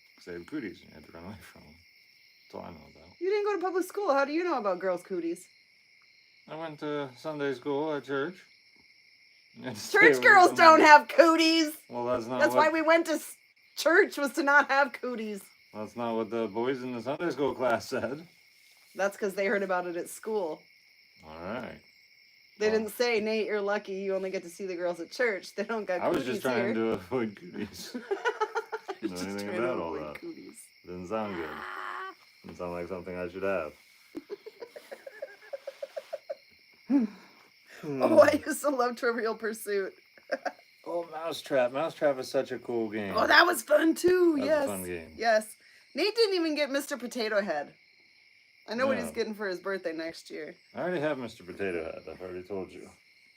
Because they had cooties and you had to run away from them. That's all I know about. You didn't go to public school. How do you know about girls' cooties? I went to Sunday school at church. Church girls don't have cooties. Well, that's why we went to church, was to not have cooties. That's not what the boys in the Sunday school class said. That's because they heard about it at school. All right. They didn't say, Nate, you're lucky you only get to see the girls at church. They don't got cooties. I was just trying to avoid cooties. Didn't know anything about all that. Cooties. Didn't sound good. Didn't sound like something I should have. Oh, I used to love Trivial Pursuit. Oh, Mousetrap. Mousetrap is such a cool game. Oh, that was fun too. That was a fun game. Yes. Nate didn't even get Mr. Potato Head. I know what Yeah. he's getting for his birthday next year. I already have Mr. Potato Head. I've already told you.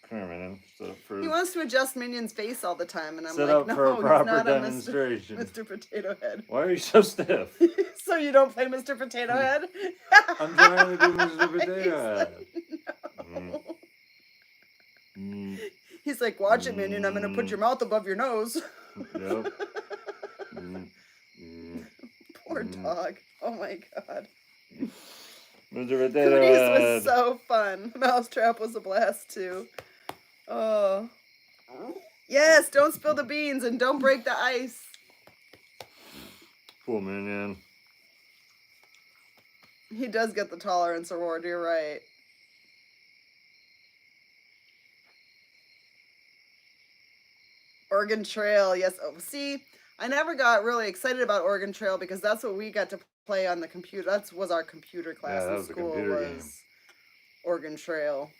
Come here, Minion. Set up for, He wants to adjust Minion's face all the time, and I'm set like, up no, for a he's proper not a demonstration. Mr. Potato Head. Why are you so stiff? So you don't play Mr. Potato Head? I'm trying to do Mr. Potato He's Head. like, no. Mm. He's like, watch it, Minion. I'm going to put your mouth above your nose. Yep. Mm. Mm. Poor dog. Oh my god. Mr. Potato Cooties Head. was so fun. Mousetrap was a blast too. Oh. Yes, don't spill the beans and don't break the ice. Cool, Minion. He does get the tolerance award, you're right. Oregon Trail, yes. Oh, see, I never got really excited about Oregon Trail because that's what we got to play on the computer. That was our computer class Yeah, that in was a school. computer Was game. Oregon Trail,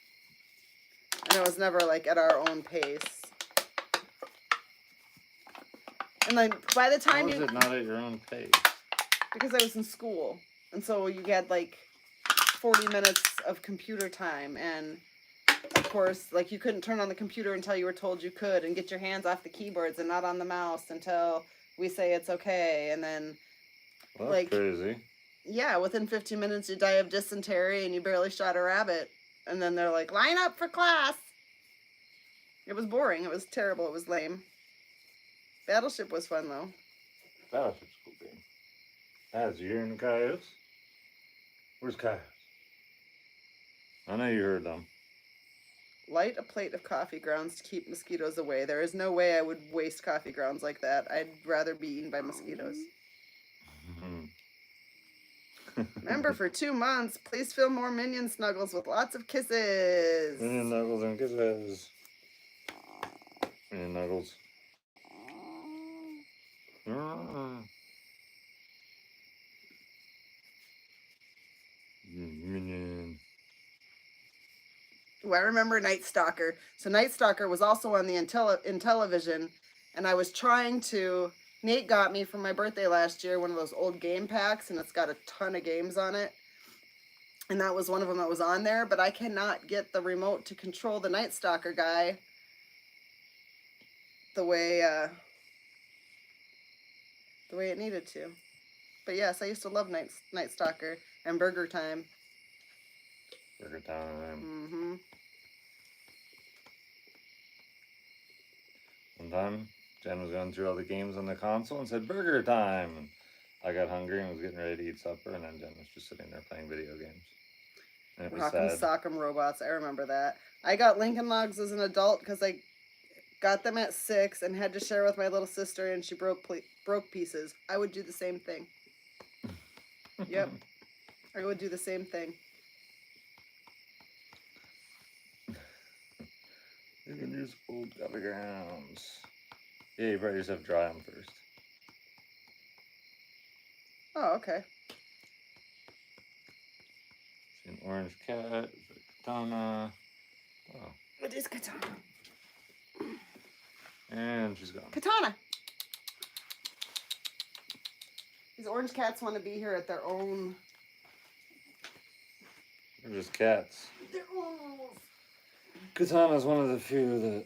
and it was never like at our own pace. And like by the time How is it not at your own pace? because I was in school, and so you had like 40 minutes of computer time, and of course, like you couldn't turn on the computer until you were told you could, and get your hands off the keyboards and not on the mouse until we say it's okay, and then Well, like that's crazy. yeah, within 15 minutes you die of dysentery and you barely shot a rabbit, and then they're like, line up for class. It was boring. It was terrible. It was lame. Battleship was fun though. Battleship's a cool game. As you hearing the coyotes? Where's coyotes? I know you heard them. Light a plate of coffee grounds to keep mosquitoes away. There is no way I would waste coffee grounds like that. I'd rather be eaten by mosquitoes. Remember, for 2 months, please film more Minion snuggles with lots of kisses. Minion Knuggles and kisses. Minion Knuggles. Minion. Ooh, I remember Night Stalker. So Night Stalker was also on the in television, and I was trying to. Nate got me for my birthday last year one of those old game packs, and it's got a ton of games on it. And that was one of them that was on there, but I cannot get the remote to control the Night Stalker guy the way it needed to. But yes, I used to love Night Stalker and Burger Time. Burger time. Mm-hmm. One time, Jen was going through all the games on the console and said, burger time. And I got hungry and was getting ready to eat supper, and then Jen was just sitting there playing video games. And it was Rock'em sad. Sock'em Robots, I remember that. I got Lincoln Logs as an adult because I got them at 6 and had to share with my little sister, and she broke pieces. I would do the same thing. Yep. I would do the same thing. You can use old coffee grounds. Yeah, you probably just have to dry them first. Oh, okay. See an orange cat, katana. Oh, What is Katana? and she's gone. Katana! These orange cats want to be here at their own... They're just cats. Their own... Katana's one of the few that,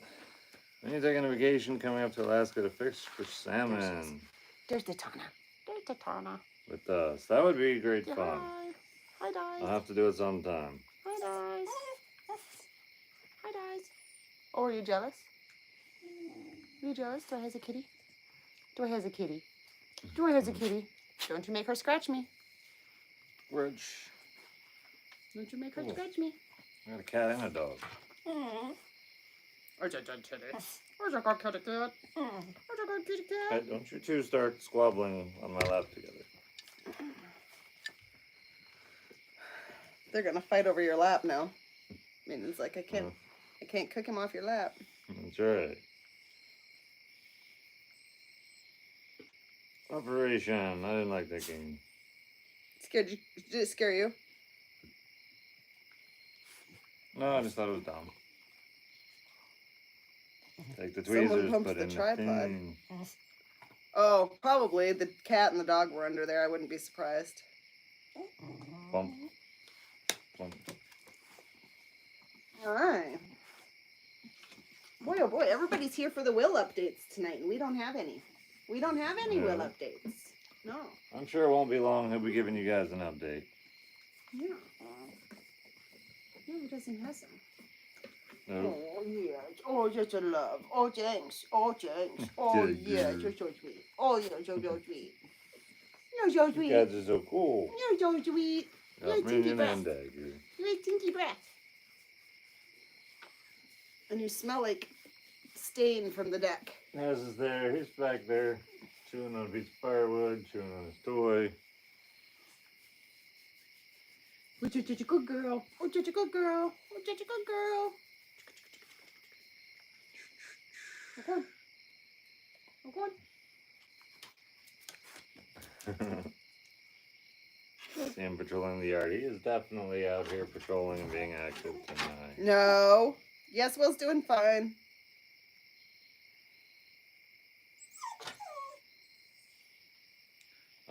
when you're taking a vacation coming up to Alaska to fish for salmon There's the Tana. There's the Tana. with us, that would be great Yeah, fun. hi. Hi, guys. I'll have to do it sometime. Hi, guys. Hi, guys. Oh, are you jealous? Are you jealous? Do I have a kitty? Do I have a kitty? Do I have a kitty? Don't you make her scratch me. Rich. Don't you make her Cool. scratch me. I got a cat and a dog. Where's your dead kitty? Where's your good kitty cat? Where's your good kitty cat? Hey, don't you two start squabbling on my lap together. They're gonna fight over your lap now. I mean, it's like I can't cook him off your lap. That's right. Operation. I didn't like that game. Scared you? Did it scare you? No, I just thought it was dumb. Take the Someone tweezers, pumped put the in tripod. the thing. Oh, probably the cat and the dog were under there. I wouldn't be surprised. Bump. All right. Boy, oh boy, everybody's here for the will updates tonight, and we don't have any. We don't have any will updates. No. I'm sure it won't be long. He'll be giving you guys an update. Yeah. No, he doesn't have some. No. Oh, yeah. Oh, just a love. Oh, thanks. Oh, thanks. Oh, yeah. You're so sweet. Oh, you're so sweet. You're so sweet. You guys are so cool. You're so sweet. You're tinky breath. Dagger. You're tinky breath. And you smell like stain from the deck. Naz is there. He's back there, chewing on a piece of firewood, chewing on his toy. Oh, you're such a good girl. Oh, such a good girl. Oh, such a good girl. Okay. Okay. See him patrolling the yard. He is definitely out here patrolling and being active tonight. No. Yes, Will's doing fine.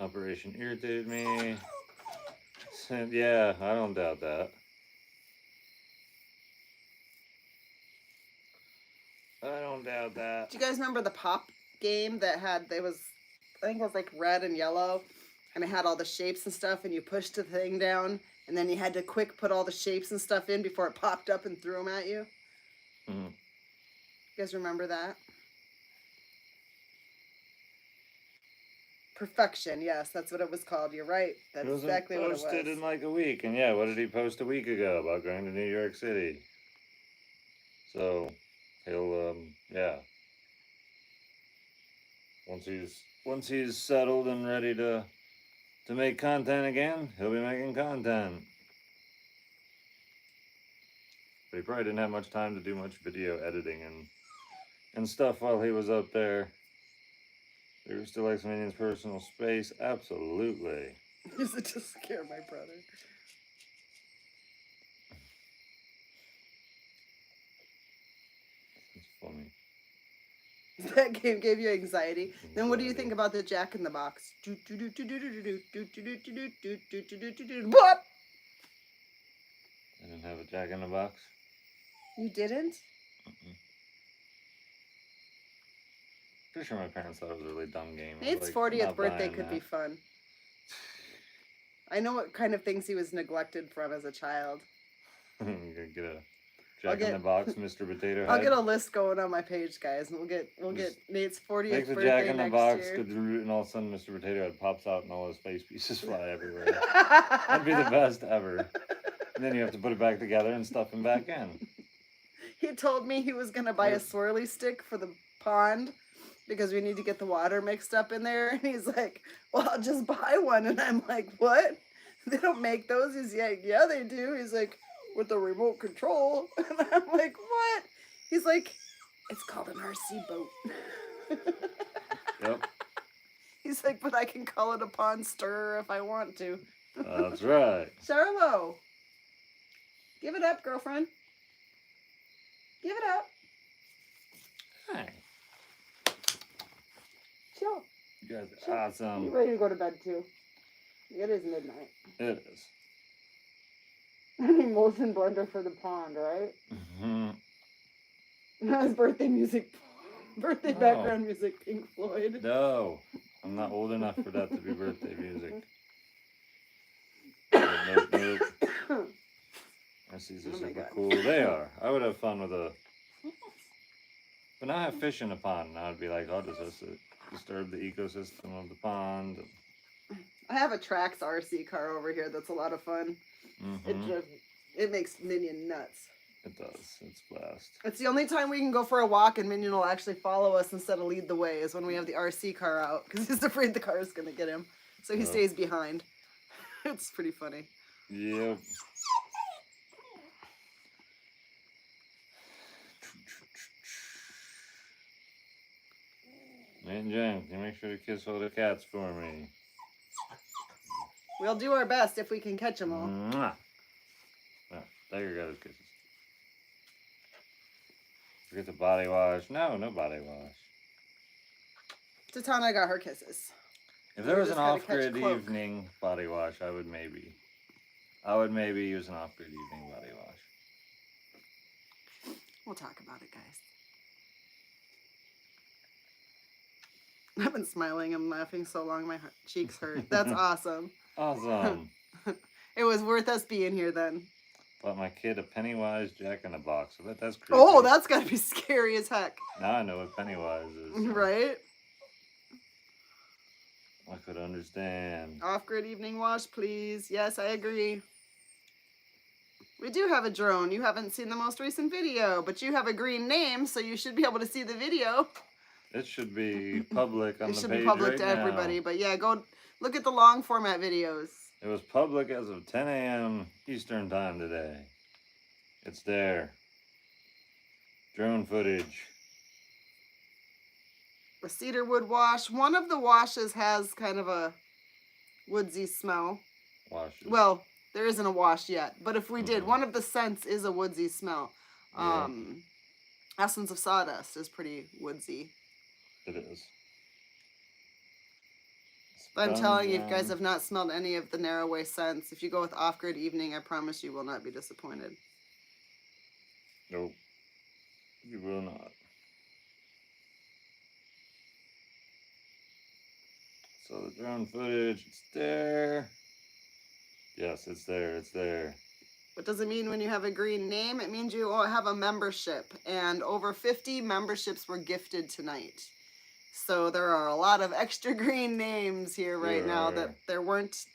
Operation irritated me. Yeah, I don't doubt that. I don't doubt that. Do you guys remember the pop game that had, I think it was like red and yellow, and it had all the shapes and stuff, and you pushed the thing down, and then you had to quick put all the shapes and stuff in before it popped up and threw them at you? Mm-hmm. You guys remember that? Perfection, yes, that's what it was called. You're right. That's exactly what it was. Posted in like a week, and yeah, what did he post a week ago about going to New York City? So he'll, yeah. Once he's settled and ready to make content again, he'll be making content. But he probably didn't have much time to do much video editing and stuff while he was up there. There was still like some Indian's personal space. Absolutely. Is it to scare my brother? It's funny. That game gave you anxiety. Then what do you think about the Jack in the Box? What? I didn't have a Jack in the Box. You didn't? Pretty sure my parents thought it was a really dumb game. Nate's 40th birthday could be fun. I know what kind of things he was neglected from as a child. You're gonna get a Jack in the Box, Mr. Potato Head. I'll get a list going on my page, guys, and we'll get Nate's 40th Make the birthday Jack in the next Box, year. good root, and all of a sudden Mr. Potato Head pops out and all his face pieces fly everywhere. That'd be the best ever. And then you have to put it back together and stuff him back in. He told me he was gonna buy a swirly stick for the pond because we need to get the water mixed up in there. And he's like, well, I'll just buy one. And I'm like, what? They don't make those? He's like, yeah, they do. He's like, with the remote control. And I'm like, what? He's like, it's called an RC boat. Yep. He's like, but I can call it a pond stirrer if I want to. That's right. Charlo. Give it up, girlfriend. Give it up. Hi. Chill. You guys are awesome. You ready to go to bed too? It is midnight. It is. An emulsion blender for the pond, right? Mm-hmm. His birthday music, background music, Pink Floyd. No, I'm not old enough for that to be birthday music. Nope. RCs are super cool. They are. I would have fun with a... But now I have fish in the pond. Now I'd be like, oh, does this disturb the ecosystem of the pond? I have a Trax RC car over here that's a lot of fun. Mm-hmm. It makes Minion nuts. It does. It's blast. It's the only time we can go for a walk and Minion will actually follow us instead of lead the way is when we have the RC car out because he's afraid the car is going to get him. So he stays behind. It's pretty funny. Yep. And Jen, can you make sure to kiss all the cats for me? We'll do our best if we can catch them all. Mwah. Oh, there you go, kisses. Forget the body wash. No body wash. Tatana got her kisses. If there was an off-grid evening body wash, I would maybe I would maybe use an off-grid evening body wash. We'll talk about it, guys. I've been smiling and laughing so long my cheeks hurt. That's awesome. Awesome. It was worth us being here then. Bought my kid a Pennywise Jack-in-the-Box. I bet that's creepy. Oh, that's got to be scary as heck. Now I know what Pennywise is. So Right? I could understand. Off-grid evening wash, please. Yes, I agree. We do have a drone. You haven't seen the most recent video, but you have a green name, so you should be able to see the video. It should be public on the page. It should be public right to now. everybody, but yeah, go look at the long format videos. It was public as of 10 a.m. Eastern time today. It's there. Drone footage. A cedar wood wash. One of the washes has kind of a woodsy smell. Washes. Well, there isn't a wash yet, but if we did, one of the scents is a woodsy smell. Yeah. Essence of Sawdust is pretty woodsy. It is. But I'm telling you, if you guys have not smelled any of the narrow way scents, if you go with off-grid evening, I promise you will not be disappointed. Nope. You will not. So the drone footage, it's there. Yes, it's there, it's there. What does it mean when you have a green name? It means you have a membership, and over 50 memberships were gifted tonight. So there are a lot of extra green names here right now that there weren't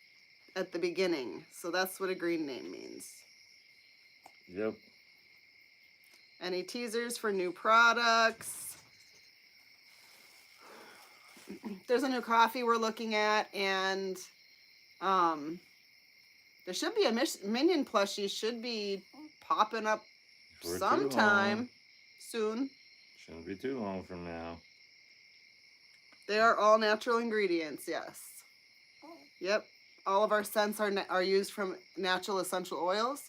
at the beginning. So that's what a green name means. Yep. Any teasers for new products? There's a new coffee we're looking at, and there should be a Minion plushie should be popping up sometime soon. Shouldn't be too long from now. They are all natural ingredients, yes. Yep, all of our scents are used from natural essential oils,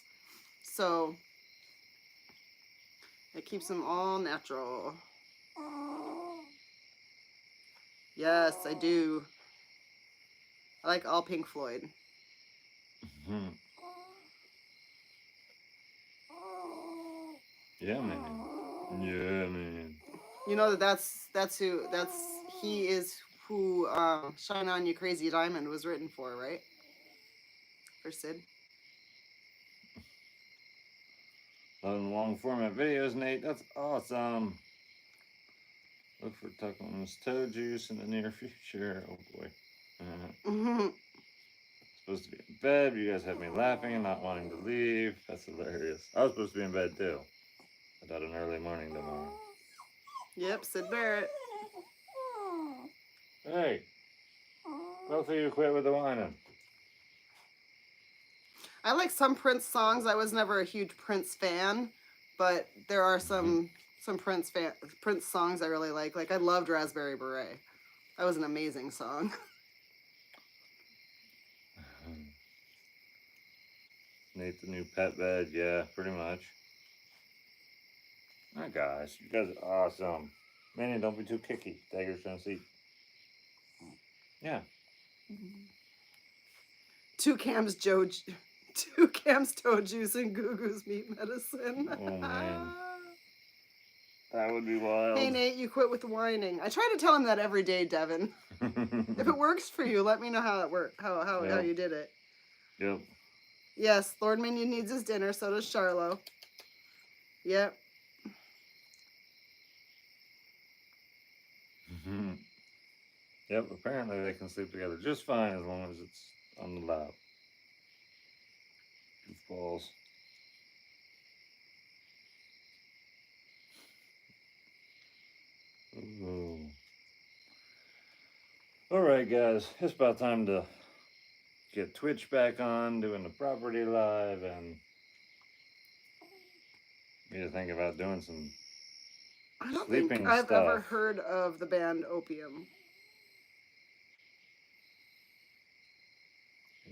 so it keeps them all natural. Yes, I do. I like all Pink Floyd. Yeah, man. Yeah, man. You know he is who Shine On You Crazy Diamond was written for, right? For Sid. Long format videos, Nate. That's awesome. Look for Tuckman's toe juice in the near future. Oh boy. Supposed to be in bed. You guys have me laughing and not wanting to leave. That's hilarious. I was supposed to be in bed too. I got an early morning tomorrow. Yep, Sid Barrett. Hey, both of you quit with the whining. I like some Prince songs. I was never a huge Prince fan, but there are some Prince songs I really like. Like I loved Raspberry Beret. That was an amazing song. Nate, the new pet bed. Yeah, pretty much. Oh gosh, you guys are awesome. Manny, don't be too kicky. Dagger's trying to see. Yeah. Two cams toe juice and Goo Goo's meat medicine. Oh man. That would be wild. Hey Nate, you quit with the whining. I try to tell him that every day, Devin. If it works for you, let me know how it worked. How you did it. Yep. Yes, Lord Minion needs his dinner, so does Charlo. Yep. Yep, apparently they can sleep together just fine as long as it's on the lap. Goofballs. Ooh. Alright guys, it's about time to get Twitch back on, doing the property live, and need to think about doing some I don't sleeping think I've stuff. ever heard of the band Opium.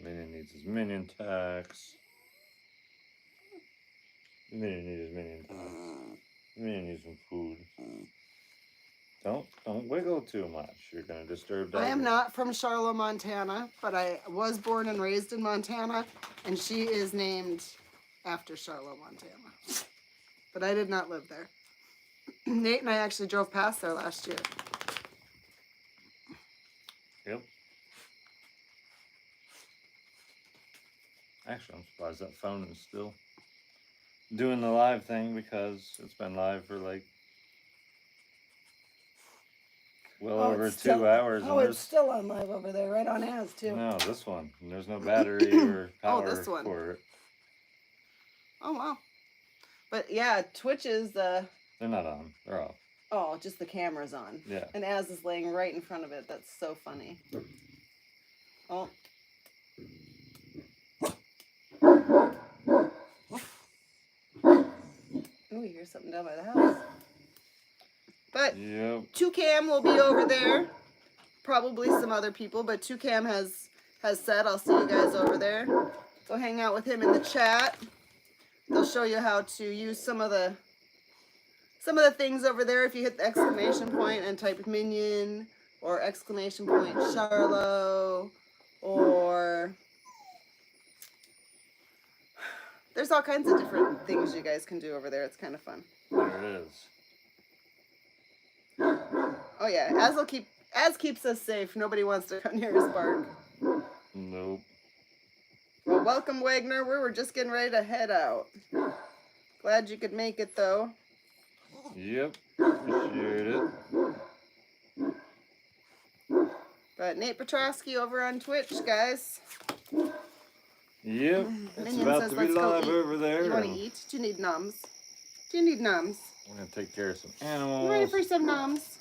Minion needs his minion tax. Minion needs his minion tax. Minion needs some food. Don't wiggle too much. You're gonna disturb Diver. I am not from Charlotte, Montana, but I was born and raised in Montana, and she is named after Charlotte, Montana. But I did not live there. Nate and I actually drove past there last year. Yep. Actually, I'm surprised that phone is still doing the live thing because it's been live for like over it's 2 hours. Oh, it's still on live over there, right on as too. No, this one. There's no battery or power this one. for it. Oh wow. But yeah, Twitch is They're not on. They're off. Oh, just the camera's on. Yeah. And Az is laying right in front of it. That's so funny. Oh. Ooh, you hear something down by the house. But yep. Toucan will be over there. Probably some other people, but Toucan has said, I'll see you guys over there. Go hang out with him in the chat. They'll show you how to use some of the things over there. If you hit the exclamation point and type minion or exclamation point Charlo, or there's all kinds of different things you guys can do over there. It's kind of fun. There it is. Oh yeah, Az keeps us safe. Nobody wants to come near his bark. Nope. Well, welcome, Wagner. We were just getting ready to head out. Glad you could make it, though. Yep. Appreciate it. But Nate Petrosky over on Twitch, guys. Yep. It's Minion about says, to be "Let's go live eat." over there. You want to eat? Do you need nums? Do you need nums? We're going to take care of some You animals. ready for some nums?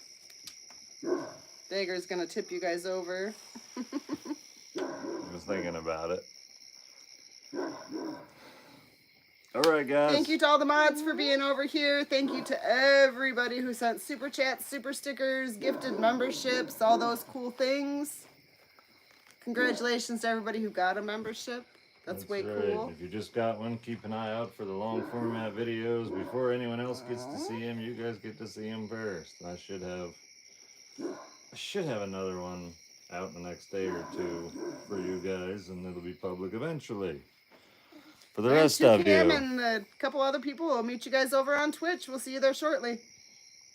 Dagger's going to tip you guys over. I was thinking about it. All right, guys. Thank you to all the mods for being over here. Thank you to everybody who sent super chats, super stickers, gifted memberships, all those cool things. Congratulations to everybody who got a membership. That's way right. cool. If you just got one, keep an eye out for the long format videos. Before anyone else gets to see them, you guys get to see them first. I should have another one out in the next day or two for you guys, and it'll be public eventually. For the rest of you. And a couple other people will meet you guys over on Twitch. We'll see you there shortly.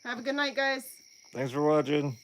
Have a good night, guys. Thanks for watching.